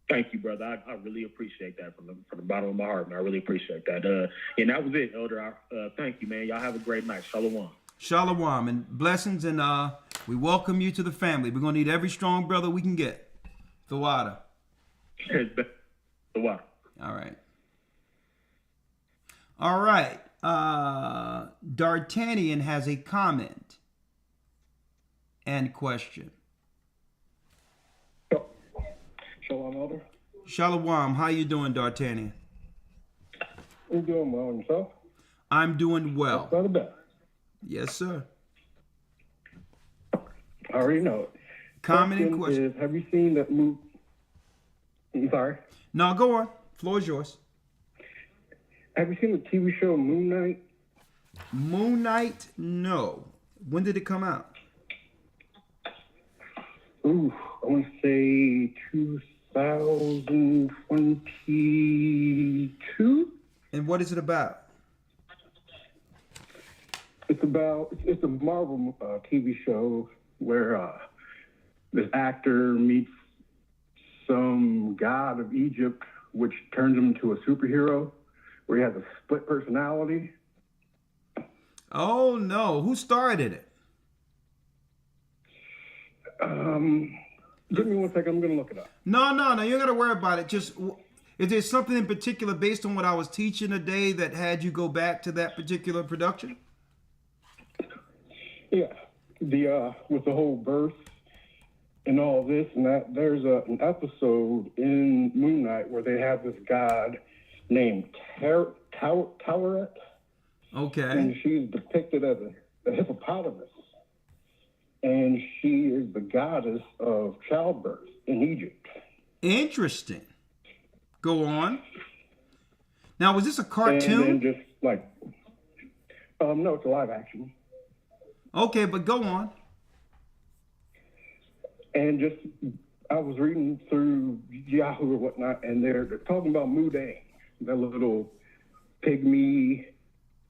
Thank you, brother. I really appreciate that from the bottom of my heart, man. I really appreciate that. And that was it, Elder. Thank you, man. Y'all have a great night. Shalom.
Shalom and blessings, and we welcome you to the family. We're going to need every strong brother we can get. The water.
The water.
All right. All right. D'Artagnan has a comment and question.
Shalom, Elder.
Shalom. How you doing, D'Artagnan?
I'm doing well. And yourself?
I'm doing well.
That's not bad.
Yes, sir.
I already know it.
Comment and question.
Have you seen that movie? I'm sorry?
No, go on. Floor is yours.
Have you seen the TV show Moon Knight?
Moon Knight? No. When did it come out?
Ooh, I want to say 2022.
And what is it about?
It's a Marvel TV show where this actor meets some god of Egypt, which turns him into a superhero, where he has a split personality.
Oh, no. Who starred in it?
Give me 1 second. I'm going to look it up.
No. You got to worry about it. Just, is there something in particular based on what I was teaching today that had you go back to that particular production?
Yeah. With the whole birth and all this and that, there's an episode in Moon Knight where they have this god named Taweret.
Okay.
And she's depicted as a hippopotamus. And she is the goddess of childbirth in Egypt.
Interesting. Go on. Now, was this a cartoon?
And then just like, no, it's a live action.
Okay, but go on.
And just, I was reading through Yahoo or whatnot, and they're talking about Mudang, that little pygmy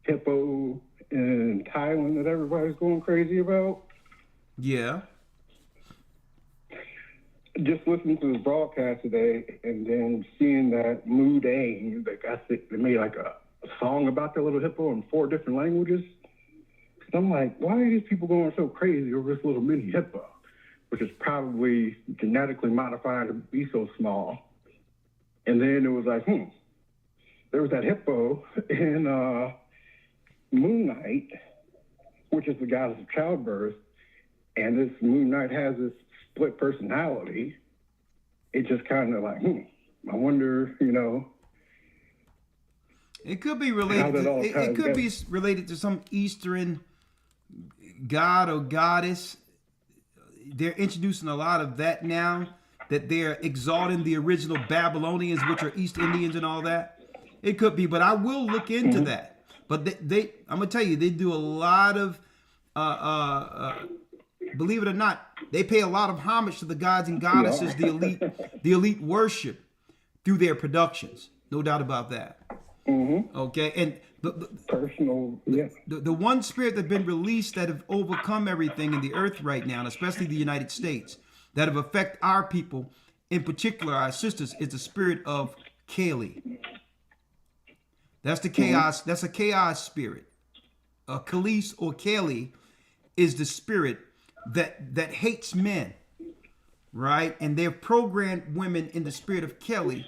hippo in Thailand that everybody's going crazy about?
Yeah.
Just listening to this broadcast today and then seeing that Moo Dang, they made like a song about the little hippo in 4 different languages. So I'm like, why are these people going so crazy over this little mini hippo, which is probably genetically modified to be so small? And then it was like, there was that hippo in Moon Knight, which is the goddess of childbirth, and this Moon Knight has this split personality. It just kind of like, I wonder,
It could be related. It could be related to some Eastern god or goddess. They're introducing a lot of that now, that they're exalting the original Babylonians, which are East Indians and all that. It could be, but I will look into that. But I'm gonna tell you, they do a lot of, believe it or not, they pay a lot of homage to the gods and goddesses, the elite worship through their productions. No doubt about that. Okay, and the one spirit that's been released that have overcome everything in the earth right now, and especially the United States, that have affected our people, in particular our sisters, is the spirit of Kali. That's the chaos. That's a chaos spirit. Khalees or Kali is the spirit that hates men, right? And they've programmed women in the spirit of Kali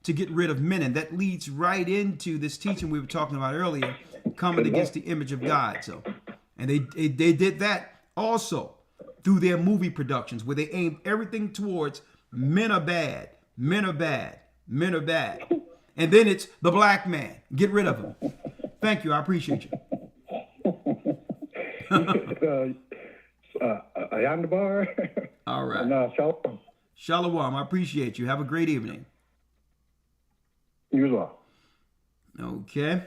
to get rid of men, and that leads right into this teaching we were talking about earlier, coming against the image of God. So, and they did that also through their movie productions, where they aimed everything towards men are bad, men are bad, men are bad, and then it's the black man. Get rid of him. Thank you. I appreciate you.
Onzichtbare.
All right.
Shalom.
Shalom. I appreciate you. Have a great evening.
You as well.
Okay.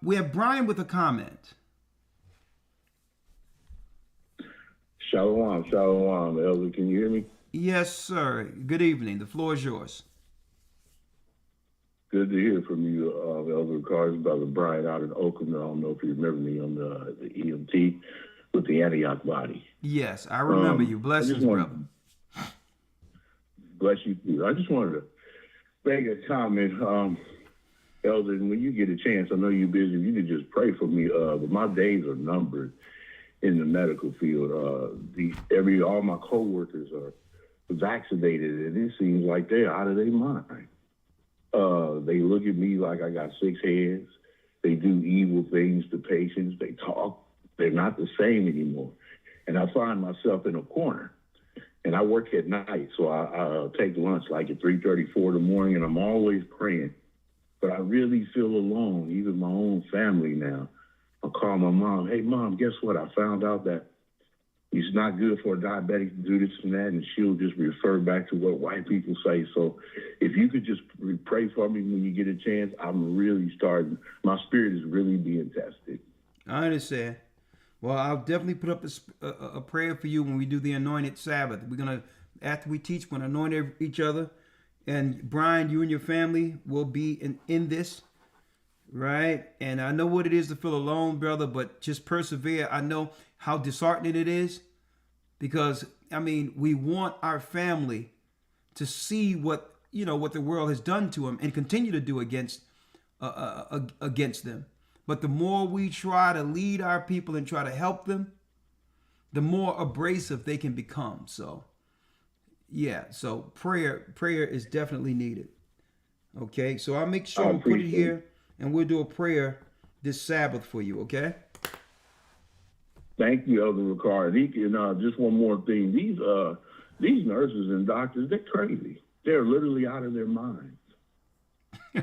We have Brian with a comment.
Shalom, Elder. Can you hear me?
Yes, sir. Good evening. The floor is yours.
Good to hear from you, Elder Carter's brother Brian out in Oakland. I don't know if you remember me on the EMT with the Antioch body.
Yes, I remember you. Blessings, brother.
Bless you too. I just wanted to make a comment, Elder. And when you get a chance, I know you're busy. You can just pray for me. But my days are numbered in the medical field. All my coworkers are vaccinated, and it seems like they're out of their mind. They look at me like I got 6 heads. They do evil things to patients. They talk. They're not the same anymore. And I find myself in a corner. And I work at night, so I take lunch like at 3:30, 4 in the morning, and I'm always praying. But I really feel alone, even my own family now. I call my mom, hey, Mom, guess what? I found out that it's not good for a diabetic to do this and that, and she'll just refer back to what white people say. So if you could just pray for me when you get a chance, I'm really starting. My spirit is really being tested.
I understand. Well, I'll definitely put up a prayer for you when we do the anointed Sabbath. We're going to, after we teach, we're going to anoint each other. And Brian, you and your family will be in this, right? And I know what it is to feel alone, brother, but just persevere. I know how disheartening it is because, I mean, we want our family to see what the world has done to them and continue to do against them. But the more we try to lead our people and try to help them, the more abrasive they can become. So, yeah. So prayer is definitely needed. Okay. So I'll make sure we put it here, and we'll do a prayer this Sabbath for you. Okay.
Thank you, Elder Ricard. And just one more thing. These nurses and doctors, they're crazy. They're literally out of their minds.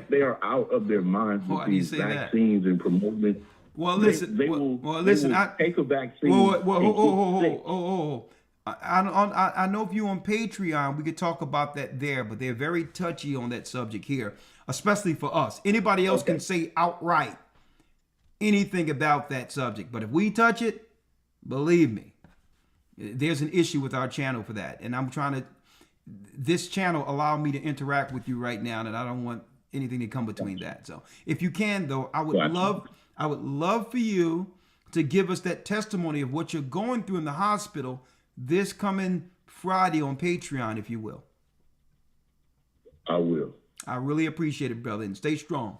They are out of their minds with these vaccines and promoting it.
Well, listen.
They will take a vaccine.
I know if you're on Patreon, we could talk about that there, but they're very touchy on that subject here, especially for us. Anybody else can say outright anything about that subject, but if we touch it, believe me, there's an issue with our channel for that. And I'm trying to, this channel allow me to interact with you right now, and I don't want anything to come between that. So if you can, though, I would love for you to give us that testimony of what you're going through in the hospital this coming Friday on Patreon, if you will.
I will.
I really appreciate it, brother, and stay strong.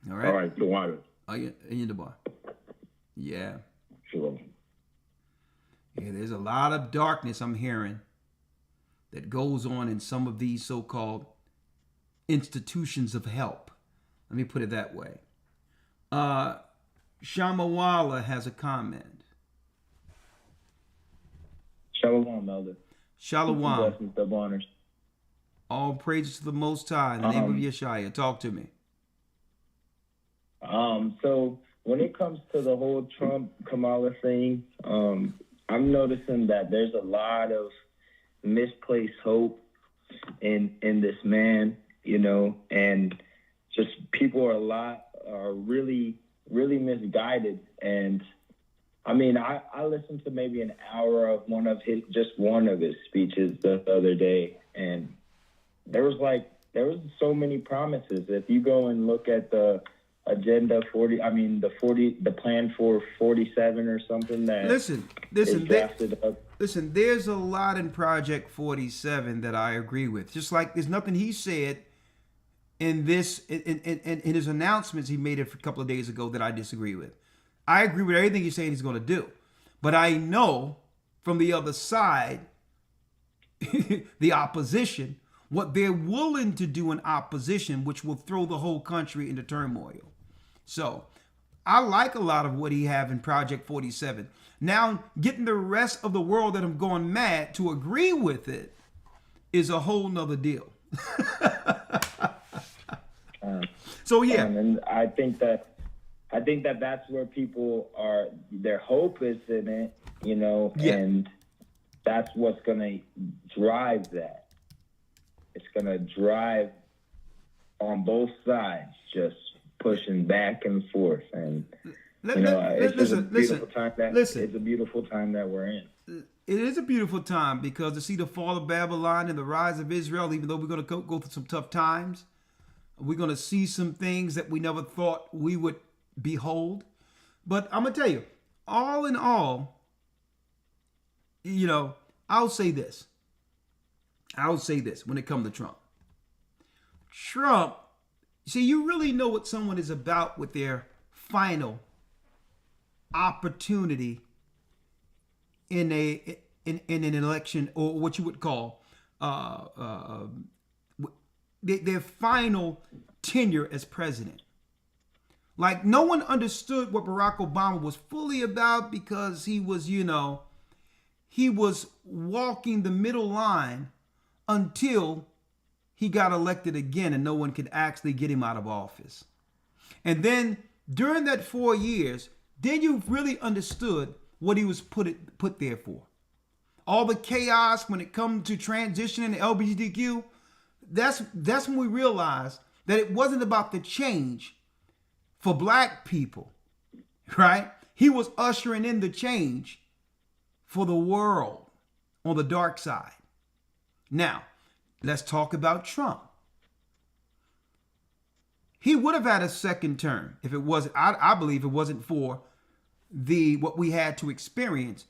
All right.
All right, the water.
Oh, yeah, in the bar. Yeah.
Sure.
Yeah, there's a lot of darkness I'm hearing that goes on in some of these so-called institutions of help. Let me put it that way. Shamawala has a comment.
Shalom, Elder.
Shalom.
Blessings, double honors.
All praises to the Most High in the name of Yeshua. Talk to me.
So when it comes to the whole Trump-Kamala thing, I'm noticing that there's a lot of misplaced hope in this man, you know, and just people are really misguided. And I mean, I listened to maybe an hour of one of his speeches the other day, and there was so many promises. If you go and look at the agenda 40, the plan for 47 or something that
listen, there's a lot in Project 47 that I agree with. Just like there's nothing he said in his announcements he made a couple of days ago that I disagree with. I agree with everything he's saying he's going to do. But I know from the other side, the opposition, what they're willing to do in opposition, which will throw the whole country into turmoil. So I like a lot of what he have in Project 47. Now, getting the rest of the world that I'm going mad to agree with it is a whole nother deal. So yeah.
And I think that that's where people are, their hope is in it, you know, and that's what's going to drive that. It's going to drive on both sides, just pushing back and forth. And, it's a beautiful time that we're in.
It is a beautiful time because to see the fall of Babylon and the rise of Israel, even though we're going to go through some tough times, we're going to see some things that we never thought we would behold. But I'm going to tell you, all in all, you know, I'll say this when it comes to Trump. Trump, see, you really know what someone is about with their final opportunity in an election, or what you would call their final tenure as president. Like, no one understood what Barack Obama was fully about because he was, you know, he was walking the middle line until he got elected again and no one could actually get him out of office. And then during that 4 years, then you really understood what he was put there for. All the chaos when it comes to transitioning to LGBTQ, that's when we realized that it wasn't about the change for black people, right? He was ushering in the change for the world on the dark side. Now, let's talk about Trump. He would have had a second term if it wasn't, I believe it wasn't for what we had to experience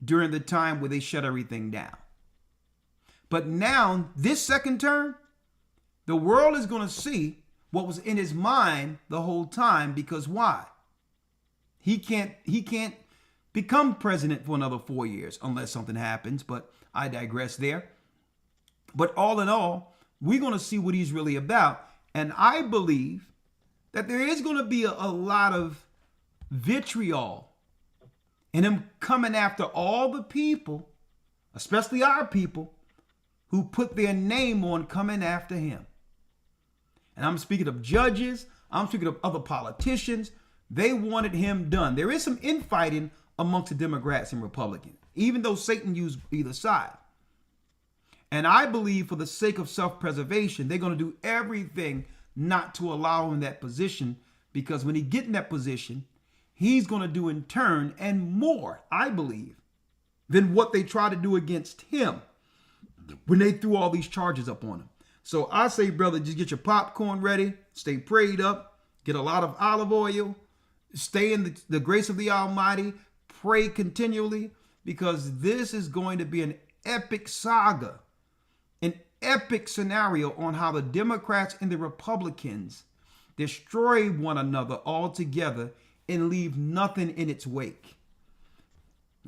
during the time where they shut everything down. But now, this second term, the world is going to see what was in his mind the whole time, because why? He can't become president for another 4 years unless something happens, but I digress there. But all in all, we're going to see what he's really about. And I believe that there is going to be a lot of vitriol and him coming after all the people, especially our people, who put their name on coming after him. And I'm speaking of judges. I'm speaking of other politicians. They wanted him done. There is some infighting amongst the Democrats and Republicans, even though Satan used either side. And I believe for the sake of self-preservation, they're going to do everything not to allow him that position, because when he gets in that position, he's going to do in turn and more, I believe, than what they try to do against him when they threw all these charges up on him. So I say, brother, just get your popcorn ready, stay prayed up, get a lot of olive oil, stay in the grace of the Almighty, pray continually, because this is going to be an epic saga, an epic scenario on how the Democrats and the Republicans destroy one another altogether and leave nothing in its wake.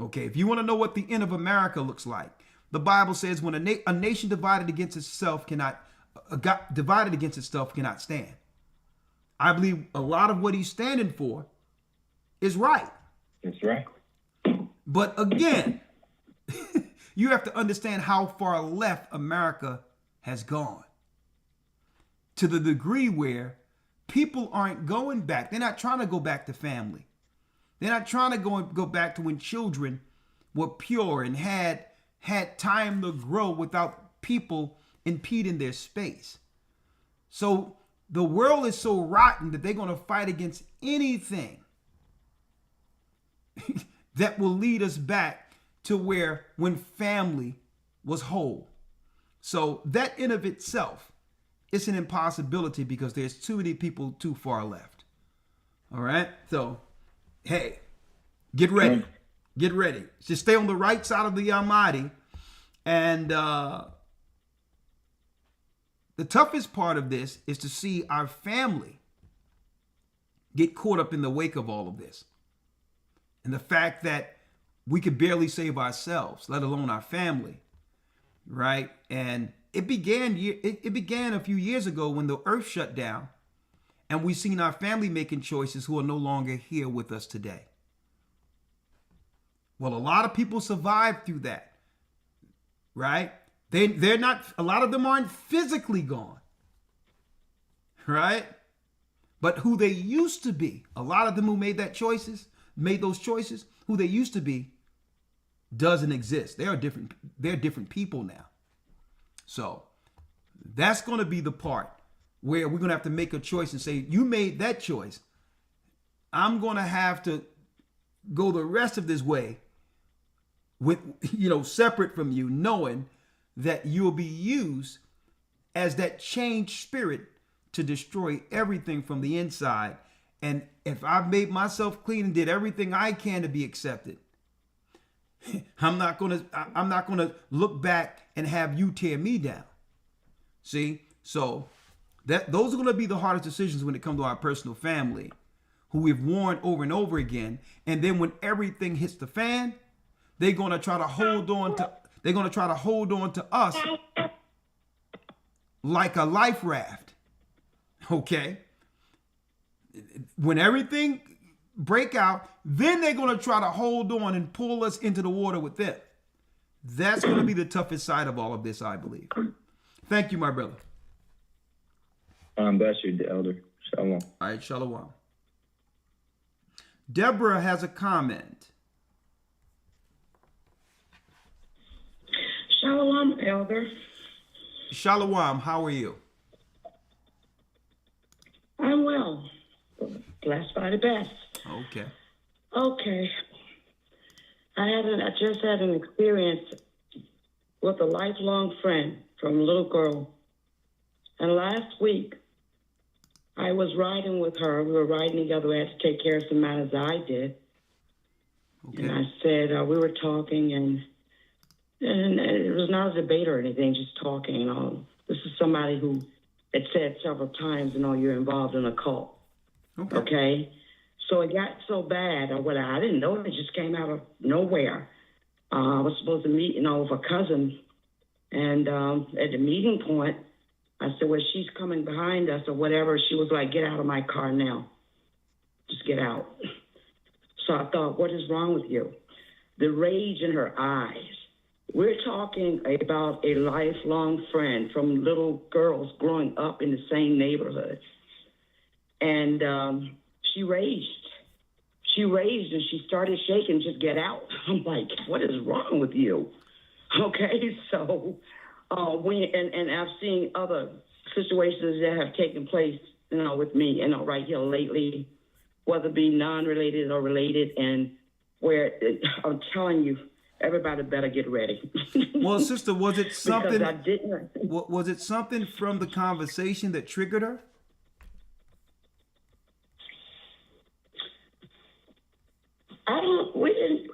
Okay, if you want to know what the end of America looks like, the Bible says when a nation divided against itself cannot stand. I believe a lot of what he's standing for is right.
That's right.
But again, you have to understand how far left America has gone, to the degree where people aren't going back. They're not trying to go back to family. They're not trying to go back to when children were pure and had time to grow without people impeding their space. So the world is so rotten that they're going to fight against anything that will lead us back to where when family was whole. So that in of itself, it's an impossibility because there's too many people too far left. All right. So, hey, get ready. Get ready. Just stay on the right side of the Almighty. And the toughest part of this is to see our family get caught up in the wake of all of this. And the fact that we could barely save ourselves, let alone our family, right? And it began a few years ago when the earth shut down, and we've seen our family making choices who are no longer here with us today. Well, a lot of people survived through that, right? They're not, a lot of them aren't physically gone, right? But who they used to be, a lot of them who made those choices, who they used to be, doesn't exist. They're different people now. So that's going to be the part where we're going to have to make a choice and say, you made that choice. I'm going to have to go the rest of this way with, separate from you, knowing that you'll be used as that changed spirit to destroy everything from the inside. And if I've made myself clean and did everything I can to be accepted, I'm not gonna look back and have you tear me down. See, so those are gonna be the hardest decisions when it comes to our personal family, who we've warned over and over again. And then when everything hits the fan, they're gonna try to hold on to us like a life raft. Okay. When everything break out, then they're going to try to hold on and pull us into the water with them. That's going to be the toughest side of all of this, I believe. Thank you, my brother.
Bless you, Elder. Shalom.
All right, shalom. Deborah has a comment.
Shalom, Elder.
Shalom, how are you?
I'm well. Blessed by the best.
Okay.
Okay. I just had an experience with a lifelong friend from a little girl. And last week, I was riding with her. We were riding together. We had to take care of some matters I did. Okay. And I said, we were talking, and it was not a debate or anything, just talking. This is somebody who had said several times, you're involved in a cult. Okay? So it got so bad, I didn't know it just came out of nowhere. I was supposed to meet, with a cousin. And at the meeting point, I said, well, she's coming behind us or whatever. She was like, get out of my car now. Just get out. So I thought, what is wrong with you? The rage in her eyes. We're talking about a lifelong friend from little girls growing up in the same neighborhood. And she raged. She raged and she started shaking, just get out. I'm like, what is wrong with you? Okay, so and I've seen other situations that have taken place, with me, right here lately, whether it be non-related or related, and where I'm telling you, everybody better get ready.
Well, sister, was it something?
Because I didn't.
Was it something from the conversation that triggered her?
We didn't.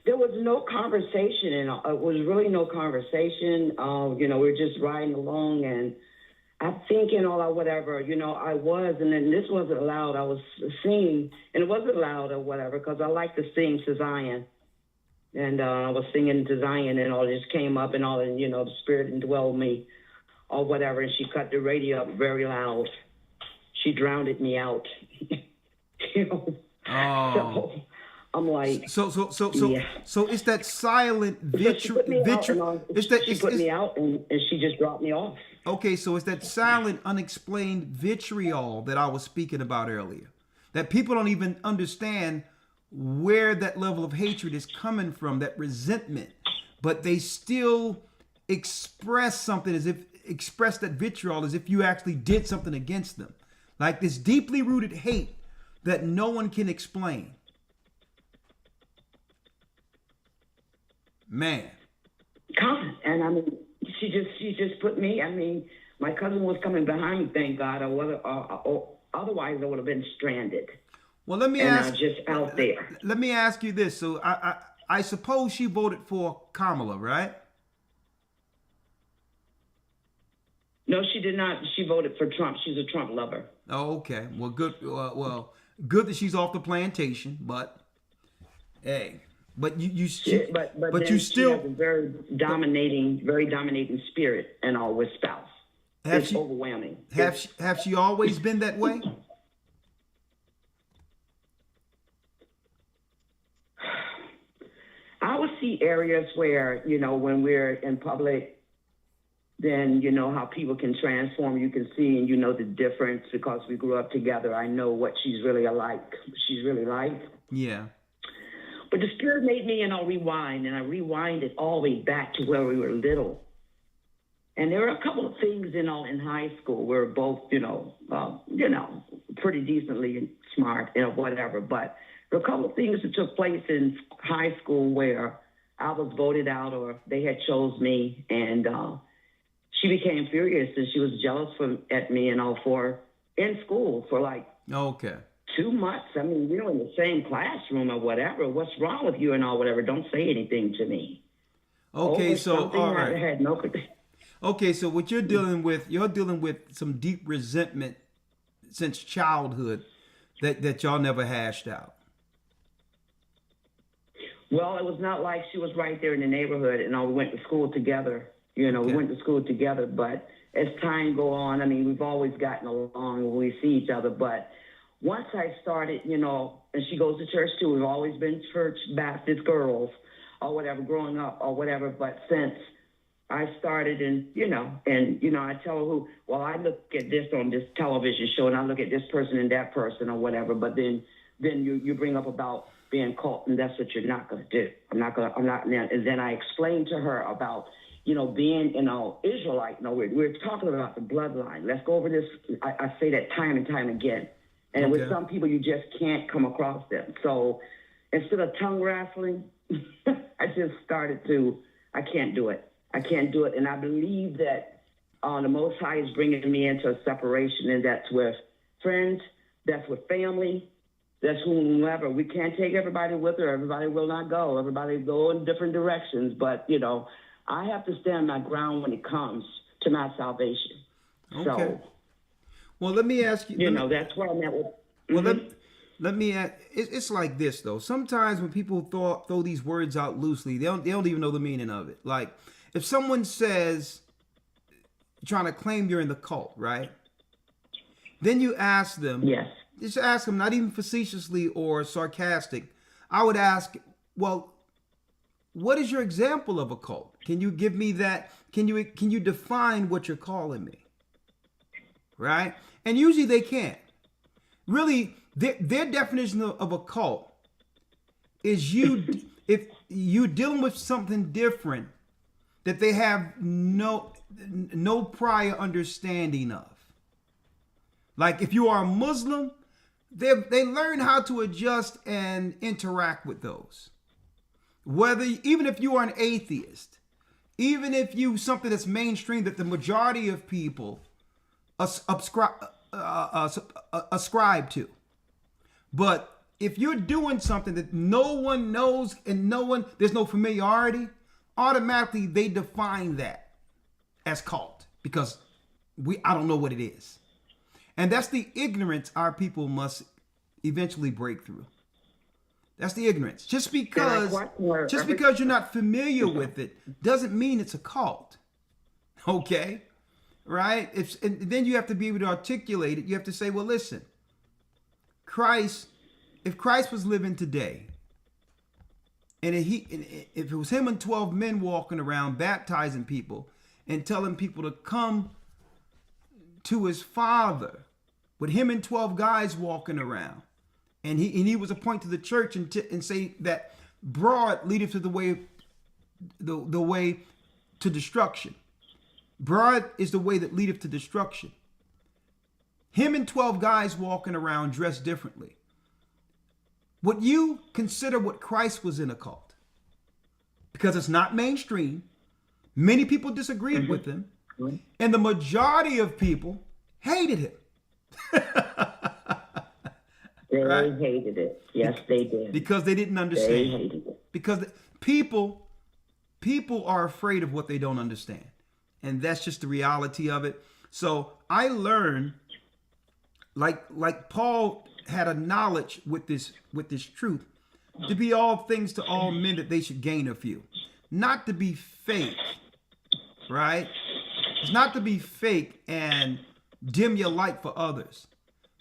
There was no conversation, and it was really no conversation. We were just riding along, and I'm thinking all or whatever. I was, and then this wasn't loud. I was singing, and it wasn't loud or whatever because I like to sing to Zion, and I was singing to Zion, and all this came up, and all, and the Spirit indwelled me, or whatever. And she cut the radio up very loud. She drowned me out.
Oh.
So I'm like,
so
yeah.
So it's that silent vitriol.
She put me out, and she just dropped me off.
Okay, so it's that silent, unexplained vitriol that I was speaking about earlier. That people don't even understand where that level of hatred is coming from, that resentment, but they still express that vitriol as if you actually did something against them. Like this deeply rooted hate that no one can explain. Man.
God, and I mean, she just put me. I mean, my cousin was coming behind me, thank God, or otherwise I would have been stranded.
Well, let me ask.
Just out there.
Let me ask you this. So I suppose she voted for Kamala, right?
No, she did not. She voted for Trump. She's a Trump lover.
Oh, okay. Well, good. Good that she's off the plantation. But hey, but you still
she has a very dominating spirit and all with spouse. It's overwhelming.
Have she always been that way?
I would see areas where, when we're in public, then how people can transform. You can see and the difference because we grew up together. I know what she's really like.
Yeah.
But the Spirit made me, rewind, and I rewinded all the way back to where we were little. And there were a couple of things, in high school. We were both, pretty decently smart, whatever. But there were a couple of things that took place in high school where I was voted out or they had chose me, and she became furious and she was jealous at me and all in school for like 2 months. I mean, we were in the same classroom or whatever. What's wrong with you and all whatever? Don't say anything to me.
Okay, so all right.
I had no.
Okay, so what you're dealing with some deep resentment since childhood that y'all never hashed out.
Well, it was not like she was right there in the neighborhood and we went to school together. We went to school together, but as time go on, I mean, we've always gotten along when we see each other. But once I started, and she goes to church too. We've always been church Baptist girls or whatever, growing up or whatever. But since I started and I tell her I look at this on this television show and I look at this person and that person or whatever. But then you bring up about being caught, and that's what you're not going to do. I'm not. And then I explained to her about, being, Israelite. We're talking about the bloodline. Let's go over this. I say that time and time again. And with some people, you just can't come across them. So instead of tongue wrestling, I just started I can't do it. And I believe that the Most High is bringing me into a separation, and that's with friends, that's with family, that's whomever. We can't take everybody with her. Everybody will not go. Everybody go in different directions. But, I have to stand my ground when it comes to my salvation.
Okay.
So,
well, let me ask you.
That's where I'm at with.
Well, let me ask. It's like this though. Sometimes when people throw these words out loosely, they don't even know the meaning of it. Like if someone says, trying to claim you're in the cult, right? Then you ask them.
Yes.
Just ask them, not even facetiously or sarcastic. I would ask, well, what is your example of a cult? Can you give me that? Can you define what you're calling me? Right? And usually they can't. Really, their definition of a cult is if you dealing with something different that they have no prior understanding of. Like if you are a Muslim, they learn how to adjust and interact with those. Even if you are an atheist, even if you something that's mainstream that the majority of people ascribe to, but if you're doing something that no one knows and there's no familiarity, automatically they define that as cult because I don't know what it is. And that's the ignorance our people must eventually break through. That's the ignorance. Just because you're not familiar with it doesn't mean it's a cult. Okay? Right? And then you have to be able to articulate it. You have to say, well, listen, if Christ was living today, and if it was him and 12 men walking around baptizing people and telling people to come to his Father, with him and 12 guys walking around, and he was appointed to the church and say that broad leadeth to the way to destruction. Broad is the way that leadeth to destruction. Him and 12 guys walking around dressed differently. Would you consider what Christ was in a cult? Because it's not mainstream. Many people disagreed with him. And the majority of people hated him.
They hated it. Yes, they did.
Because they didn't understand.
They hated it.
Because people are afraid of what they don't understand. And that's just the reality of it. So I learned, like Paul had a knowledge with this truth, to be all things to all men that they should gain a few. Not to be fake, right? It's not to be fake and dim your light for others.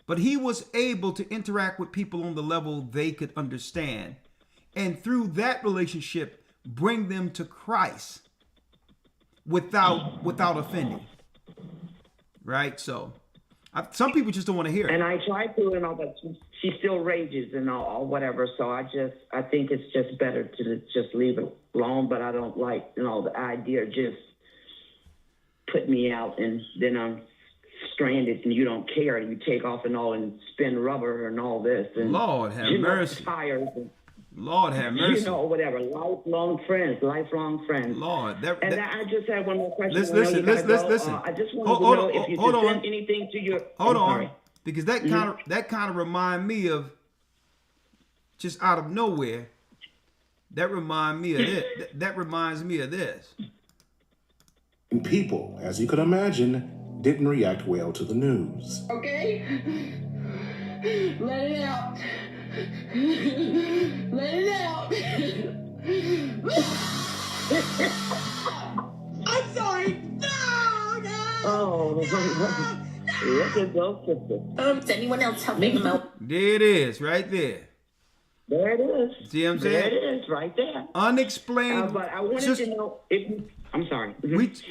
But he was able to interact with people on the level they could understand. And through that relationship, bring them to Christ without offending. Right? So some people just don't want to hear it.
And I tried to, and all, but she still rages and all whatever. So I think it's just better to just leave it alone. But I don't like, the idea of just put me out and then I'm stranded and you don't care and you take off and all and spin rubber and all this. And,
Lord have mercy.
Fires and,
Lord have mercy.
Whatever. Lifelong friends.
Lord.
I just had one more question.
Listen.
I just wanted to know if you could send anything to your...
Hold on. Because that kind of remind me of, just out of nowhere, that reminds me of this.
And people, as you could imagine, didn't react well to the news.
Okay? Let it out. Let it out. I'm sorry. No.
Oh, look at those sisters.
Is anyone else helping them out?
There it is, right there.
There it is.
See what I'm saying?
There it is, right there.
Unexplained.
But I wanted to know if... I'm sorry.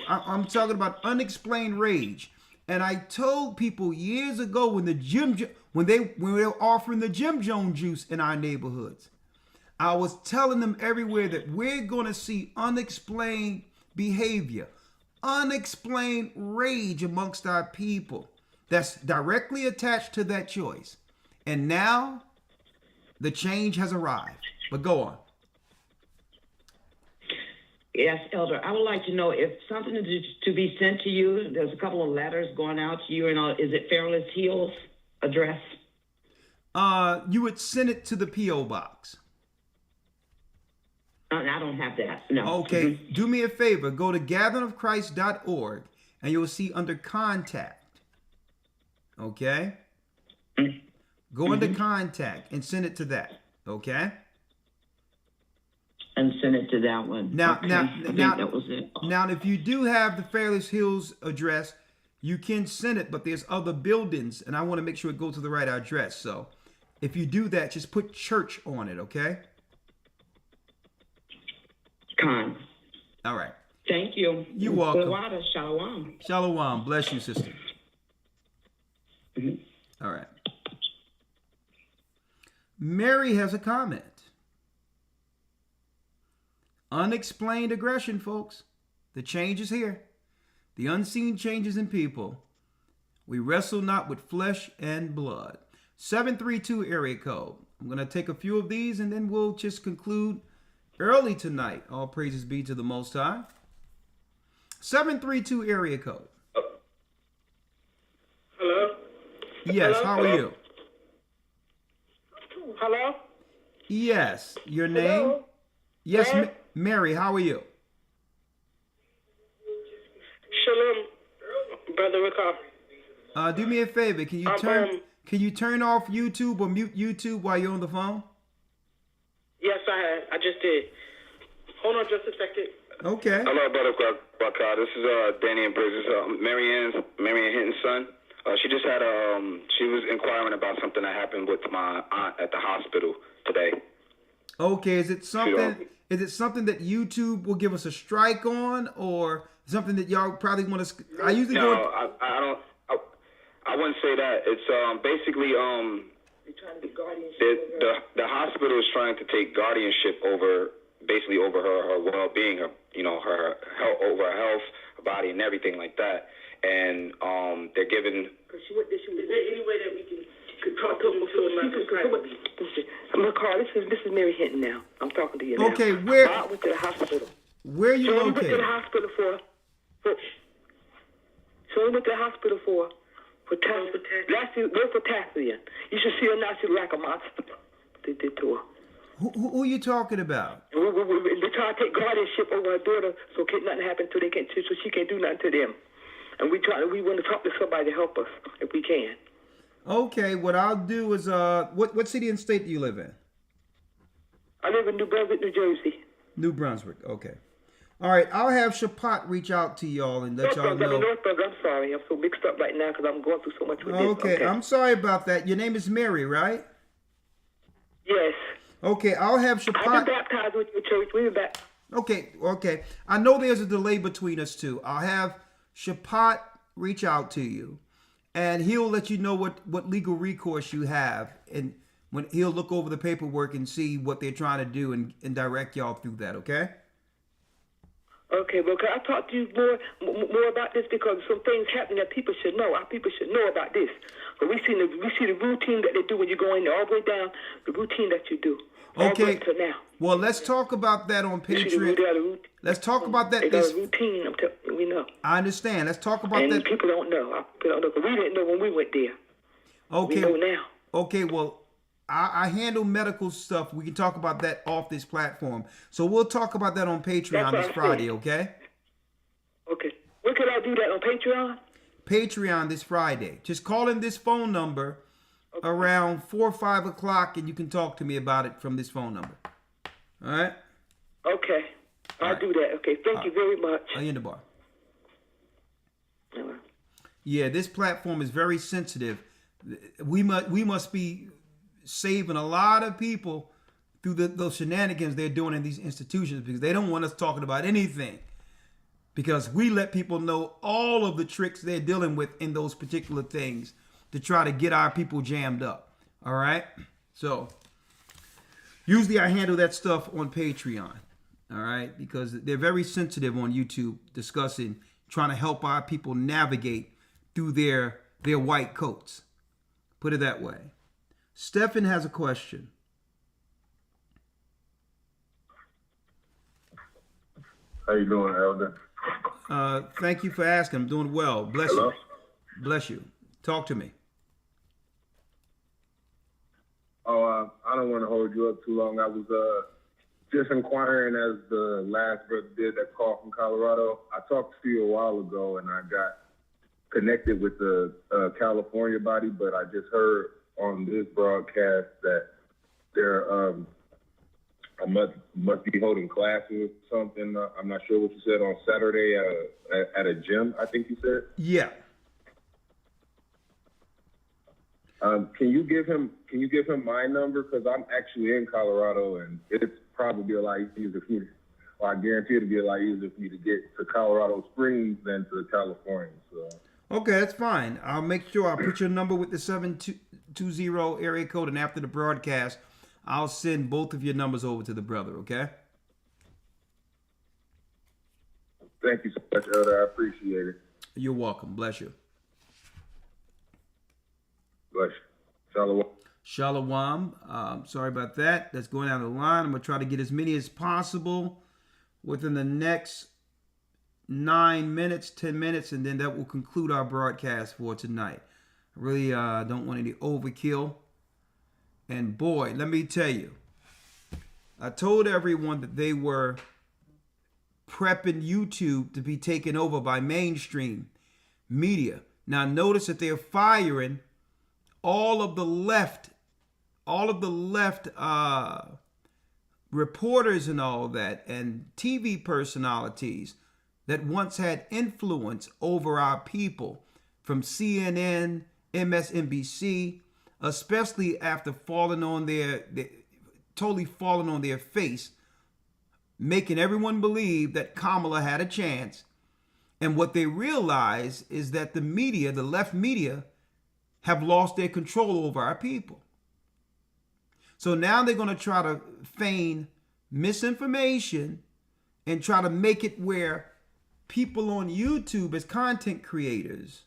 I'm talking about unexplained rage. And I told people years ago when they were offering the Jim Jones juice in our neighborhoods, I was telling them everywhere that we're going to see unexplained behavior, unexplained rage amongst our people that's directly attached to that choice. And now the change has arrived. But go on.
Yes, Elder. I would like to know if something is to be sent to you. There's a couple of letters going out to you, and is it Fairless Hills address?
You would send it to the P.O. box.
I don't have that. No.
Okay. Do me a favor. Go to gatheringofchrist.org, and you'll see under contact. Okay. Go under contact and send it to that. Okay.
And send it to that one.
Now,
that was it.
Now, if you do have the Fairless Hills address, you can send it, but there's other buildings, and I want to make sure it goes to the right address. So, if you do that, just put church on it, okay?
Con.
All right.
Thank you.
You're welcome.
Shalom.
Shalom. Bless you, sister. All right. Mary has a comment. Unexplained aggression, folks. The change is here. The unseen changes in people. We wrestle not with flesh and blood. 732 area code. I'm going to take a few of these and then we'll just conclude early tonight. All praises be to the Most High. 732 area code.
Hello?
Yes,
Hello?
how are you?
Hello?
Yes, your name?
Hello?
Yes,
Yes?
Mary, how are you?
Shalom, Brother Rickard.
Do me a favor. Can you turn off YouTube or mute YouTube while you're on the phone?
Yes, I just did. Hold on just a second.
Okay.
Hello, Brother Rickard. This is Danny and Briggs. Marianne Hinton's son. She just had she was inquiring about something that happened with my aunt at the hospital today.
Okay, is it something that YouTube will give us a strike on, or something that y'all probably want to? I usually
I don't. I wouldn't say that. It's basically the hospital is trying to take guardianship over her well-being, her health, over her health, her body, and everything like that. And they're giving.
Is there any way that we could talk to them before McCall, this is Mary Hinton now. I'm talking to you now.
Okay, where?
I went to the hospital.
Where are you
So we
located?
went to the hospital for potassium. You should see her now. She's like a monster. They did to her.
Who are you talking about?
They try to take guardianship over her daughter, so nothing happen to they can't, so she can't do nothing to them. And we want to talk to somebody to help us if we can.
Okay, what I'll do is what city and state do you live in?
I live in New Brunswick, New Jersey.
New Brunswick. Okay. All right, I'll have Shapat reach out to y'all and let y'all know.
Northburg, I'm sorry. I'm so mixed up right now because I'm going through so much with this.
Okay, I'm sorry about that. Your name is Mary, right?
Yes.
Okay, I'll have Shapat.
I've been baptized with your church. We were back.
Okay. I know there's a delay between us two. I'll have Shapat reach out to you, and he'll let you know what legal recourse you have, and when he'll look over the paperwork and see what they're trying to do and direct y'all through that, okay?
Okay, well, can I talk to you more about this, because some things happen that people should know. Our people should know about this. But we see the routine that they do when you go in there, all the way down, the routine that you do.
Okay.
To now.
Well, let's talk about that on Patreon. Let's talk about that.
They got a routine. I'm telling you, we know.
I understand. Let's talk about that.
And people don't know. Because we didn't know when we went there.
Okay.
We know now.
Okay. Well, I handle medical stuff. We can talk about that off this platform. So we'll talk about that on Patreon this Friday. Okay.
Okay. Where can I do that on Patreon?
Patreon this Friday. Just call in this phone number around 4 or 5 o'clock, and you can talk to me about it from this phone number. All right?
Okay. I'll do that. Okay. Thank you very much.
In the bar. Yeah, this platform is very sensitive. We must be saving a lot of people through those shenanigans they're doing in these institutions, because they don't want us talking about anything. Because we let people know all of the tricks they're dealing with in those particular things to try to get our people jammed up. All right? So, usually I handle that stuff on Patreon. All right? Because they're very sensitive on YouTube, discussing, trying to help our people navigate through their white coats. Put it that way. Stephen has a question.
How you doing, Elder?
Thank you for asking. I'm doing well. Bless you. Bless you. Talk to me.
Oh, I don't want to hold you up too long. I was just inquiring, as the last brother did that call from Colorado. I talked to you a while ago, and I got connected with the California body, but I just heard on this broadcast that they're I must be holding classes or something. I'm not sure what you said, on Saturday at a gym, I think you said.
Yeah.
Can you give him my number? Because I'm actually in Colorado, and it's probably a lot easier for me. I guarantee it'll be a lot easier for me to get to Colorado Springs than to California. So.
Okay, that's fine. I'll make sure I'll put your number with the 720 area code, and after the broadcast, I'll send both of your numbers over to the brother, okay?
Thank you so much, Elder. I appreciate it.
You're welcome. Bless you.
Bless you. Shalom.
Shalom. Sorry about that. That's going down the line. I'm going to try to get as many as possible within the next 9 minutes, 10 minutes, and then that will conclude our broadcast for tonight. I really don't want any overkill. And boy, let me tell you, I told everyone that they were prepping YouTube to be taken over by mainstream media. Now notice that they're firing all of the left reporters and all that, and TV personalities that once had influence over our people, from CNN, MSNBC, especially after totally falling on their face, making everyone believe that Kamala had a chance. And what they realize is that the media, the left media, have lost their control over our people. So now they're going to try to feign misinformation and try to make it where people on YouTube as content creators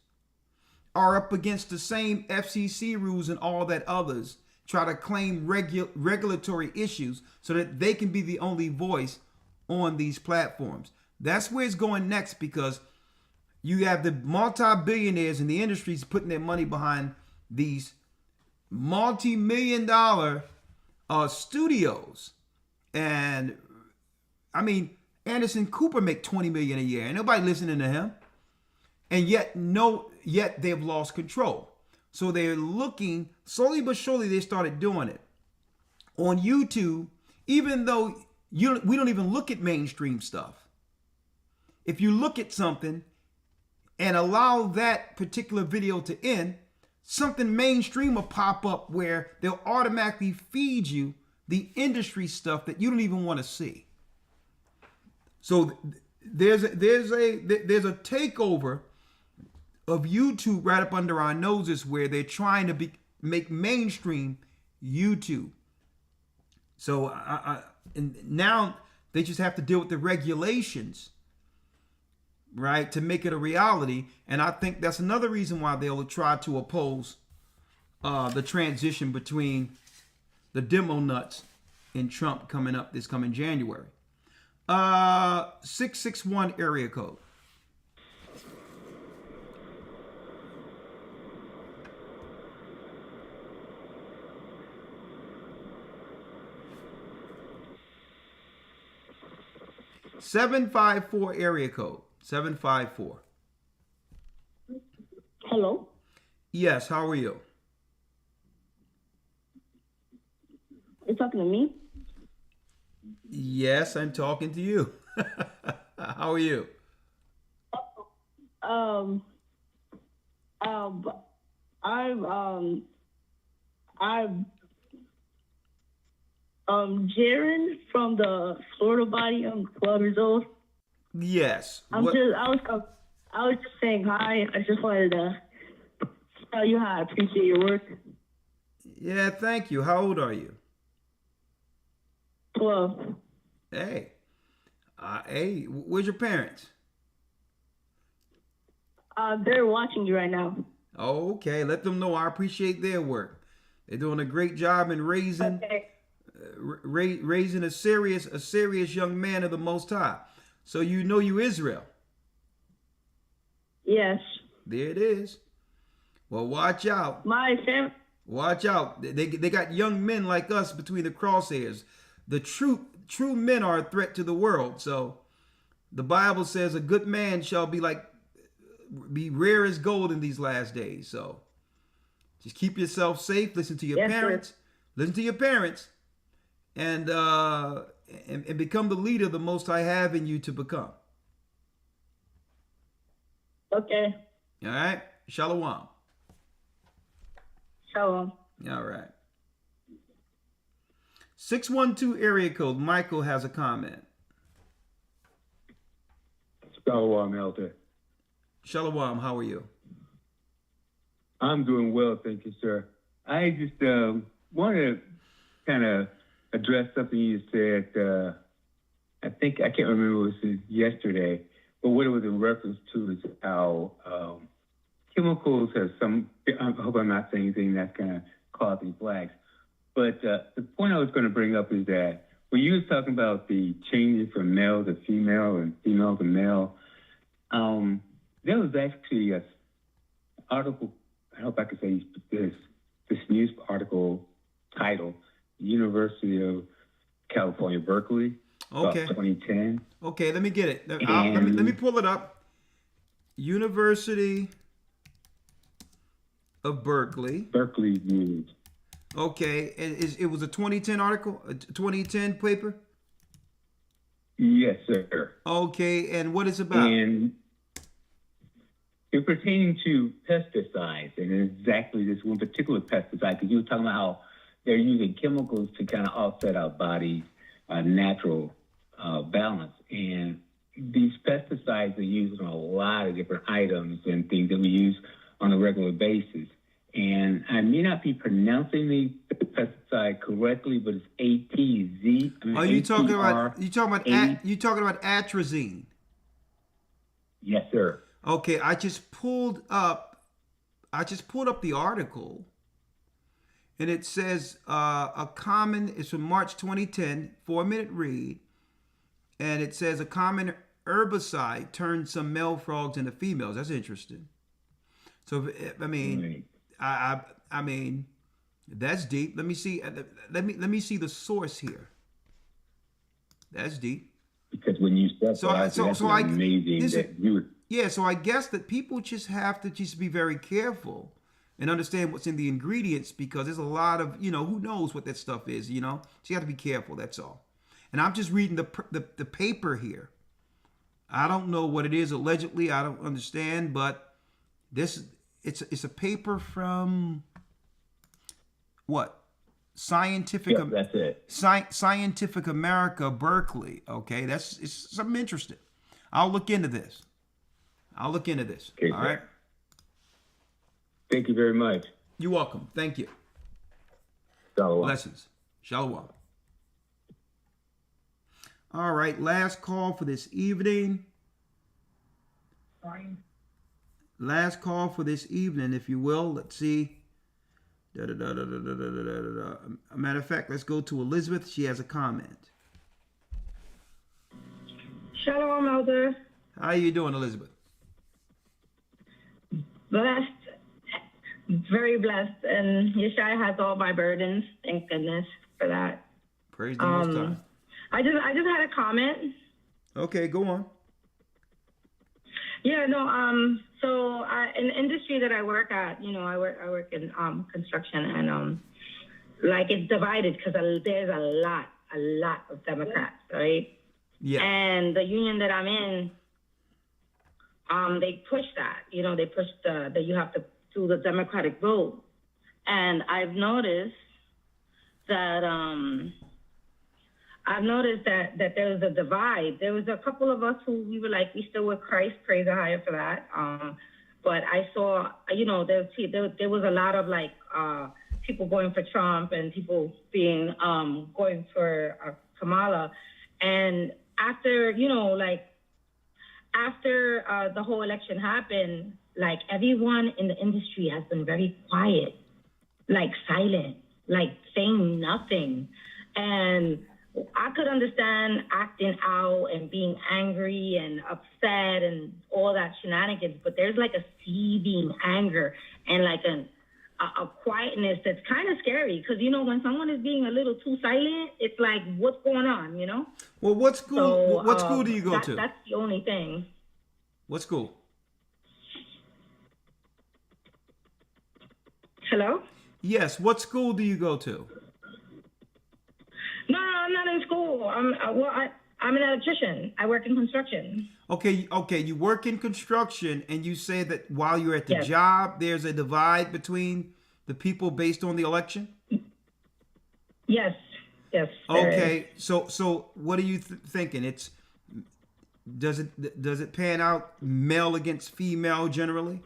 are up against the same FCC rules and all that others try to claim regulatory issues so that they can be the only voice on these platforms. That's where it's going next, because you have the multi-billionaires in the industries putting their money behind these multi-million-dollar studios. And I mean, Anderson Cooper make $20 million a year. Ain't nobody listening to him. And yet they've lost control. So they're looking, slowly but surely they started doing it. On YouTube, even though we don't even look at mainstream stuff. If you look at something and allow that particular video to end, something mainstream will pop up where they'll automatically feed you the industry stuff that you don't even want to see. So there's a takeover of YouTube right up under our noses, where they're trying to make mainstream YouTube. So and now they just have to deal with the regulations, right, to make it a reality. And I think that's another reason why they'll try to oppose the transition between the demo nuts and Trump coming up this coming January. 661 area code. (754) area code. 754.
Hello.
Yes, how are you?
You're talking to me?
Yes, I'm talking to you. How are you?
I'm Jaren from the Florida body. I'm 12 years old.
Yes.
I was just saying hi. I just wanted to tell you how I appreciate your work.
Yeah, thank you. How old are you?
12.
Hey. Hey, where's your parents?
They're watching you right now.
Okay, let them know I appreciate their work. They're doing a great job in raising raising a serious young man of the Most High. So you know you Israel.
Yes.
There it is. Well, watch out.
My family.
Watch out. They got young men like us between the crosshairs. The true men are a threat to the world. So the Bible says a good man shall be rare as gold in these last days. So just keep yourself safe. Listen to your parents. Sir. Listen to your parents. And become the leader the Most High have in you to become.
Okay.
All right. Shalom.
Shalom.
All right. 612 area code. Michael has a comment.
Shalom, Elder.
Shalom. How are you?
I'm doing well, thank you, sir. I just want to kind of address something you said. I can't remember if it was yesterday, but what it was in reference to is how chemicals have some. I hope I'm not saying anything that's going to call these blacks. But the point I was going to bring up is that when you was talking about the changes from male to female and female to male, there was actually an article, I hope I can say this news article title, University of California, Berkeley, about 2010.
Okay, let me get it. Let me pull it up. University of Berkeley.
Berkeley News.
Okay, it was a 2010 article, a 2010 paper?
Yes, sir.
Okay, and what is it about?
And it's pertaining to pesticides, and exactly this one particular pesticide, because you were talking about how they're using chemicals to kind of offset our body's natural balance. And these pesticides are used on a lot of different items and things that we use on a regular basis. And I may not be pronouncing the pesticide correctly, but it's ATZ.
Are you talking about atrazine?
Yes, sir.
Okay, I just pulled up the article, and it says it's from March 2010, 4-minute read, and it says a common herbicide turned some male frogs into females. That's interesting. So I mean, I mean, that's deep. Let me see. Let me see the source here. That's deep.
Because when you step amazing.
Yeah, so I guess that people just have to just be very careful and understand what's in the ingredients, because there's a lot of, who knows what that stuff is, So you have to be careful, that's all. And I'm just reading the paper here. I don't know what it is allegedly. I don't understand, but it's a paper from what? Scientific.
Yeah, that's it.
Scientific America, Berkeley. Okay, it's something interesting. I'll look into this.
Okay,
all right.
Thank you very much.
You're welcome. Thank you.
Shalom.
Blessings. Shalom. All right, last call for this evening. Last call for this evening, if you will. Let's see. A matter of fact, let's go to Elizabeth. She has a comment.
Shalom, Elder.
How are you doing, Elizabeth?
Blessed, very blessed, and Yeshua has all my burdens. Thank goodness for that.
Praise the Most High.
I just had a comment.
Okay, go on.
Yeah, no. So in the industry that I work at, I work in construction, and like it's divided because there's a lot of Democrats, right?
Yeah.
And the union that I'm in, they push that. They push that you have to do the Democratic vote, and I've noticed that there was a divide. There was a couple of us who we were like, we still with Christ, praise the higher for that. But I saw, there was a lot of like people going for Trump and people being going for Kamala. And after the whole election happened, like everyone in the industry has been very quiet, like silent, like saying nothing. And I could understand acting out and being angry and upset and all that shenanigans, but there's like a seething anger and like a quietness that's kind of scary, because when someone is being a little too silent, it's like, what's going on,
Well, what school do you go to?
That's the only thing.
What school?
Hello?
Yes, what school do you go to?
No, I'm not in school. I'm an electrician. I work in construction.
Okay. You work in construction, and you say that while you're at the job, there's a divide between the people based on the election?
Yes.
Okay. So what are you thinking? Does it pan out male against female generally?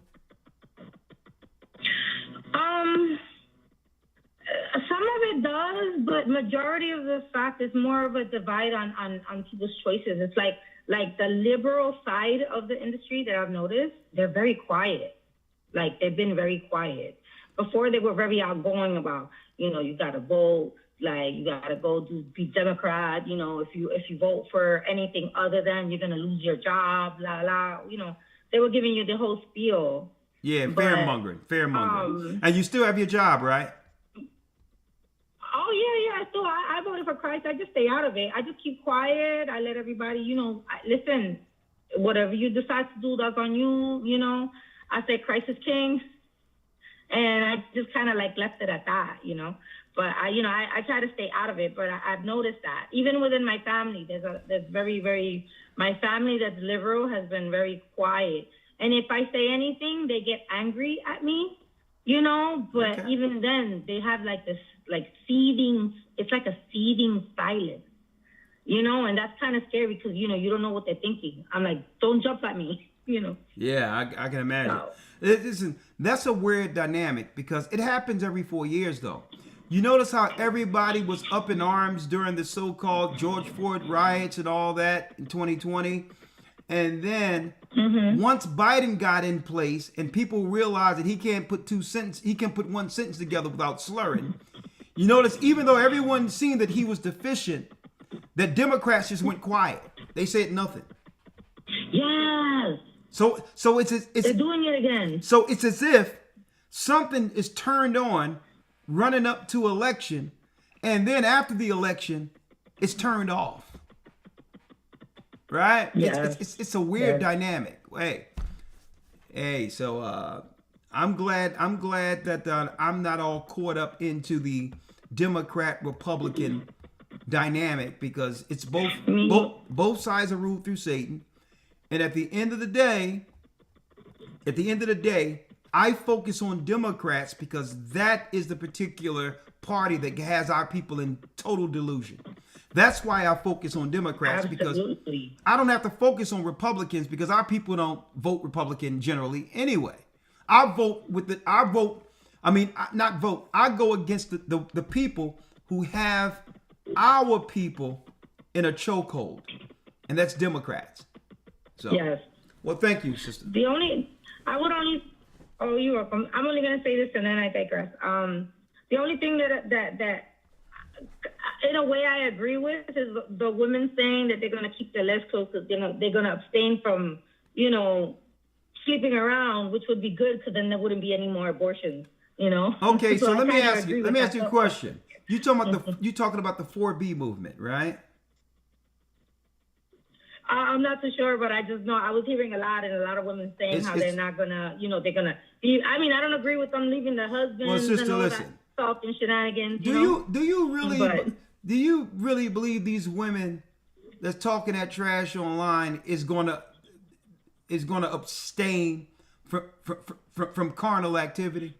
Some of it does, but majority of the fact is more of a divide on people's choices. It's like the liberal side of the industry that I've noticed, they're very quiet. Like they've been very quiet. Before they were very outgoing about, you got to vote, like you got to be Democrat. If you vote for anything other than, you're gonna lose your job, la la. They were giving you the whole spiel.
Yeah, fair mongering. And you still have your job, right?
Oh yeah. So I voted for Christ. I just stay out of it. I just keep quiet. I let everybody, listen. Whatever you decide to do, that's on you. I say Christ is king, and I just kind of like left it at that. But I try to stay out of it. But I've noticed that even within my family, there's very, very, my family that's liberal has been very quiet. And if I say anything, they get angry at me, but okay. Even then they have like this, like seething, it's like a seething silence, and that's kind of scary because, you don't know what they're thinking. I'm like, don't jump at me,
Yeah, I can imagine. Listen, that's a weird dynamic because it happens every 4 years though. You notice how everybody was up in arms during the so-called George Floyd riots and all that in 2020. And then once Biden got in place and people realized that he can't put one sentence together without slurring, you notice even though everyone seen that he was deficient, that Democrats just went quiet. They said nothing.
Yes.
So they're
doing it again.
So it's as if something is turned on running up to election, and then after the election, it's turned off. Right? Yes. It's a weird dynamic. Hey. So I'm glad that I'm not all caught up into the Democrat Republican dynamic because it's both sides are ruled through Satan, and at the end of the day, I focus on Democrats because that is the particular party that has our people in total delusion. That's why I focus on Democrats. Absolutely. Because I don't have to focus on Republicans because our people don't vote Republican generally anyway. I go against the people who have our people in a chokehold, and that's Democrats. So, yes. Well, thank you, sister.
You're welcome. I'm only going to say this and then I digress. The only thing that in a way I agree with is the women saying that they're going to keep their legs closed because they're going to abstain from, sleeping around, which would be good because then there wouldn't be any more abortions,
Okay, so let me ask you a question. You talking about the 4B movement, right?
I'm not too sure, but I just know I was hearing a lot of women saying how they're not gonna, they're gonna be. I mean, I don't agree with them leaving their husbands and all that stuff and shenanigans.
Do you really believe these women that's talking that trash online is gonna abstain from carnal activity?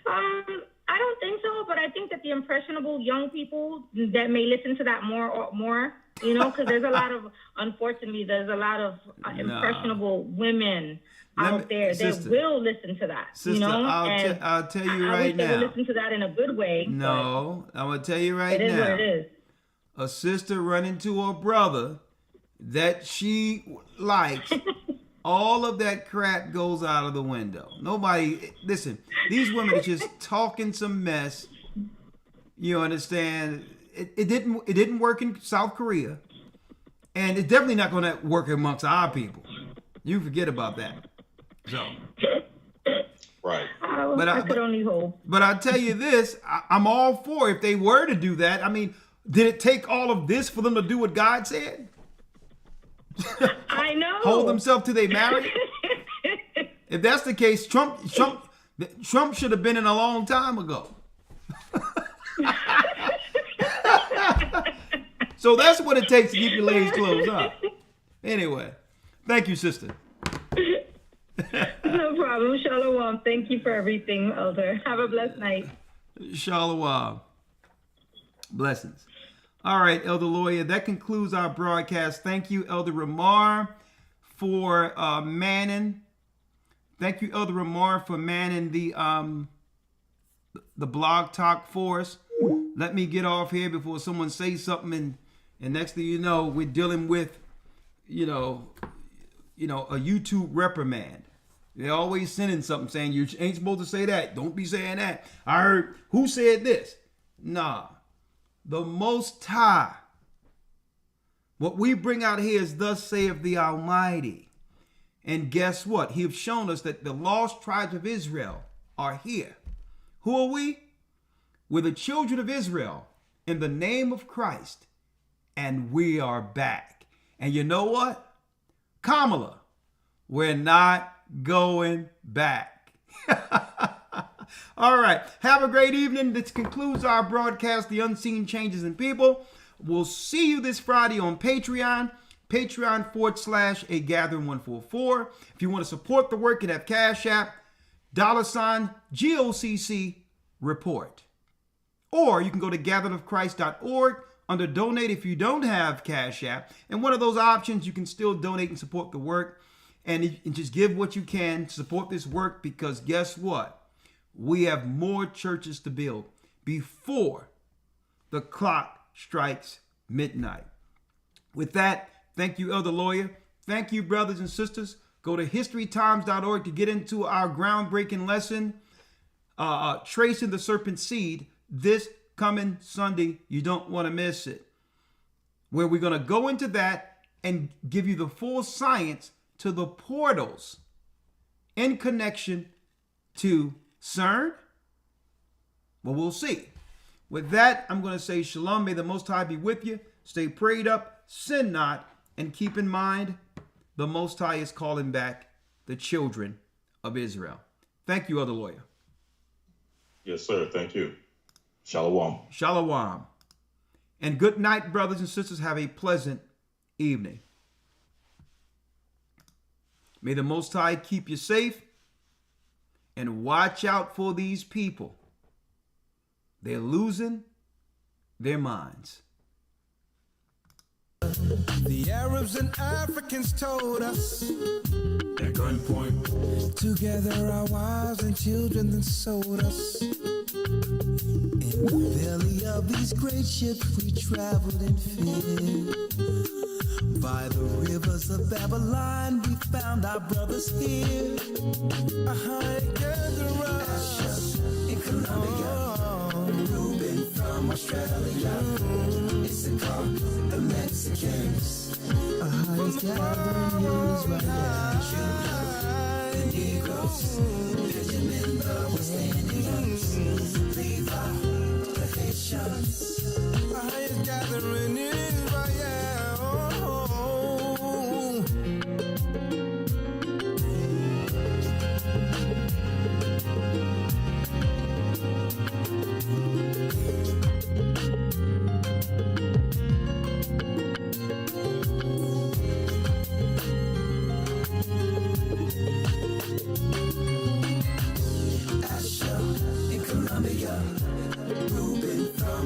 I don't think so, but I think that the impressionable young people that may listen to that more, because there's a lot of impressionable women out there that will listen to that.
Sister, I'll tell you right now.
They will listen to that in a good way.
No, I'm gonna tell you right now. It is what it is. A sister run into a brother that she likes. All of that crap goes out of the window. Listen, these women are just talking some mess. You understand? It didn't work in South Korea. And it's definitely not going to work amongst our people. You forget about that. So.
Right.
I could only hope.
But I'll tell you this, I'm all for if they were to do that. I mean, did it take all of this for them to do what God said?
I know.
Hold themselves till they marry. If that's the case, Trump should have been in a long time ago. So that's what it takes to keep your legs closed up. Anyway, thank you, sister.
No problem. Shalom. Thank you for everything, Elder. Have a blessed night.
Shalom. Blessings. All right, Elder Lawyer, that concludes our broadcast. Thank you, Elder Ramar, for manning. Thank you, Elder Ramar, for manning the blog talk for us. Let me get off here before someone says something, and next thing you know, we're dealing with, a YouTube reprimand. They're always sending something saying you ain't supposed to say that. Don't be saying that. I heard who said this. Nah. The Most High. What we bring out here is thus saith the Almighty. And guess what? He has shown us that the lost tribes of Israel are here. Who are we? We're the children of Israel in the name of Christ. And we are back. And you know what? Kamala, we're not going back. All right. Have a great evening. This concludes our broadcast, The Unseen Changes in People. We'll see you this Friday on Patreon. Patreon.com/AGathering144. If you want to support the work and have Cash App, $GOCC report. Or you can go to gatheringofchrist.org under donate if you don't have Cash App. And one of those options, you can still donate and support the work. And just give what you can to support this work, because guess what? We have more churches to build before the clock strikes midnight. With that, thank you, Elder Lawyer. Thank you, brothers and sisters. Go to historytimes.org to get into our groundbreaking lesson, Tracing the Serpent's Seed, this coming Sunday. You don't want to miss it. Where we're going to go into that and give you the full science to the portals in connection to CERN. Well, we'll see. With that, I'm going to say shalom. May the Most High be with you. Stay prayed up, sin not, and keep in mind, the Most High is calling back the children of Israel. Thank you, Elder Lawyer.
Yes, sir. Thank you. Shalom.
Shalom. And good night, brothers and sisters. Have a pleasant evening. May the Most High keep you safe, and watch out for these people. They're losing their minds.
The Arabs and Africans told us at gunpoint, together our wives and children then sold us. In the belly of these great ships we traveled in fear. By the rivers of Babylon we found our brothers here. Asher in Colombia, Reuben from Australia, Issachar, the Mexicans, from gathering Judah, the Negroes, Benjamin, the West Indians, Levi, the Haitians. The highest gathering is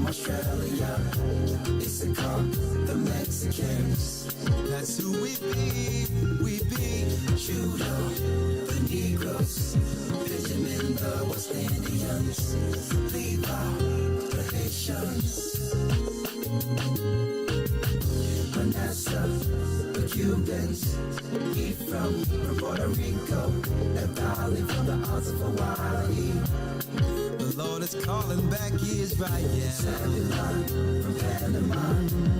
Australia, Issachar, the Mexicans. That's who we be Judah, the Negroes, Benjamin, the West Indians, Levi, the Haitians, Manasseh, the Cubans, Ephraim from Puerto Rico, and Valley from the Isles of Hawaii. The Lord is calling back Israel. Zebulon from Panama,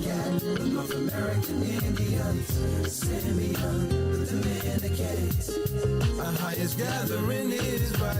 Gad, the North American Indians, Simeon, the Dominicans. Our highest gathering is right.